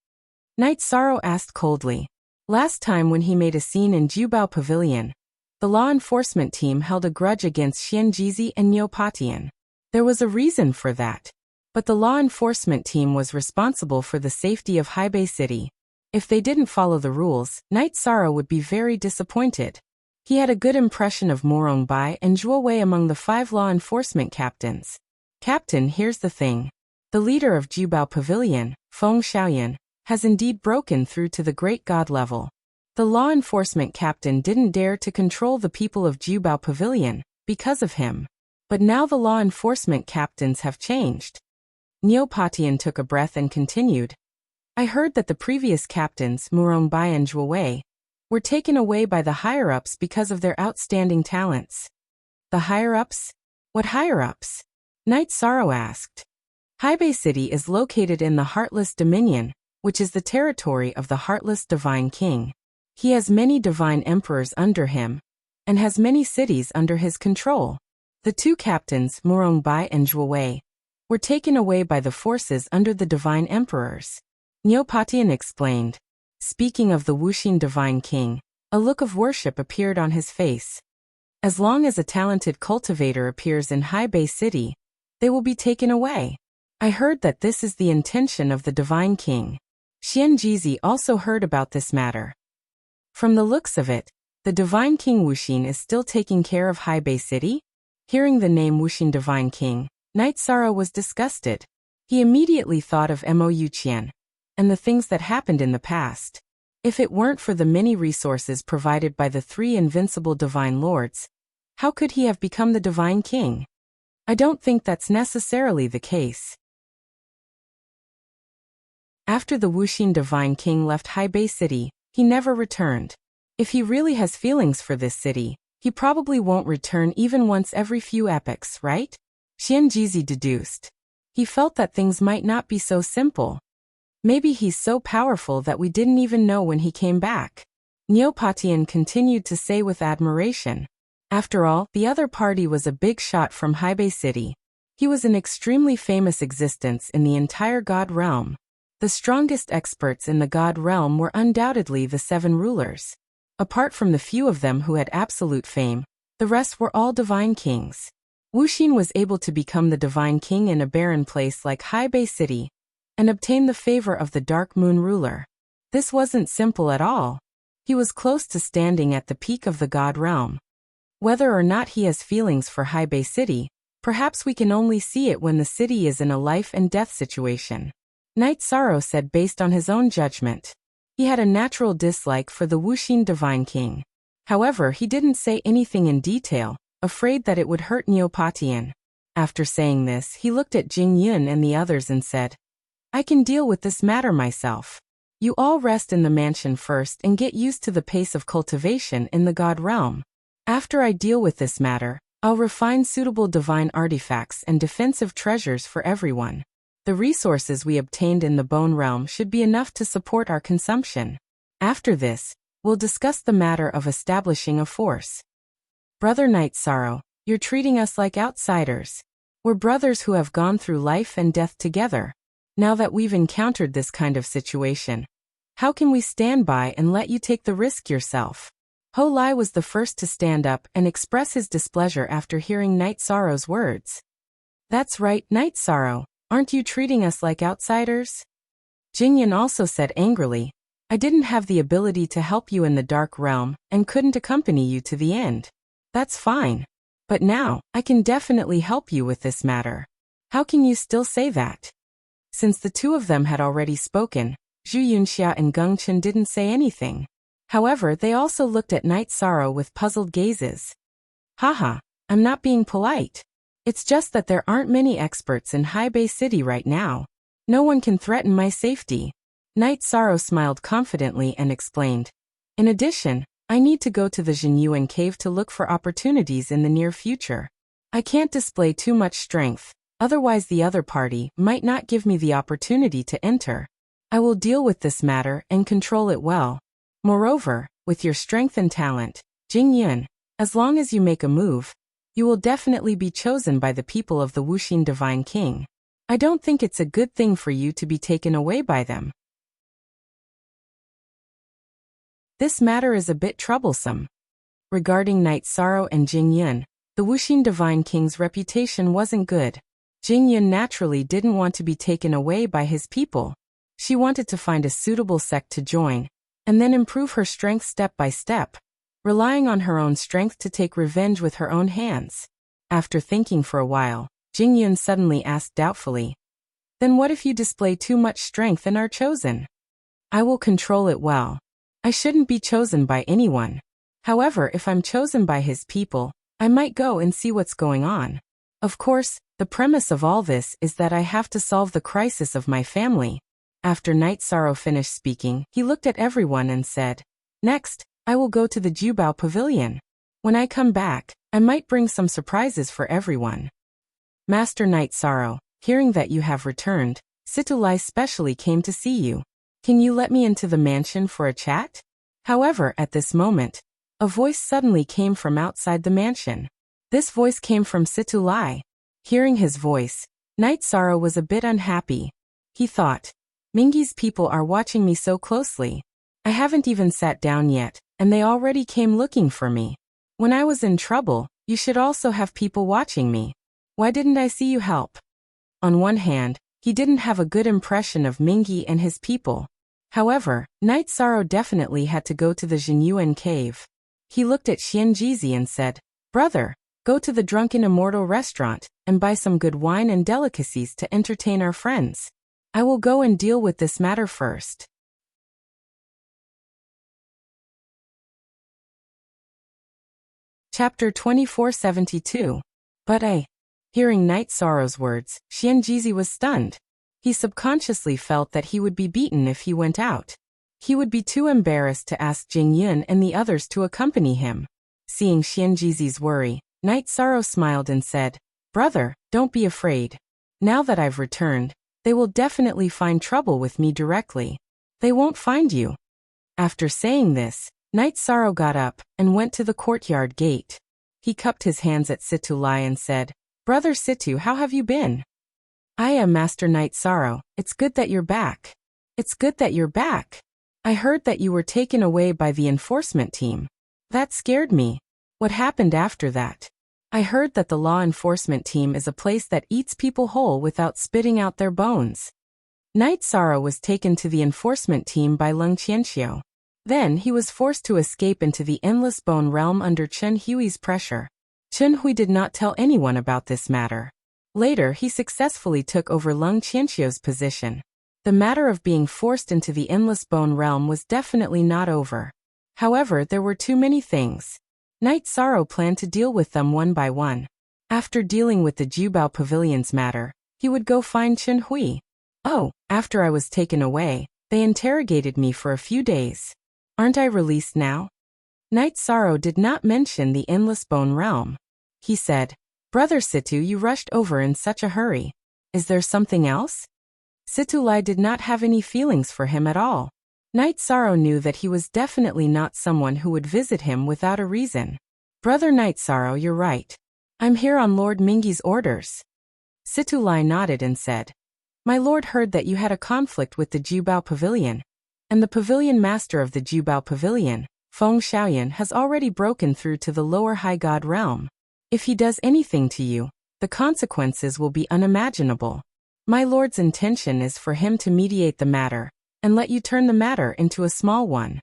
Knight Sorrow asked coldly. Last time when he made a scene in Jubao Pavilion, the law enforcement team held a grudge against Xianjizi and Neopatian. There was a reason for that. But the law enforcement team was responsible for the safety of High Bay City. If they didn't follow the rules, Knight Sorrow would be very disappointed. He had a good impression of Morong Bai and Zhuo Wei among the 5 law enforcement captains. Captain, here's the thing. The leader of Jubao Pavilion, Feng Xiaoyan, has indeed broken through to the great god level. The law enforcement captain didn't dare to control the people of Jubao Pavilion because of him. But now the law enforcement captains have changed. Neopatian took a breath and continued. I heard that the previous captains, Murongbai and Zhuowei, were taken away by the higher-ups because of their outstanding talents. The higher-ups? What higher-ups? Knight Sorrow asked. Haibei City is located in the Heartless Dominion, which is the territory of the Heartless Divine King. He has many divine emperors under him, and has many cities under his control. The two captains, Murongbai and Zhuowei, were taken away by the forces under the divine emperors. Neopatian explained. Speaking of the Wuxin Divine King, a look of worship appeared on his face. As long as a talented cultivator appears in Haibei City, they will be taken away. I heard that this is the intention of the Divine King. Xianjizi also heard about this matter. From the looks of it, the Divine King Wuxin is still taking care of Haibei City? Hearing the name Wuxin Divine King, Knight Sorrow was disgusted. He immediately thought of Mo Yuqian and the things that happened in the past. If it weren't for the many resources provided by the three invincible divine lords, how could he have become the Divine King? I don't think that's necessarily the case. After the Wuxin Divine King left Haibei City, he never returned. If he really has feelings for this city, he probably won't return even once every few epochs, right? Xianjizi deduced. He felt that things might not be so simple. Maybe he's so powerful that we didn't even know when he came back. Neopatian continued to say with admiration. After all, the other party was a big shot from Haibei City. He was an extremely famous existence in the entire God realm. The strongest experts in the God realm were undoubtedly the 7 rulers. Apart from the few of them who had absolute fame, the rest were all divine kings. Wuxin was able to become the divine king in a barren place like Haibei City, and obtain the favor of the Dark Moon ruler. This wasn't simple at all. He was close to standing at the peak of the God realm. Whether or not he has feelings for Haibei City, perhaps we can only see it when the city is in a life and death situation. Knight Sorrow said based on his own judgment. He had a natural dislike for the Wuxin Divine King. However, he didn't say anything in detail, afraid that it would hurt Neopatian. After saying this, he looked at Jing Yun and the others and said, I can deal with this matter myself. You all rest in the mansion first and get used to the pace of cultivation in the God realm. After I deal with this matter, I'll refine suitable divine artifacts and defensive treasures for everyone. The resources we obtained in the Bone Realm should be enough to support our consumption. After this, we'll discuss the matter of establishing a force. Brother Knight Sorrow, you're treating us like outsiders. We're brothers who have gone through life and death together. Now that we've encountered this kind of situation, how can we stand by and let you take the risk yourself? Ho Lai was the first to stand up and express his displeasure after hearing Knight Sorrow's words. That's right, Knight Sorrow. Aren't you treating us like outsiders? Jingyan also said angrily, I didn't have the ability to help you in the Dark Realm and couldn't accompany you to the end. That's fine. But now, I can definitely help you with this matter. How can you still say that? Since the two of them had already spoken, Zhu Yunxia and Geng Chen didn't say anything. However, they also looked at Knight Sorrow with puzzled gazes. Haha, I'm not being polite. It's just that there aren't many experts in Haibei City right now. No one can threaten my safety. Knight Sorrow smiled confidently and explained. In addition, I need to go to the Jinyuan cave to look for opportunities in the near future. I can't display too much strength, otherwise the other party might not give me the opportunity to enter. I will deal with this matter and control it well. Moreover, with your strength and talent, Jing Yun, as long as you make a move, you will definitely be chosen by the people of the Wuxin Divine King. I don't think it's a good thing for you to be taken away by them. This matter is a bit troublesome. Regarding Knight Sorrow and Jing Yun, the Wuxin Divine King's reputation wasn't good. Jing Yun naturally didn't want to be taken away by his people. She wanted to find a suitable sect to join, and then improve her strength step by step, relying on her own strength to take revenge with her own hands. After thinking for a while, Jing Yun suddenly asked doubtfully, Then what if you display too much strength and are chosen? I will control it well. I shouldn't be chosen by anyone. However, if I'm chosen by his people, I might go and see what's going on. Of course, the premise of all this is that I have to solve the crisis of my family. After Night Sorrow finished speaking, he looked at everyone and said, "Next, I will go to the Jubao Pavilion. When I come back, I might bring some surprises for everyone." Master Night Sorrow, hearing that you have returned, Situlai specially came to see you. Can you let me into the mansion for a chat? However, at this moment, a voice suddenly came from outside the mansion. This voice came from Situlai. Hearing his voice, Night Sorrow was a bit unhappy. He thought, Mingi's people are watching me so closely. I haven't even sat down yet, and they already came looking for me. When I was in trouble, you should also have people watching me. Why didn't I see you help? On one hand, he didn't have a good impression of Mingi and his people. However, Night Sorrow definitely had to go to the Jinyuan cave. He looked at Xianjizi and said, "Brother, go to the Drunken Immortal restaurant and buy some good wine and delicacies to entertain our friends. I will go and deal with this matter first." Chapter 2472. But hearing Night Sorrow's words, Xianjizi was stunned. He subconsciously felt that he would be beaten if he went out. He would be too embarrassed to ask Jingyun and the others to accompany him. Seeing Xianjizi's worry, Night Sorrow smiled and said, "Brother, don't be afraid. Now that I've returned, they will definitely find trouble with me directly. They won't find you." After saying this, Night Sorrow got up and went to the courtyard gate. He cupped his hands at Situlai and said, "Brother Situ, how have you been?" "I am Master Night Sorrow. It's good that you're back." "It's good that you're back. I heard that you were taken away by the enforcement team. That scared me. What happened after that?" "I heard that the law enforcement team is a place that eats people whole without spitting out their bones." Night Sorrow was taken to the enforcement team by Leng Qianxiu. Then he was forced to escape into the Endless Bone realm under Chen Hui's pressure. Chen Hui did not tell anyone about this matter. Later, he successfully took over Leng Qianxiu's position. The matter of being forced into the Endless Bone realm was definitely not over. However, there were too many things. Night Sorrow planned to deal with them one by one. After dealing with the Jubao Pavilion's matter, he would go find Chen Hui. "Oh, after I was taken away, they interrogated me for a few days. Aren't I released now?" Night Sorrow did not mention the Endless Bone realm. He said, "Brother Situ, you rushed over in such a hurry. Is there something else?" Situlai did not have any feelings for him at all. Night Sorrow knew that he was definitely not someone who would visit him without a reason. "Brother Night Sorrow, you're right. I'm here on Lord Mingi's orders." Situlai nodded and said, "My lord heard that you had a conflict with the Jubao Pavilion, and the pavilion master of the Jubao Pavilion, Feng Xiaoyan, has already broken through to the lower high god realm. If he does anything to you, the consequences will be unimaginable. My lord's intention is for him to mediate the matter, and let you turn the matter into a small one."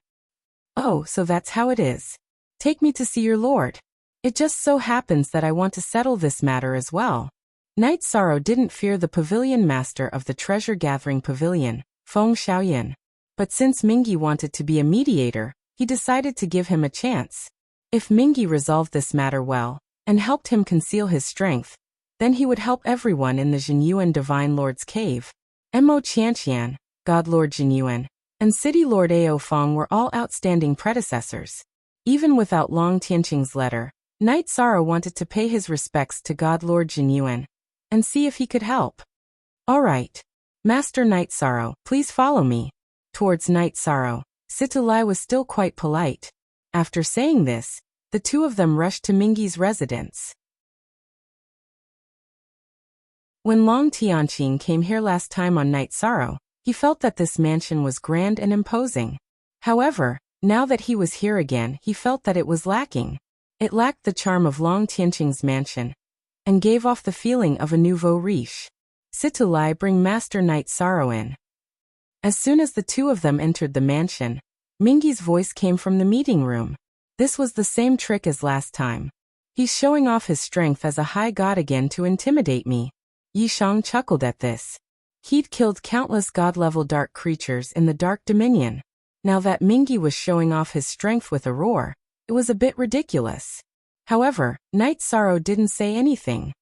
"Oh, so that's how it is. Take me to see your lord. It just so happens that I want to settle this matter as well." Night Sorrow didn't fear the pavilion master of the treasure-gathering pavilion, Feng Xiaoyan. But since Mingi wanted to be a mediator, he decided to give him a chance. If Mingi resolved this matter well, and helped him conceal his strength, then he would help everyone in the Jinyuan Divine Lord's cave. Mo Qianqian, God Lord Jinyuan, and City Lord Ao Feng were all outstanding predecessors. Even without Long Tianqing's letter, Night Sorrow wanted to pay his respects to God Lord Jinyuan, and see if he could help. "All right. Master Night Sorrow, please follow me." Towards Night Sorrow, Situlai was still quite polite. After saying this, the two of them rushed to Mingi's residence. When Long Tianqing came here last time on Night Sorrow, he felt that this mansion was grand and imposing. However, now that he was here again, he felt that it was lacking. It lacked the charm of Long Tianqing's mansion, and gave off the feeling of a nouveau riche. Situlai, bring Master Night Sorrow in. As soon as the two of them entered the mansion, Mingi's voice came from the meeting room. This was the same trick as last time. "He's showing off his strength as a high god again to intimidate me." Yishang chuckled at this. He'd killed countless god-level dark creatures in the Dark Dominion. Now that Mingi was showing off his strength with a roar, it was a bit ridiculous. However, Knight Sorrow didn't say anything.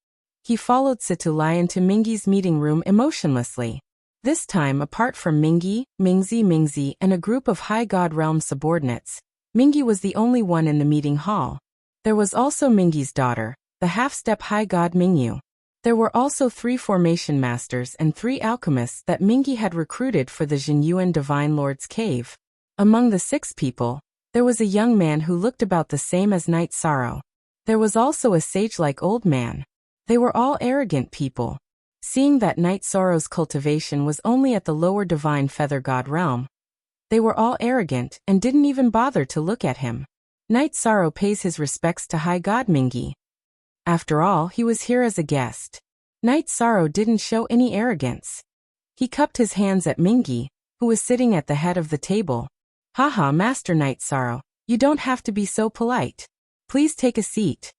He followed Situlai into Mingi's meeting room emotionlessly. This time, apart from Mingi, Mingzi, and a group of High God Realm subordinates, Mingi was the only one in the meeting hall. There was also Mingi's daughter, the half-step High God Mingyu. There were also 3 formation masters and 3 alchemists that Mingi had recruited for the Jinyuan Divine Lord's cave. Among the 6 people, there was a young man who looked about the same as Knight Sorrow. There was also a sage-like old man. They were all arrogant people. Seeing that Knight Sorrow's cultivation was only at the lower Divine Feather God realm, they were all arrogant and didn't even bother to look at him. Knight Sorrow pays his respects to High God Mingi. After all, he was here as a guest. Knight Sorrow didn't show any arrogance. He cupped his hands at Mingi, who was sitting at the head of the table. Haha, Master Knight Sorrow, you don't have to be so polite. Please take a seat.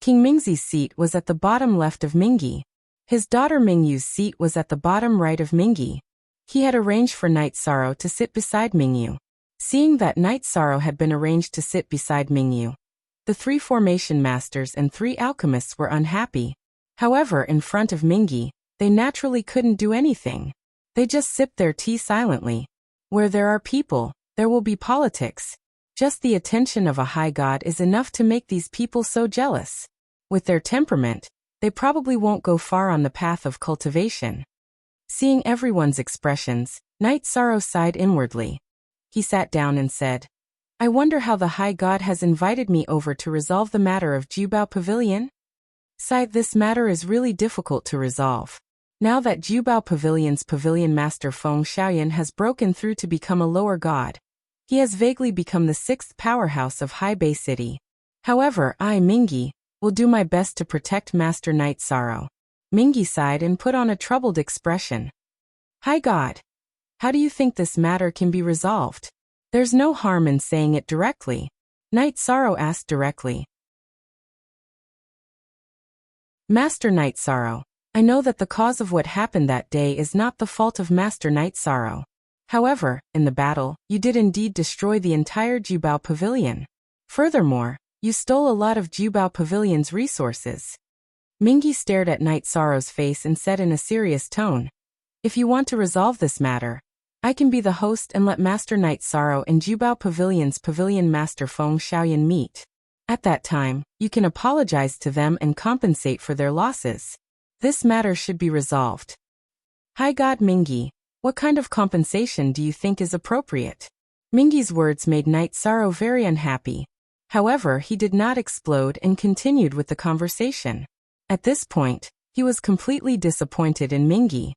King Mingzi's seat was at the bottom left of Mingi. His daughter Mingyu's seat was at the bottom right of Mingi. He had arranged for Knight Sorrow to sit beside Mingyu. Seeing that Knight Sorrow had been arranged to sit beside Mingyu, the 3 formation masters and 3 alchemists were unhappy. However, in front of Mingi, they naturally couldn't do anything. They just sipped their tea silently. Where there are people, there will be politics. Just the attention of a high god is enough to make these people so jealous. With their temperament, they probably won't go far on the path of cultivation. Seeing everyone's expressions, Knight Sorrow sighed inwardly. He sat down and said, I wonder how the high god has invited me over to resolve the matter of Jubao Pavilion? This matter is really difficult to resolve. Now that Jubao Pavilion's pavilion master Feng Xiaoyan has broken through to become a lower god, he has vaguely become the 6th powerhouse of High Bay City. However, I, Mingi, will do my best to protect Master Knight Sorrow. Mingi sighed and put on a troubled expression. High God, how do you think this matter can be resolved? There's no harm in saying it directly. Knight Sorrow asked directly. Master Knight Sorrow, I know that the cause of what happened that day is not the fault of Master Knight Sorrow. However, in the battle, you did indeed destroy the entire Jubao Pavilion. Furthermore, you stole a lot of Jubao Pavilion's resources. Mingi stared at Knight Sorrow's face and said in a serious tone, If you want to resolve this matter, I can be the host and let Master Knight Sorrow and Jubao Pavilion's pavilion master Feng Xiaoyan meet. At that time, you can apologize to them and compensate for their losses. This matter should be resolved. High God Mingi, what kind of compensation do you think is appropriate? Mingi's words made Knight Sorrow very unhappy. However, he did not explode and continued with the conversation. At this point, he was completely disappointed in Mingi.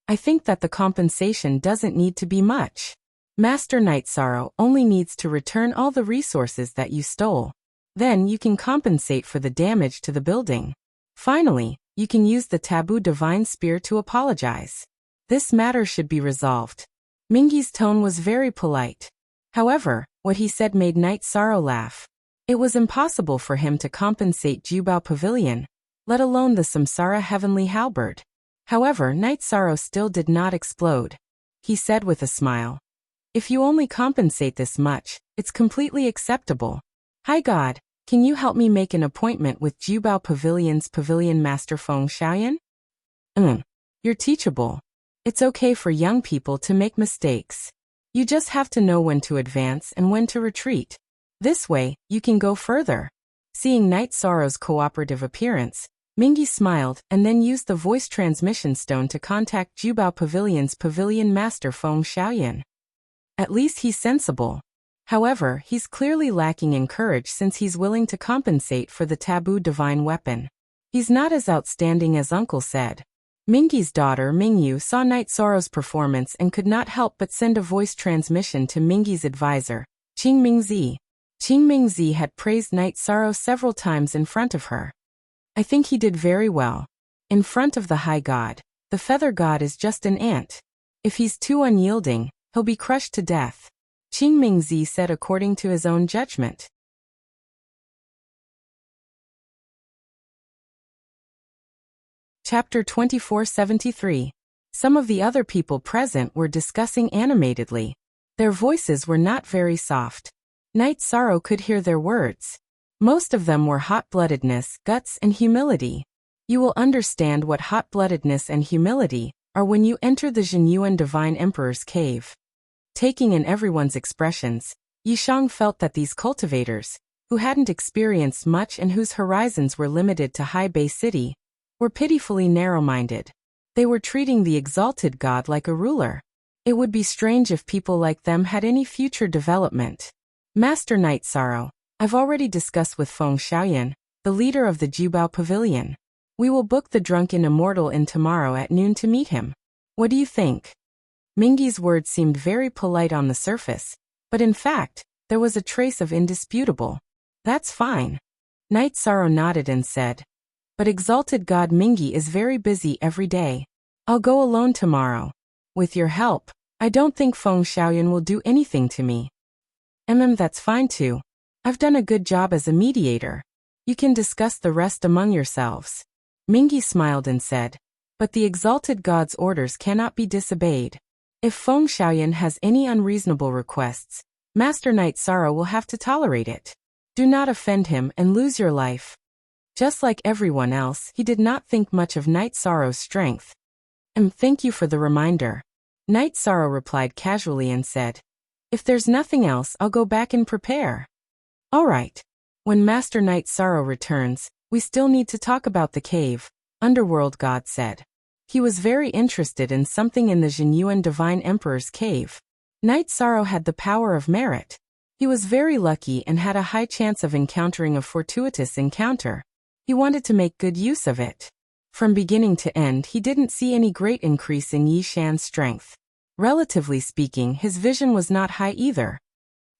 I think that the compensation doesn't need to be much. Master Knight Sorrow only needs to return all the resources that you stole. Then you can compensate for the damage to the building. Finally, you can use the taboo divine spear to apologize. This matter should be resolved. Mingi's tone was very polite. However, what he said made Knight Sorrow laugh. It was impossible for him to compensate Jubao Pavilion, let alone the Samsara Heavenly Halberd. However, Knight Sorrow still did not explode. He said with a smile, If you only compensate this much, it's completely acceptable. High God, can you help me make an appointment with Jubao Pavilion's pavilion master Feng Xiaoyan? You're teachable. It's okay for young people to make mistakes. You just have to know when to advance and when to retreat. This way, you can go further. Seeing Knight Sorrow's cooperative appearance, Mingi smiled and then used the voice transmission stone to contact Jubao Pavilion's pavilion master Feng Xiaoyan. At least he's sensible. However, he's clearly lacking in courage since he's willing to compensate for the taboo divine weapon. He's not as outstanding as Uncle said. Mingi's daughter Mingyu saw Knight Sorrow's performance and could not help but send a voice transmission to Mingi's advisor, Qing Mingzi. Qing Mingzi had praised Knight Sorrow several times in front of her. I think he did very well. In front of the high god, the feather god is just an ant. If he's too unyielding, he'll be crushed to death. Qing Mingzi said according to his own judgment. Chapter 2473. Some of the other people present were discussing animatedly. Their voices were not very soft. Night Sorrow could hear their words. Most of them were hot-bloodedness, guts, and humility. You will understand what hot-bloodedness and humility are when you enter the Zhenyuan Divine Emperor's cave. Taking in everyone's expressions, Yishang felt that these cultivators, who hadn't experienced much and whose horizons were limited to High Bay City, were pitifully narrow-minded. They were treating the exalted god like a ruler. It would be strange if people like them had any future development. Master Night Sorrow, I've already discussed with Feng Xiaoyan, the leader of the Jubao Pavilion. We will book the drunken immortal in tomorrow at noon to meet him. What do you think? Mingyi's words seemed very polite on the surface, but in fact, there was a trace of indisputable. That's fine. Night Sorrow nodded and said, but exalted god Mingyi is very busy every day. I'll go alone tomorrow. With your help, I don't think Feng Xiaoyan will do anything to me. That's fine too. I've done a good job as a mediator. You can discuss the rest among yourselves. Mingyi smiled and said, but the exalted god's orders cannot be disobeyed. If Feng Xiaoyan has any unreasonable requests, Master Night Sorrow will have to tolerate it. Do not offend him and lose your life. Just like everyone else, he did not think much of Night Sorrow's strength. Thank you for the reminder. Night Sorrow replied casually and said, if there's nothing else, I'll go back and prepare. All right. When Master Night Sorrow returns, we still need to talk about the cave, Underworld God said. He was very interested in something in the Zhenyuan Divine Emperor's cave. Night Sorrow had the power of merit. He was very lucky and had a high chance of encountering a fortuitous encounter. He wanted to make good use of it. From beginning to end, he didn't see any great increase in Yishan's strength. Relatively speaking, his vision was not high either.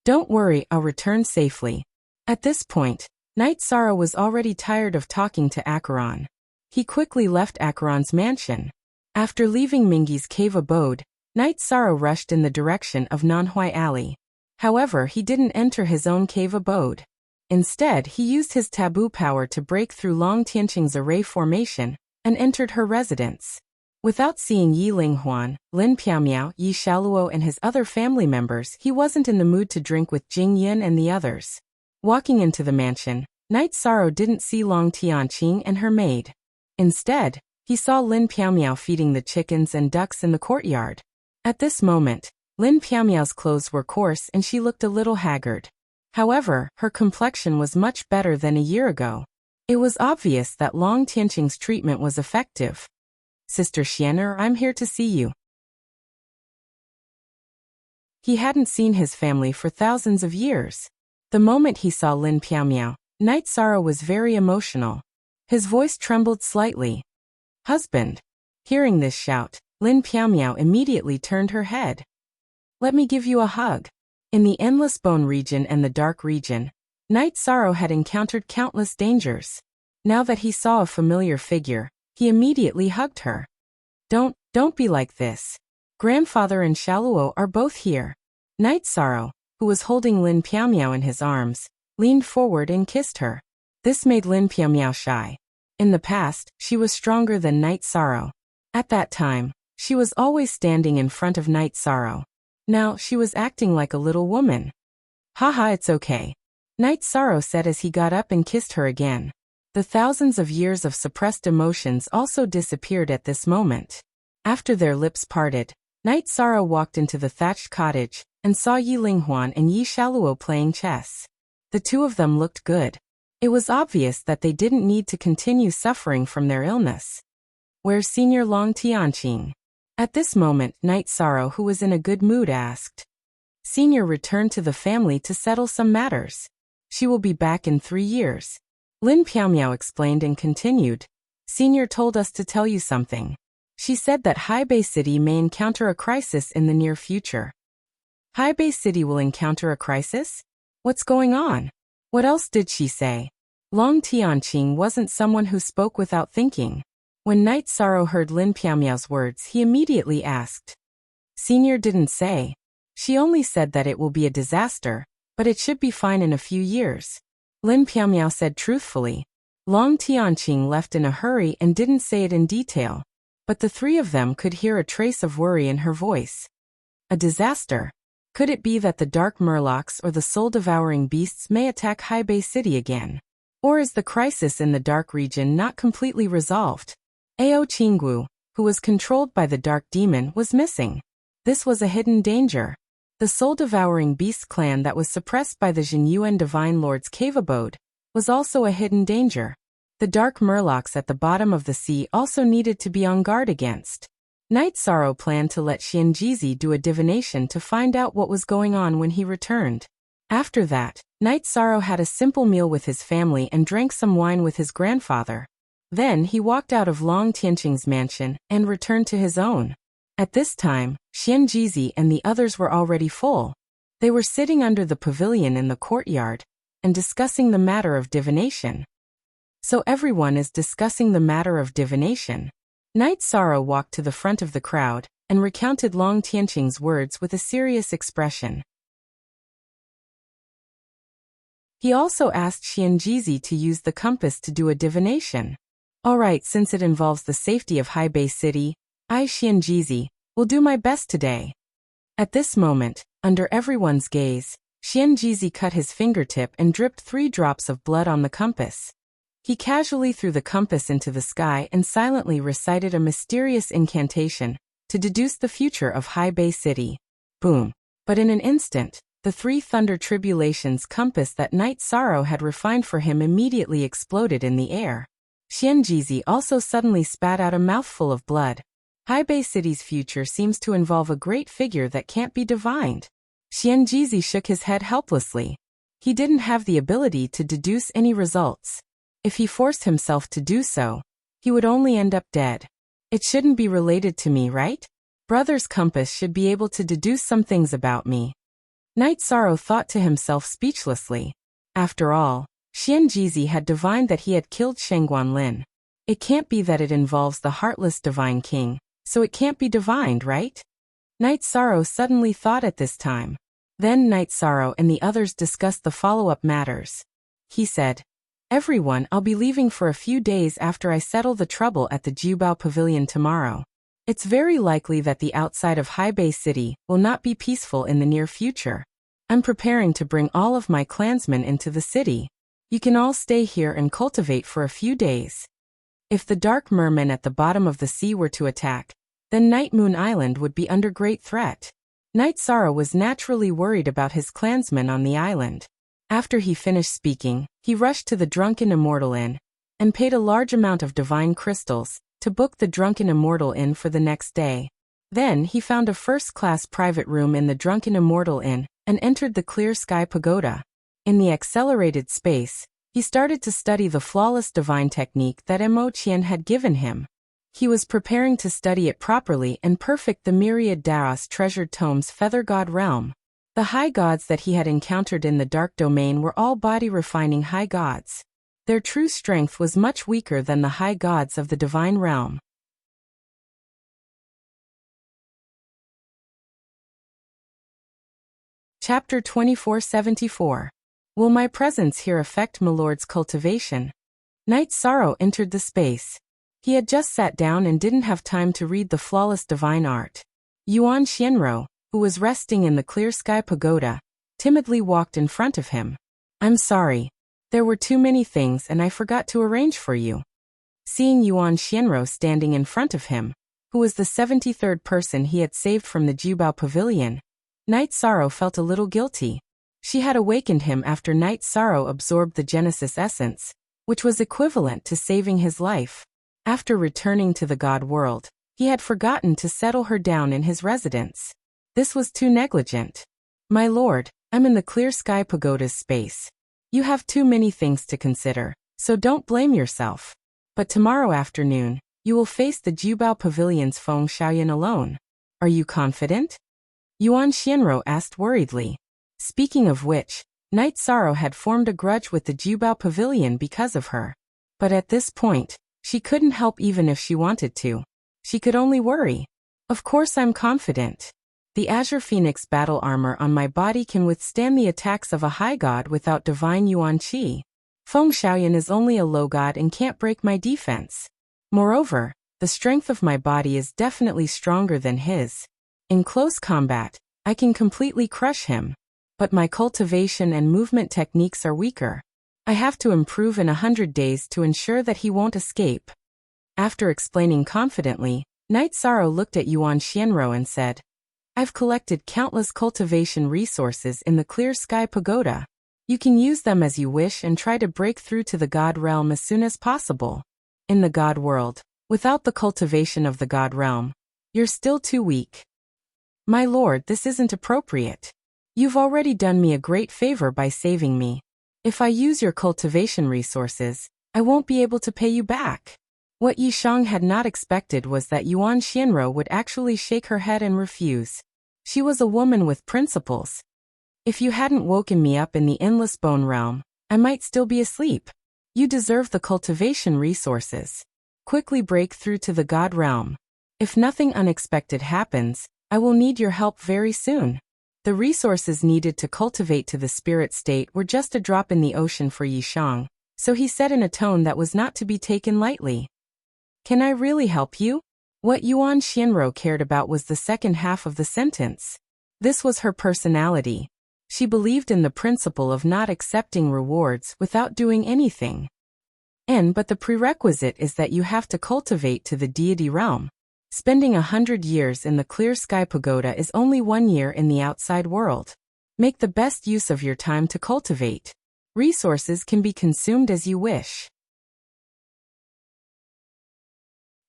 Don't worry, I'll return safely. At this point, Night Sorrow was already tired of talking to Acheron. He quickly left Acheron's mansion. After leaving Mingyi's cave abode, Night Sorrow rushed in the direction of Nanhuai Alley. However, he didn't enter his own cave abode. Instead, he used his taboo power to break through Long Tianqing's array formation and entered her residence. Without seeing Yi Linghuan, Lin Piaomiao, Yi Shaluo and his other family members, he wasn't in the mood to drink with Jing Yin and the others. Walking into the mansion, Night Sorrow didn't see Long Tianqing and her maid. Instead, he saw Lin Piaomiao feeding the chickens and ducks in the courtyard. At this moment, Lin Piaomiao's clothes were coarse and she looked a little haggard. However, her complexion was much better than a year ago. It was obvious that Long Tianqing's treatment was effective. Sister Xianer, I'm here to see you. He hadn't seen his family for thousands of years. The moment he saw Lin Piaomiao, Night Sorrow was very emotional. His voice trembled slightly. Husband. Hearing this shout, Lin Piaomiao immediately turned her head. Let me give you a hug. In the Endless Bone region and the Dark region, Night Sorrow had encountered countless dangers. Now that he saw a familiar figure, he immediately hugged her. Don't be like this. Grandfather and Shaluo are both here. Night Sorrow, who was holding Lin Piaomiao in his arms, leaned forward and kissed her. This made Lin Piaomiao shy. In the past, she was stronger than Night Sorrow. At that time, she was always standing in front of Night Sorrow. Now, she was acting like a little woman. Haha, it's okay. Night Sorrow said as he got up and kissed her again. The thousands of years of suppressed emotions also disappeared at this moment. After their lips parted, Night Sorrow walked into the thatched cottage and saw Yi Linghuan and Yi Shaluo playing chess. The two of them looked good. It was obvious that they didn't need to continue suffering from their illness. Where's Senior Long Tianqing? At this moment, Night Sorrow, who was in a good mood, asked. Senior returned to the family to settle some matters. She will be back in 3 years. Lin Piaomiao explained and continued. Senior told us to tell you something. She said that High Bay City may encounter a crisis in the near future. High Bay City will encounter a crisis? What's going on? What else did she say? Long Tianqing wasn't someone who spoke without thinking. When Night Sorrow heard Lin Piaomiao's words, he immediately asked. Senior didn't say. She only said that it will be a disaster, but it should be fine in a few years. Lin Piaomiao said truthfully. Long Tianqing left in a hurry and didn't say it in detail, but the three of them could hear a trace of worry in her voice. A disaster. Could it be that the dark murlocs or the soul-devouring beasts may attack Haibei City again? Or is the crisis in the dark region not completely resolved? Ao Qinggu, who was controlled by the dark demon, was missing. This was a hidden danger. The soul-devouring beast clan that was suppressed by the Jinyuan Divine Lord's cave abode was also a hidden danger. The dark murlocs at the bottom of the sea also needed to be on guard against. Night Sorrow planned to let Xianjizi do a divination to find out what was going on when he returned. After that, Night Sorrow had a simple meal with his family and drank some wine with his grandfather. Then he walked out of Long Tianqing's mansion and returned to his own. At this time, Xianjizi and the others were already full. They were sitting under the pavilion in the courtyard and discussing the matter of divination. So everyone is discussing the matter of divination. Night Sorrow walked to the front of the crowd and recounted Long Tianqing's words with a serious expression. He also asked Xianjizi to use the compass to do a divination. All right, since it involves the safety of Haibei City, I, Xianjizi, will do my best today. At this moment, under everyone's gaze, Xianjizi cut his fingertip and dripped 3 drops of blood on the compass. He casually threw the compass into the sky and silently recited a mysterious incantation to deduce the future of Haibei City. Boom. But in an instant, the 3 thunder tribulations compass that Night Sorrow had refined for him immediately exploded in the air. Xianjizi also suddenly spat out a mouthful of blood. Haibei City's future seems to involve a great figure that can't be divined. Xianjizi shook his head helplessly. He didn't have the ability to deduce any results. If he forced himself to do so, he would only end up dead. It shouldn't be related to me, right? Brother's compass should be able to deduce some things about me. Night Sorrow thought to himself speechlessly. After all, Xianjizi had divined that he had killed Shengguan Lin. It can't be that it involves the heartless divine king, so it can't be divined, right? Night Sorrow suddenly thought at this time. Then Night Sorrow and the others discussed the follow-up matters. He said, "Everyone, I'll be leaving for a few days after I settle the trouble at the Jubao Pavilion tomorrow. It's very likely that the outside of Haibei City will not be peaceful in the near future. I'm preparing to bring all of my clansmen into the city. You can all stay here and cultivate for a few days. If the dark mermen at the bottom of the sea were to attack, then Night Moon Island would be under great threat." Night Sorrow was naturally worried about his clansmen on the island. After he finished speaking, he rushed to the Drunken Immortal Inn and paid a large amount of divine crystals to book the Drunken Immortal Inn for the next day. Then he found a first-class private room in the Drunken Immortal Inn and entered the Clear Sky Pagoda. In the accelerated space, he started to study the flawless divine technique that Mo Qian had given him. He was preparing to study it properly and perfect the myriad Daos treasured tomes Feather God realm. The high gods that he had encountered in the dark domain were all body-refining high gods. Their true strength was much weaker than the high gods of the divine realm. Chapter 2474. Will my presence here affect Milord's cultivation? Night Sorrow entered the space. He had just sat down and didn't have time to read the flawless divine art. Yuan Xianro, who was resting in the Clear Sky Pagoda, timidly walked in front of him. "I'm sorry. There were too many things and I forgot to arrange for you." Seeing Yuan Xianro standing in front of him, who was the 73rd person he had saved from the Jubao Pavilion, Night Sorrow felt a little guilty. She had awakened him after Night Sorrow absorbed the Genesis essence, which was equivalent to saving his life. After returning to the God world, he had forgotten to settle her down in his residence. This was too negligent. "My lord, I'm in the Clear Sky Pagoda's space. You have too many things to consider, so don't blame yourself. But tomorrow afternoon, you will face the Jubao Pavilion's Feng Shaoyan alone. Are you confident?" Yuan Xianro asked worriedly. Speaking of which, Night Sorrow had formed a grudge with the Jubao Pavilion because of her. But at this point, she couldn't help even if she wanted to. She could only worry. "Of course I'm confident. The Azure Phoenix battle armor on my body can withstand the attacks of a high god without divine Yuan Qi. Feng Shaoyan is only a low god and can't break my defense. Moreover, the strength of my body is definitely stronger than his. In close combat, I can completely crush him. But my cultivation and movement techniques are weaker. I have to improve in 100 days to ensure that he won't escape. After explaining confidently, Night Sorrow looked at Yuan Xianro and said, I've collected countless cultivation resources in the Clear Sky Pagoda. You can use them as you wish and try to break through to the God realm as soon as possible. In the God world, without the cultivation of the God realm, you're still too weak. My lord, this isn't appropriate. You've already done me a great favor by saving me. If I use your cultivation resources, I won't be able to pay you back. What Yishang had not expected was that Yuan Xianro would actually shake her head and refuse. She was a woman with principles. If you hadn't woken me up in the endless bone realm, I might still be asleep. You deserve the cultivation resources. Quickly break through to the God realm. If nothing unexpected happens, I will need your help very soon. The resources needed to cultivate to the spirit state were just a drop in the ocean for Yishang, so he said in a tone that was not to be taken lightly. Can I really help you? What Yuan Xianro cared about was the second half of the sentence. This was her personality. She believed in the principle of not accepting rewards without doing anything. But the prerequisite is that you have to cultivate to the deity realm. Spending 100 years in the Clear Sky Pagoda is only 1 year in the outside world. Make the best use of your time to cultivate. Resources can be consumed as you wish.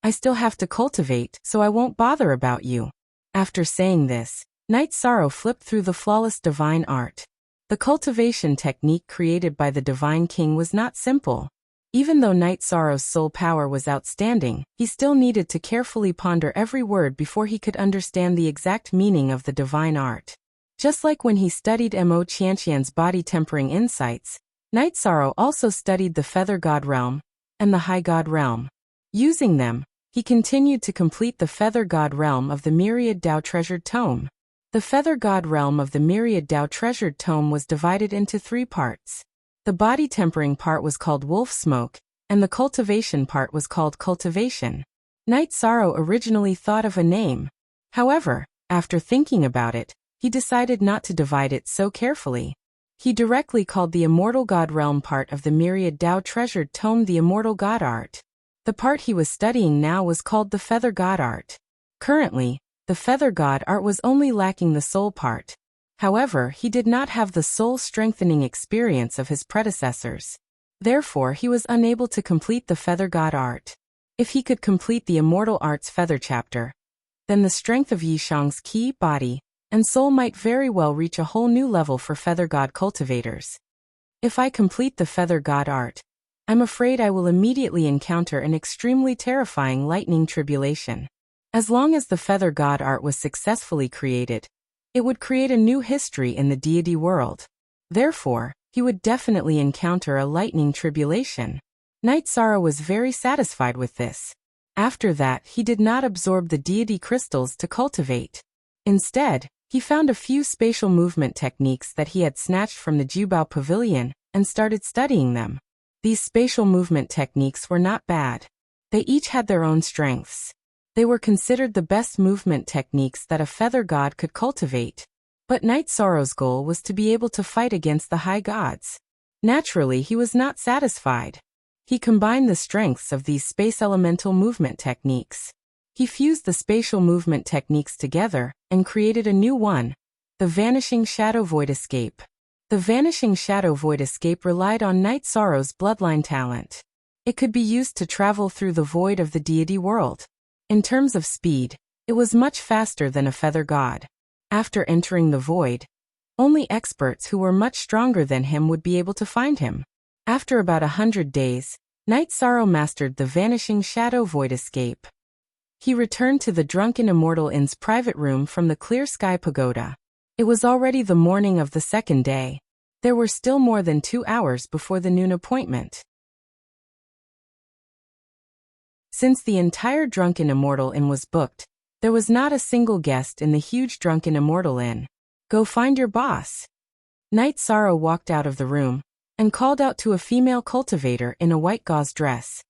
I still have to cultivate, so I won't bother about you. After saying this, Night Sorrow flipped through the flawless divine art. The cultivation technique created by the Divine King was not simple. Even though Night Sorrow's soul power was outstanding, he still needed to carefully ponder every word before he could understand the exact meaning of the divine art. Just like when he studied Mo Qianqian's body-tempering insights, Night Sorrow also studied the Feather God realm and the High God realm. Using them, he continued to complete the Feather God realm of the Myriad Dao Treasured Tome. The Feather God realm of the Myriad Dao Treasured Tome was divided into 3 parts. The body-tempering part was called Wolf Smoke, and the cultivation part was called Cultivation. Night Sorrow originally thought of a name. However, after thinking about it, he decided not to divide it so carefully. He directly called the Immortal God realm part of the Myriad Dao Treasured Tome the Immortal God Art. The part he was studying now was called the Feather God Art. Currently, the Feather God Art was only lacking the soul part. However, he did not have the soul-strengthening experience of his predecessors. Therefore, he was unable to complete the Feather God Art. If he could complete the Immortal Art's Feather chapter, then the strength of Yishang's ki, body, and soul might very well reach a whole new level for Feather God cultivators. If I complete the Feather God Art, I'm afraid I will immediately encounter an extremely terrifying lightning tribulation. As long as the Feather God Art was successfully created, it would create a new history in the deity world. Therefore, he would definitely encounter a lightning tribulation. Night Sorrow was very satisfied with this. After that, he did not absorb the deity crystals to cultivate. Instead, he found a few spatial movement techniques that he had snatched from the Jubao Pavilion and started studying them. These spatial movement techniques were not bad. They each had their own strengths. They were considered the best movement techniques that a feather god could cultivate. But Night Sorrow's goal was to be able to fight against the high gods. Naturally, he was not satisfied. He combined the strengths of these space elemental movement techniques. He fused the spatial movement techniques together and created a new one, the Vanishing Shadow Void Escape. The Vanishing Shadow Void Escape relied on Night Sorrow's bloodline talent. It could be used to travel through the void of the deity world. In terms of speed, it was much faster than a feather god. After entering the void, only experts who were much stronger than him would be able to find him. After about 100 days, Night Sorrow mastered the Vanishing Shadow Void Escape. He returned to the Drunken Immortal Inn's private room from the Clear Sky Pagoda. It was already the morning of the second day. There were still more than 2 hours before the noon appointment. Since the entire Drunken Immortal Inn was booked, there was not a single guest in the huge Drunken Immortal Inn. "Go find your boss." Night Sorrow walked out of the room and called out to a female cultivator in a white gauze dress.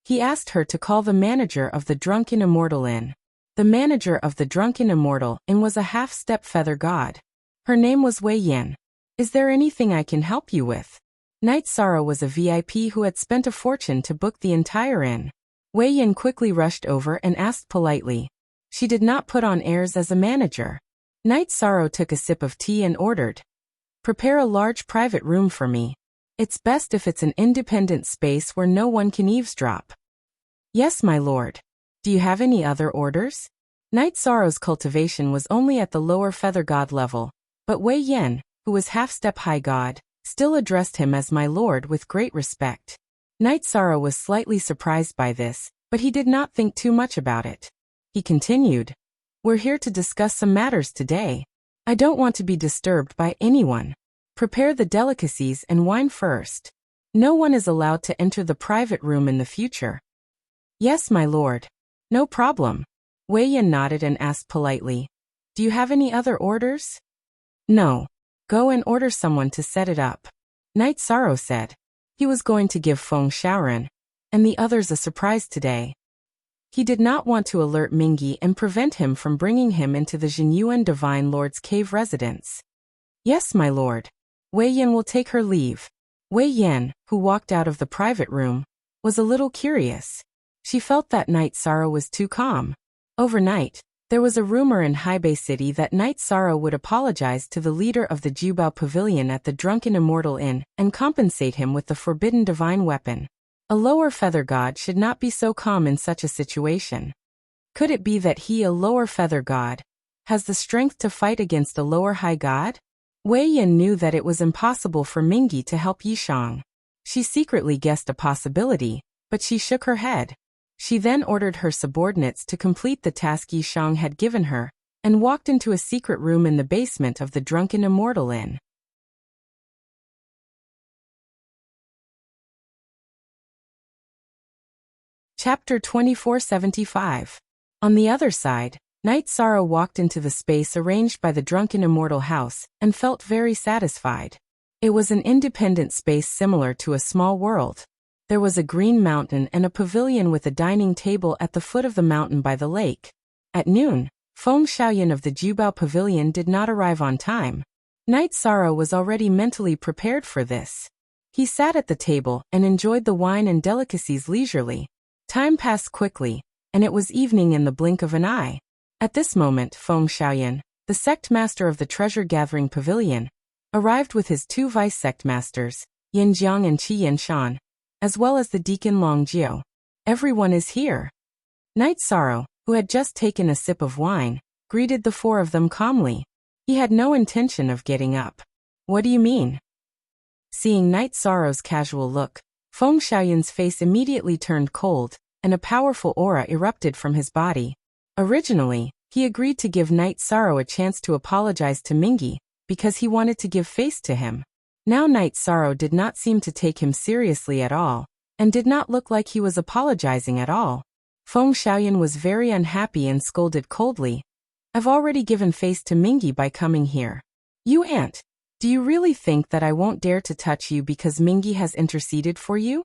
He asked her to call the manager of the Drunken Immortal Inn. the manager of the drunken immortal, and was a half-step feather god. Her name was Wei Yan. Is there anything I can help you with? Night Sorrow was a VIP who had spent a fortune to book the entire inn. Wei Yan quickly rushed over and asked politely. She did not put on airs as a manager. Night Sorrow took a sip of tea and ordered, "Prepare a large private room for me. It's best if it's an independent space where no one can eavesdrop." "Yes, my lord. Do you have any other orders?" Night Sorrow's cultivation was only at the lower feather god level, but Wei Yan, who was half-step high god, still addressed him as my lord with great respect. Night Sorrow was slightly surprised by this, but he did not think too much about it. He continued, "We're here to discuss some matters today. I don't want to be disturbed by anyone. Prepare the delicacies and wine first. No one is allowed to enter the private room in the future." "Yes, my lord. No problem." Wei Yan nodded and asked politely, "Do you have any other orders?" "No. Go and order someone to set it up," Night Sorrow said. He was going to give Feng Xiaoran and the others a surprise today. He did not want to alert Mingyi and prevent him from bringing him into the Jinyuan Divine Lord's cave residence. "Yes, my lord." Wei Yan will take her leave. Wei Yan, who walked out of the private room, was a little curious. She felt that Night Sorrow was too calm. Overnight, there was a rumor in Haibei City that Night Sorrow would apologize to the leader of the Jubao Pavilion at the Drunken Immortal Inn and compensate him with the forbidden divine weapon. A lower feather god should not be so calm in such a situation. Could it be that he, a lower feather god, has the strength to fight against a lower high god? Wei Yan knew that it was impossible for Mingyi to help Yishang. She secretly guessed a possibility, but she shook her head. She then ordered her subordinates to complete the task Yishang had given her, and walked into a secret room in the basement of the Drunken Immortal Inn. Chapter 2475. On the other side, Night Sorrow walked into the space arranged by the Drunken Immortal House, and felt very satisfied. It was an independent space similar to a small world. There was a green mountain and a pavilion with a dining table at the foot of the mountain by the lake. At noon, Feng Xiaoyan of the Jubao Pavilion did not arrive on time. Night Sorrow was already mentally prepared for this. He sat at the table and enjoyed the wine and delicacies leisurely. Time passed quickly, and it was evening in the blink of an eye. At this moment, Feng Xiaoyan, the sect master of the treasure-gathering pavilion, arrived with his two vice-sect masters, Yin Jiang and Qi Yanshan, as well as the deacon Long Jiu. "Everyone is here." Night Sorrow, who had just taken a sip of wine, greeted the four of them calmly. He had no intention of getting up. "What do you mean?" Seeing Night Sorrow's casual look, Feng Xiaoyan's face immediately turned cold, and a powerful aura erupted from his body. Originally, he agreed to give Night Sorrow a chance to apologize to Mingyi, because he wanted to give face to him. Now Night Sorrow did not seem to take him seriously at all, and did not look like he was apologizing at all. Feng Xiaoyan was very unhappy and scolded coldly. "I've already given face to Mingyi by coming here. You ant, do you really think that I won't dare to touch you because Mingyi has interceded for you?"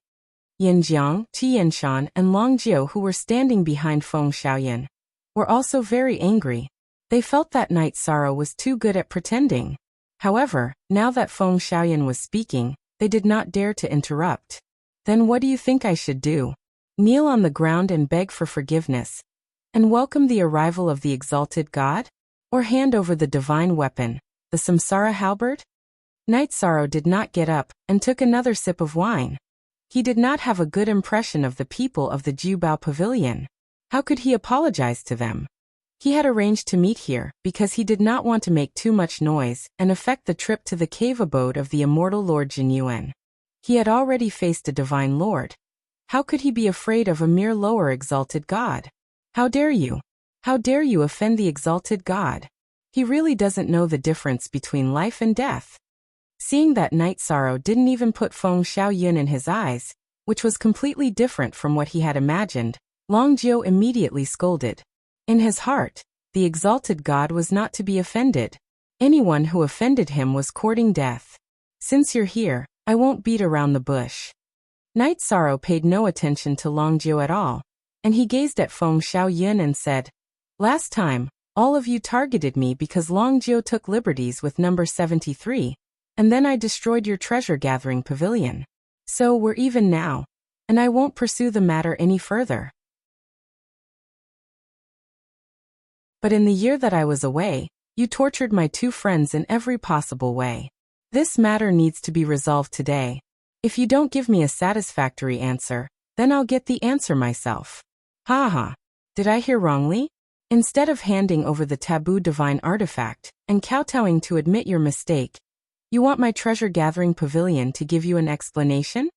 Yin Jiang, Qi Yanshan, and Long Jiu, who were standing behind Feng Xiaoyan, were also very angry. They felt that Night Sorrow was too good at pretending. However, now that Feng Xiaoyan was speaking, they did not dare to interrupt. "Then what do you think I should do? Kneel on the ground and beg for forgiveness, and welcome the arrival of the exalted god? Or hand over the divine weapon, the Samsara halberd?" Night Sorrow did not get up, and took another sip of wine. He did not have a good impression of the people of the Jubao Pavilion. How could he apologize to them? He had arranged to meet here because he did not want to make too much noise and affect the trip to the cave abode of the immortal Lord Jinyuan. He had already faced a divine lord. How could he be afraid of a mere lower exalted god? How dare you? How dare you offend the exalted god? He really doesn't know the difference between life and death. Seeing that Night Sorrow didn't even put Feng Xiaoyan in his eyes, which was completely different from what he had imagined, Long Jiu immediately scolded. In his heart, the exalted god was not to be offended. Anyone who offended him was courting death. "Since you're here, I won't beat around the bush." Night Sorrow paid no attention to Long Jiu at all, and he gazed at Feng Xiaoyan and said, Last time, all of you targeted me because Long Jiu took liberties with number 73, and then I destroyed your treasure-gathering pavilion. So we're even now, and I won't pursue the matter any further. But in the year that I was away, you tortured my two friends in every possible way. This matter needs to be resolved today. If you don't give me a satisfactory answer, then I'll get the answer myself. Ha ha. Did I hear wrongly? Instead of handing over the taboo divine artifact and kowtowing to admit your mistake, you want my treasure-gathering pavilion to give you an explanation?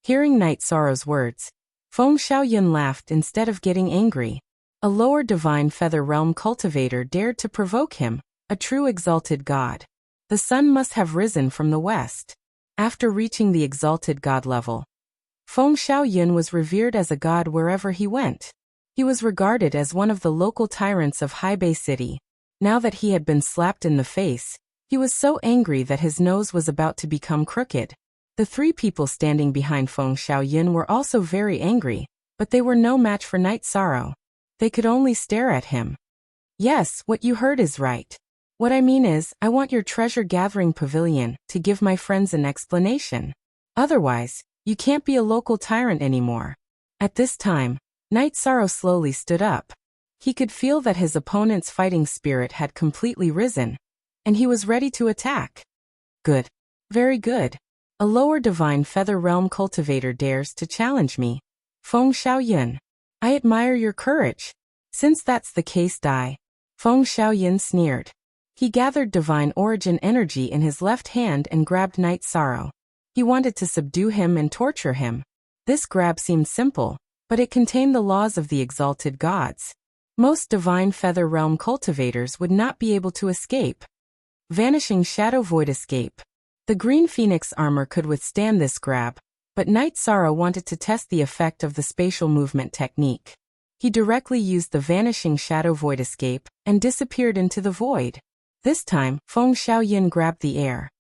Hearing Night Sorrow's words, Feng Xiaoyun laughed instead of getting angry. A lower divine feather realm cultivator dared to provoke him, a true exalted god. The sun must have risen from the west. After reaching the exalted god level, Feng Xiaoyun was revered as a god wherever he went. He was regarded as one of the local tyrants of Haibei City. Now that he had been slapped in the face, he was so angry that his nose was about to become crooked. The three people standing behind Feng Xiaoyun were also very angry, but they were no match for Night Sorrow. They could only stare at him. Yes, what you heard is right. What I mean is, I want your treasure-gathering pavilion to give my friends an explanation. Otherwise, you can't be a local tyrant anymore. At this time, Night Sorrow slowly stood up. He could feel that his opponent's fighting spirit had completely risen, and he was ready to attack. Good. Very good. A lower divine feather realm cultivator dares to challenge me. Feng Xiaoyun. I admire your courage. Since that's the case, Feng Xiaoyun sneered. He gathered divine origin energy in his left hand and grabbed Night Sorrow. He wanted to subdue him and torture him. This grab seemed simple, but it contained the laws of the exalted gods. Most divine feather realm cultivators would not be able to escape. Vanishing Shadow Void escape. The green phoenix armor could withstand this grab, but Night Sorrow wanted to test the effect of the spatial movement technique. He directly used the vanishing Shadow Void escape and disappeared into the void. This time, Feng Xiaoyun grabbed the air.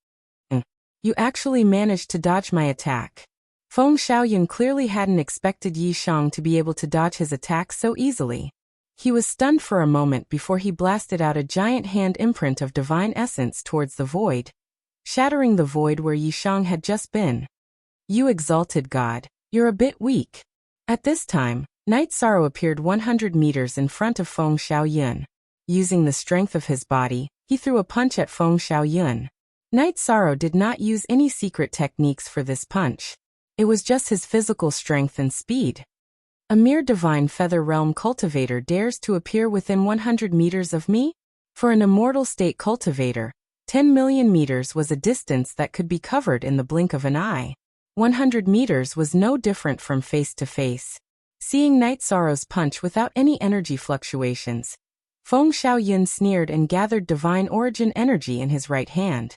You actually managed to dodge my attack. Feng Xiaoyun clearly hadn't expected Yi Shang to be able to dodge his attack so easily. He was stunned for a moment before he blasted out a giant hand imprint of divine essence towards the void, shattering the void where Yi Shang had just been. You exalted god, you're a bit weak. At this time, Night Sorrow appeared 100 meters in front of Feng Xiaoyun. Using the strength of his body, he threw a punch at Feng Xiaoyun. Night Sorrow did not use any secret techniques for this punch. It was just his physical strength and speed. A mere divine feather realm cultivator dares to appear within 100 meters of me? For an immortal state cultivator, 10 million meters was a distance that could be covered in the blink of an eye. 100 meters was no different from face to face. Seeing Night Sorrow's punch without any energy fluctuations, Feng Xiaoyun sneered and gathered divine origin energy in his right hand.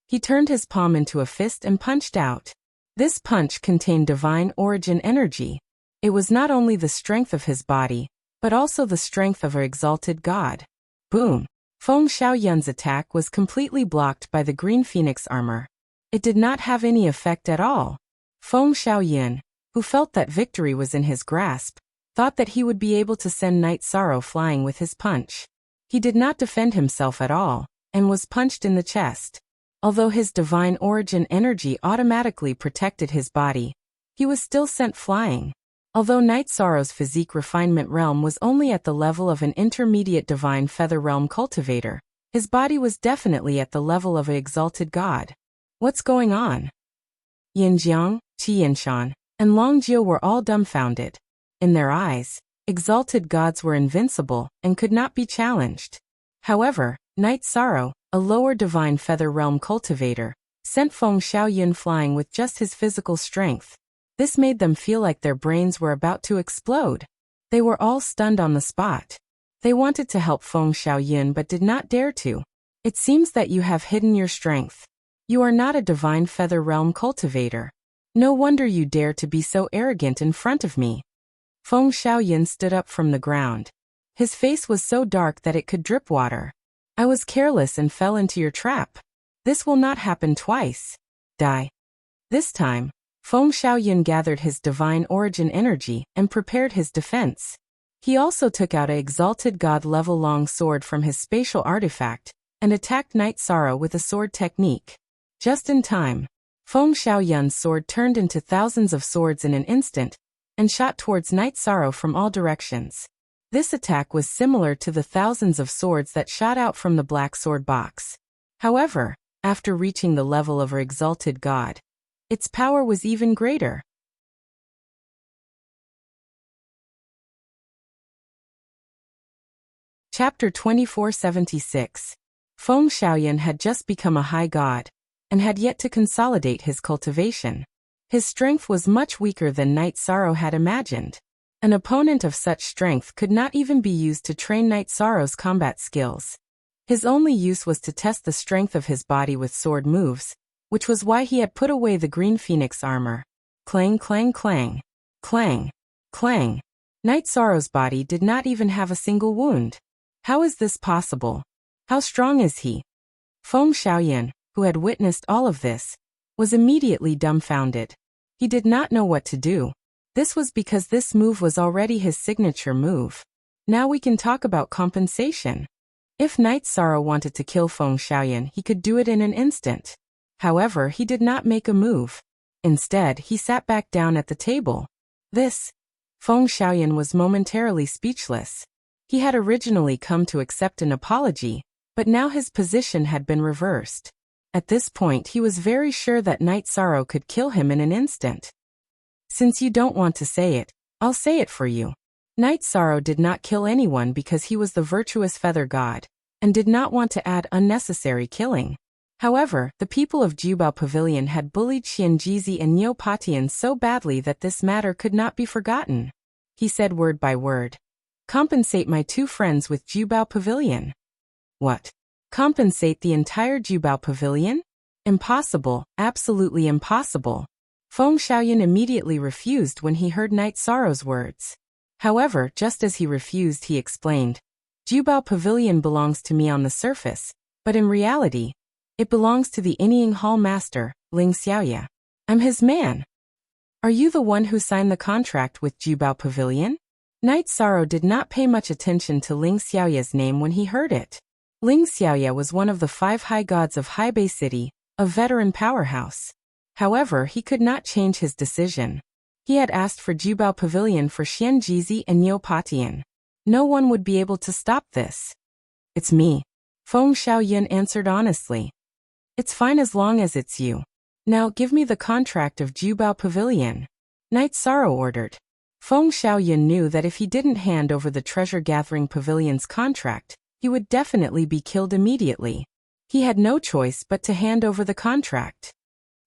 He turned his palm into a fist and punched out. This punch contained divine origin energy. It was not only the strength of his body, but also the strength of an exalted god. Boom! Feng Xiaoyun's attack was completely blocked by the green phoenix armor. It did not have any effect at all. Feng Xiaoyun, who felt that victory was in his grasp, thought that he would be able to send Night Sorrow flying with his punch. He did not defend himself at all, and was punched in the chest. Although his divine origin energy automatically protected his body, he was still sent flying. Although Night Sorrow's physique refinement realm was only at the level of an intermediate divine feather realm cultivator, his body was definitely at the level of an exalted god. What's going on? Yinjiang, Qianshan, and Long Jiu were all dumbfounded. In their eyes, exalted gods were invincible and could not be challenged. However, Night Sorrow, a lower divine feather realm cultivator, sent Feng Xiaoyun flying with just his physical strength. This made them feel like their brains were about to explode. They were all stunned on the spot. They wanted to help Feng Xiaoyun but did not dare to. It seems that you have hidden your strength. You are not a divine feather realm cultivator. No wonder you dare to be so arrogant in front of me. Feng Xiaoyun stood up from the ground. His face was so dark that it could drip water. I was careless and fell into your trap. This will not happen twice. Die. This time, Feng Shaoyun gathered his divine origin energy and prepared his defense. He also took out a exalted god-level long sword from his spatial artifact and attacked Night Sorrow with a sword technique. Just in time, Feng Shaoyun's sword turned into thousands of swords in an instant and shot towards Night Sorrow from all directions. This attack was similar to the thousands of swords that shot out from the black sword box. However, after reaching the level of her exalted god, its power was even greater. Chapter 2476. Feng Shaoyun had just become a high god, and had yet to consolidate his cultivation. His strength was much weaker than Night Sorrow had imagined. An opponent of such strength could not even be used to train Night Sorrow's combat skills. His only use was to test the strength of his body with sword moves, which was why he had put away the green phoenix armor. Clang, clang, clang. Clang, clang. Night Sorrow's body did not even have a single wound. How is this possible? How strong is he? Feng Shaoyun, who had witnessed all of this, was immediately dumbfounded. He did not know what to do. This was because this move was already his signature move. Now we can talk about compensation. If Night Sorrow wanted to kill Feng Shaoyun, he could do it in an instant. However, he did not make a move. Instead, he sat back down at the table. Feng Shaoyun was momentarily speechless. He had originally come to accept an apology, but now his position had been reversed. At this point, he was very sure that Night Sorrow could kill him in an instant. Since you don't want to say it, I'll say it for you. Night Sorrow did not kill anyone because he was the virtuous feather god, and did not want to add unnecessary killing. However, the people of Jubao Pavilion had bullied Xianjizi and Niu Patian so badly that this matter could not be forgotten. He said word by word. Compensate my two friends with Jubao Pavilion. What? Compensate the entire Jubao Pavilion? Impossible, absolutely impossible. Feng Shaoyun immediately refused when he heard Night Sorrow's words. However, just as he refused, he explained, Jubao Pavilion belongs to me on the surface, but in reality, it belongs to the Inying Hall Master, Ling Xiaoya. I'm his man. Are you the one who signed the contract with Jubao Pavilion? Night Sorrow did not pay much attention to Ling Xiaoya's name when he heard it. Ling Xiaoya was one of the 5 high gods of Haibei City, a veteran powerhouse. However, he could not change his decision. He had asked for Jubao Pavilion for Xianjizi and Niu Patian. No one would be able to stop this. It's me. Feng Shaoyun answered honestly. It's fine as long as it's you. Now give me the contract of Jubao Pavilion. Night Sorrow ordered. Feng Shaoyun knew that if he didn't hand over the treasure-gathering pavilion's contract, he would definitely be killed immediately. He had no choice but to hand over the contract.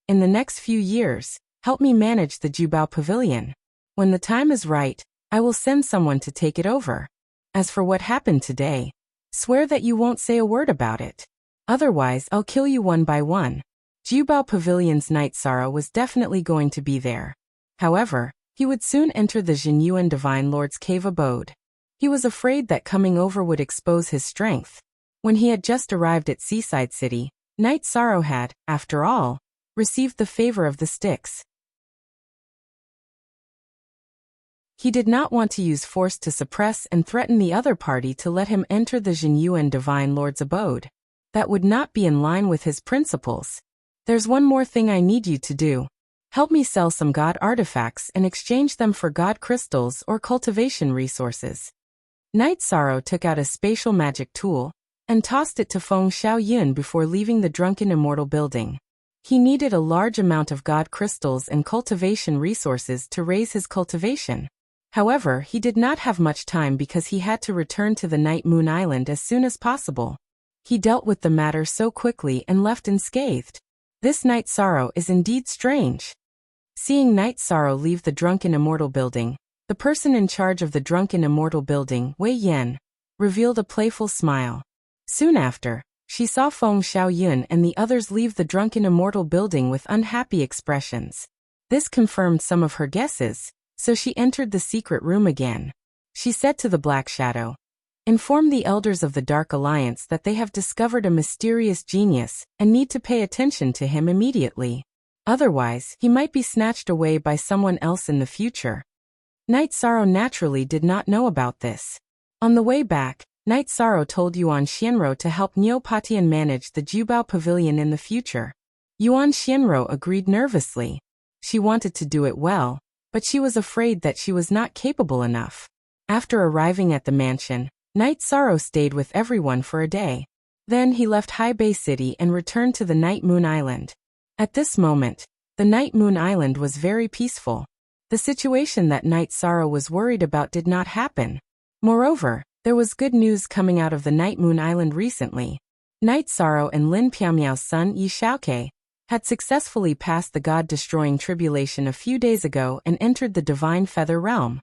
In the next few years, help me manage the Jubao Pavilion. When the time is right, I will send someone to take it over. As for what happened today, swear that you won't say a word about it. Otherwise, I'll kill you one by one. Jubao Pavilion's Night Sorrow was definitely going to be there. However, he would soon enter the Jinyuan Divine Lord's cave abode. He was afraid that coming over would expose his strength. When he had just arrived at Seaside City, Night Sorrow had, after all, received the favor of the sticks. He did not want to use force to suppress and threaten the other party to let him enter the Jinyuan Divine Lord's abode. That would not be in line with his principles. There's one more thing I need you to do. Help me sell some god artifacts and exchange them for god crystals or cultivation resources. Night Sorrow took out a spatial magic tool and tossed it to Feng Shaoyun before leaving the Drunken Immortal building. He needed a large amount of god crystals and cultivation resources to raise his cultivation. However, he did not have much time because he had to return to the Night Moon Island as soon as possible. He dealt with the matter so quickly and left unscathed. This Night Sorrow is indeed strange. Seeing Night Sorrow leave the Drunken Immortal building, the person in charge of the Drunken Immortal building, Wei Yan, revealed a playful smile. Soon after, she saw Feng Shaoyun and the others leave the Drunken Immortal building with unhappy expressions. This confirmed some of her guesses, so she entered the secret room again. She said to the Black Shadow, "Inform the elders of the Dark Alliance that they have discovered a mysterious genius and need to pay attention to him immediately." Otherwise, he might be snatched away by someone else in the future. Night Sorrow naturally did not know about this. On the way back, Night Sorrow told Yuan Xianro to help Neopatian manage the Jubao Pavilion in the future. Yuan Xianro agreed nervously. She wanted to do it well, but she was afraid that she was not capable enough. After arriving at the mansion, Night Sorrow stayed with everyone for a day. Then he left High Bay City and returned to the Night Moon Island. At this moment, the Night Moon Island was very peaceful. The situation that Night Sorrow was worried about did not happen. Moreover, there was good news coming out of the Night Moon Island recently. Night Sorrow and Lin Piaomiao's son Yi Xiaoke had successfully passed the god-destroying tribulation a few days ago and entered the Divine Feather Realm.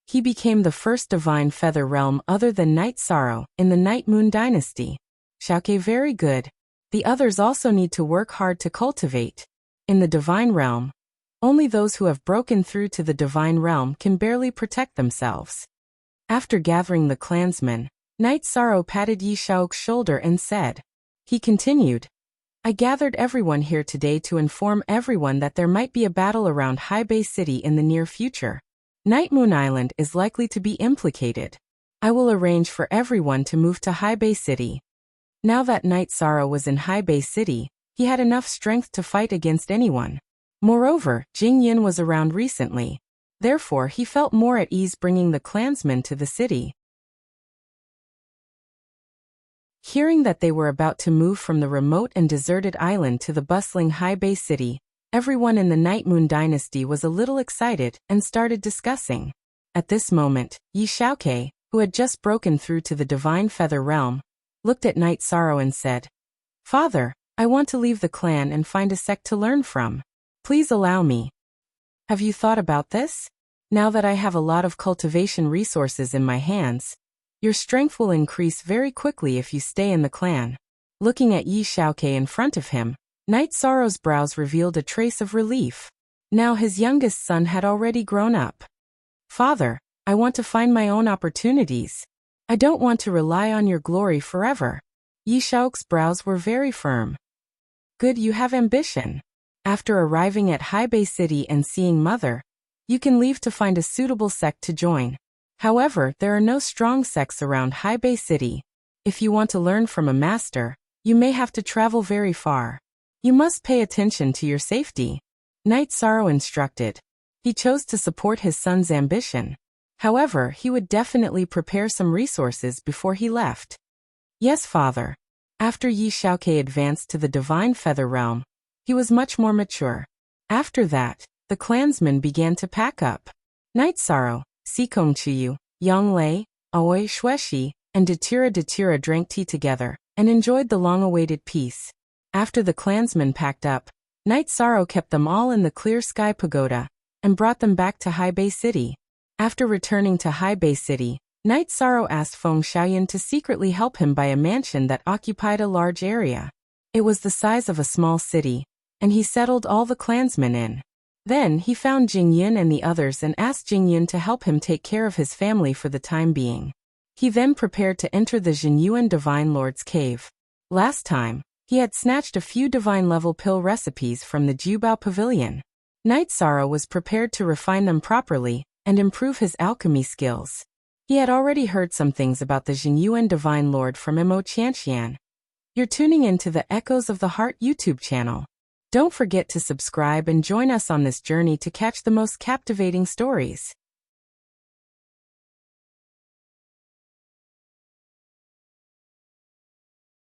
He became the first Divine Feather Realm other than Night Sorrow in the Night Moon Dynasty. Xiaoke very good. The others also need to work hard to cultivate. In the Divine Realm, only those who have broken through to the Divine Realm can barely protect themselves. After gathering the clansmen, Night Sorrow patted Yi Xiaoke's shoulder and said. He continued, I gathered everyone here today to inform everyone that there might be a battle around High Bay City in the near future. Night Moon Island is likely to be implicated. I will arrange for everyone to move to High Bay City. Now that Night Sorrow was in High Bay City, he had enough strength to fight against anyone. Moreover, Jing Yin was around recently. Therefore, he felt more at ease bringing the clansmen to the city. Hearing that they were about to move from the remote and deserted island to the bustling High Bay City, everyone in the Night Moon Dynasty was a little excited and started discussing. At this moment, Yi Xiaoke, who had just broken through to the Divine Feather Realm, looked at Night Sorrow and said, Father, I want to leave the clan and find a sect to learn from. Please allow me. Have you thought about this? Now that I have a lot of cultivation resources in my hands, your strength will increase very quickly if you stay in the clan. Looking at Yi Xiaoke in front of him, Night Sorrow's brows revealed a trace of relief. Now his youngest son had already grown up. Father, I want to find my own opportunities. I don't want to rely on your glory forever. Yi Xiaoke's brows were very firm. Good, you have ambition. After arriving at High Bay City and seeing Mother, you can leave to find a suitable sect to join. However, there are no strong sects around High Bay City. If you want to learn from a master, you may have to travel very far. You must pay attention to your safety. Night Sorrow instructed. He chose to support his son's ambition. However, he would definitely prepare some resources before he left. Yes, father. After Yi Xiaoke advanced to the Divine Feather Realm, he was much more mature. After that, the clansmen began to pack up. Night Sorrow, Sikong Chuyu, Yang Lei, Aoi Shueshi, and Datira drank tea together and enjoyed the long-awaited peace. After the clansmen packed up, Night Sorrow kept them all in the Clear Sky Pagoda and brought them back to High Bay City. After returning to High Bay City, Night Sorrow asked Feng Xiaoyan to secretly help him buy a mansion that occupied a large area. It was the size of a small city, and he settled all the clansmen in. Then he found Jing Yin and the others and asked Jing Yin to help him take care of his family for the time being. He then prepared to enter the Jinyuan Divine Lord's cave. Last time, he had snatched a few divine-level pill recipes from the Jubao Pavilion. Night Sorrow was prepared to refine them properly and improve his alchemy skills. He had already heard some things about the Jinyuan Divine Lord from Mo Qianxian. You're tuning into the Echoes of the Heart YouTube channel. Don't forget to subscribe and join us on this journey to catch the most captivating stories.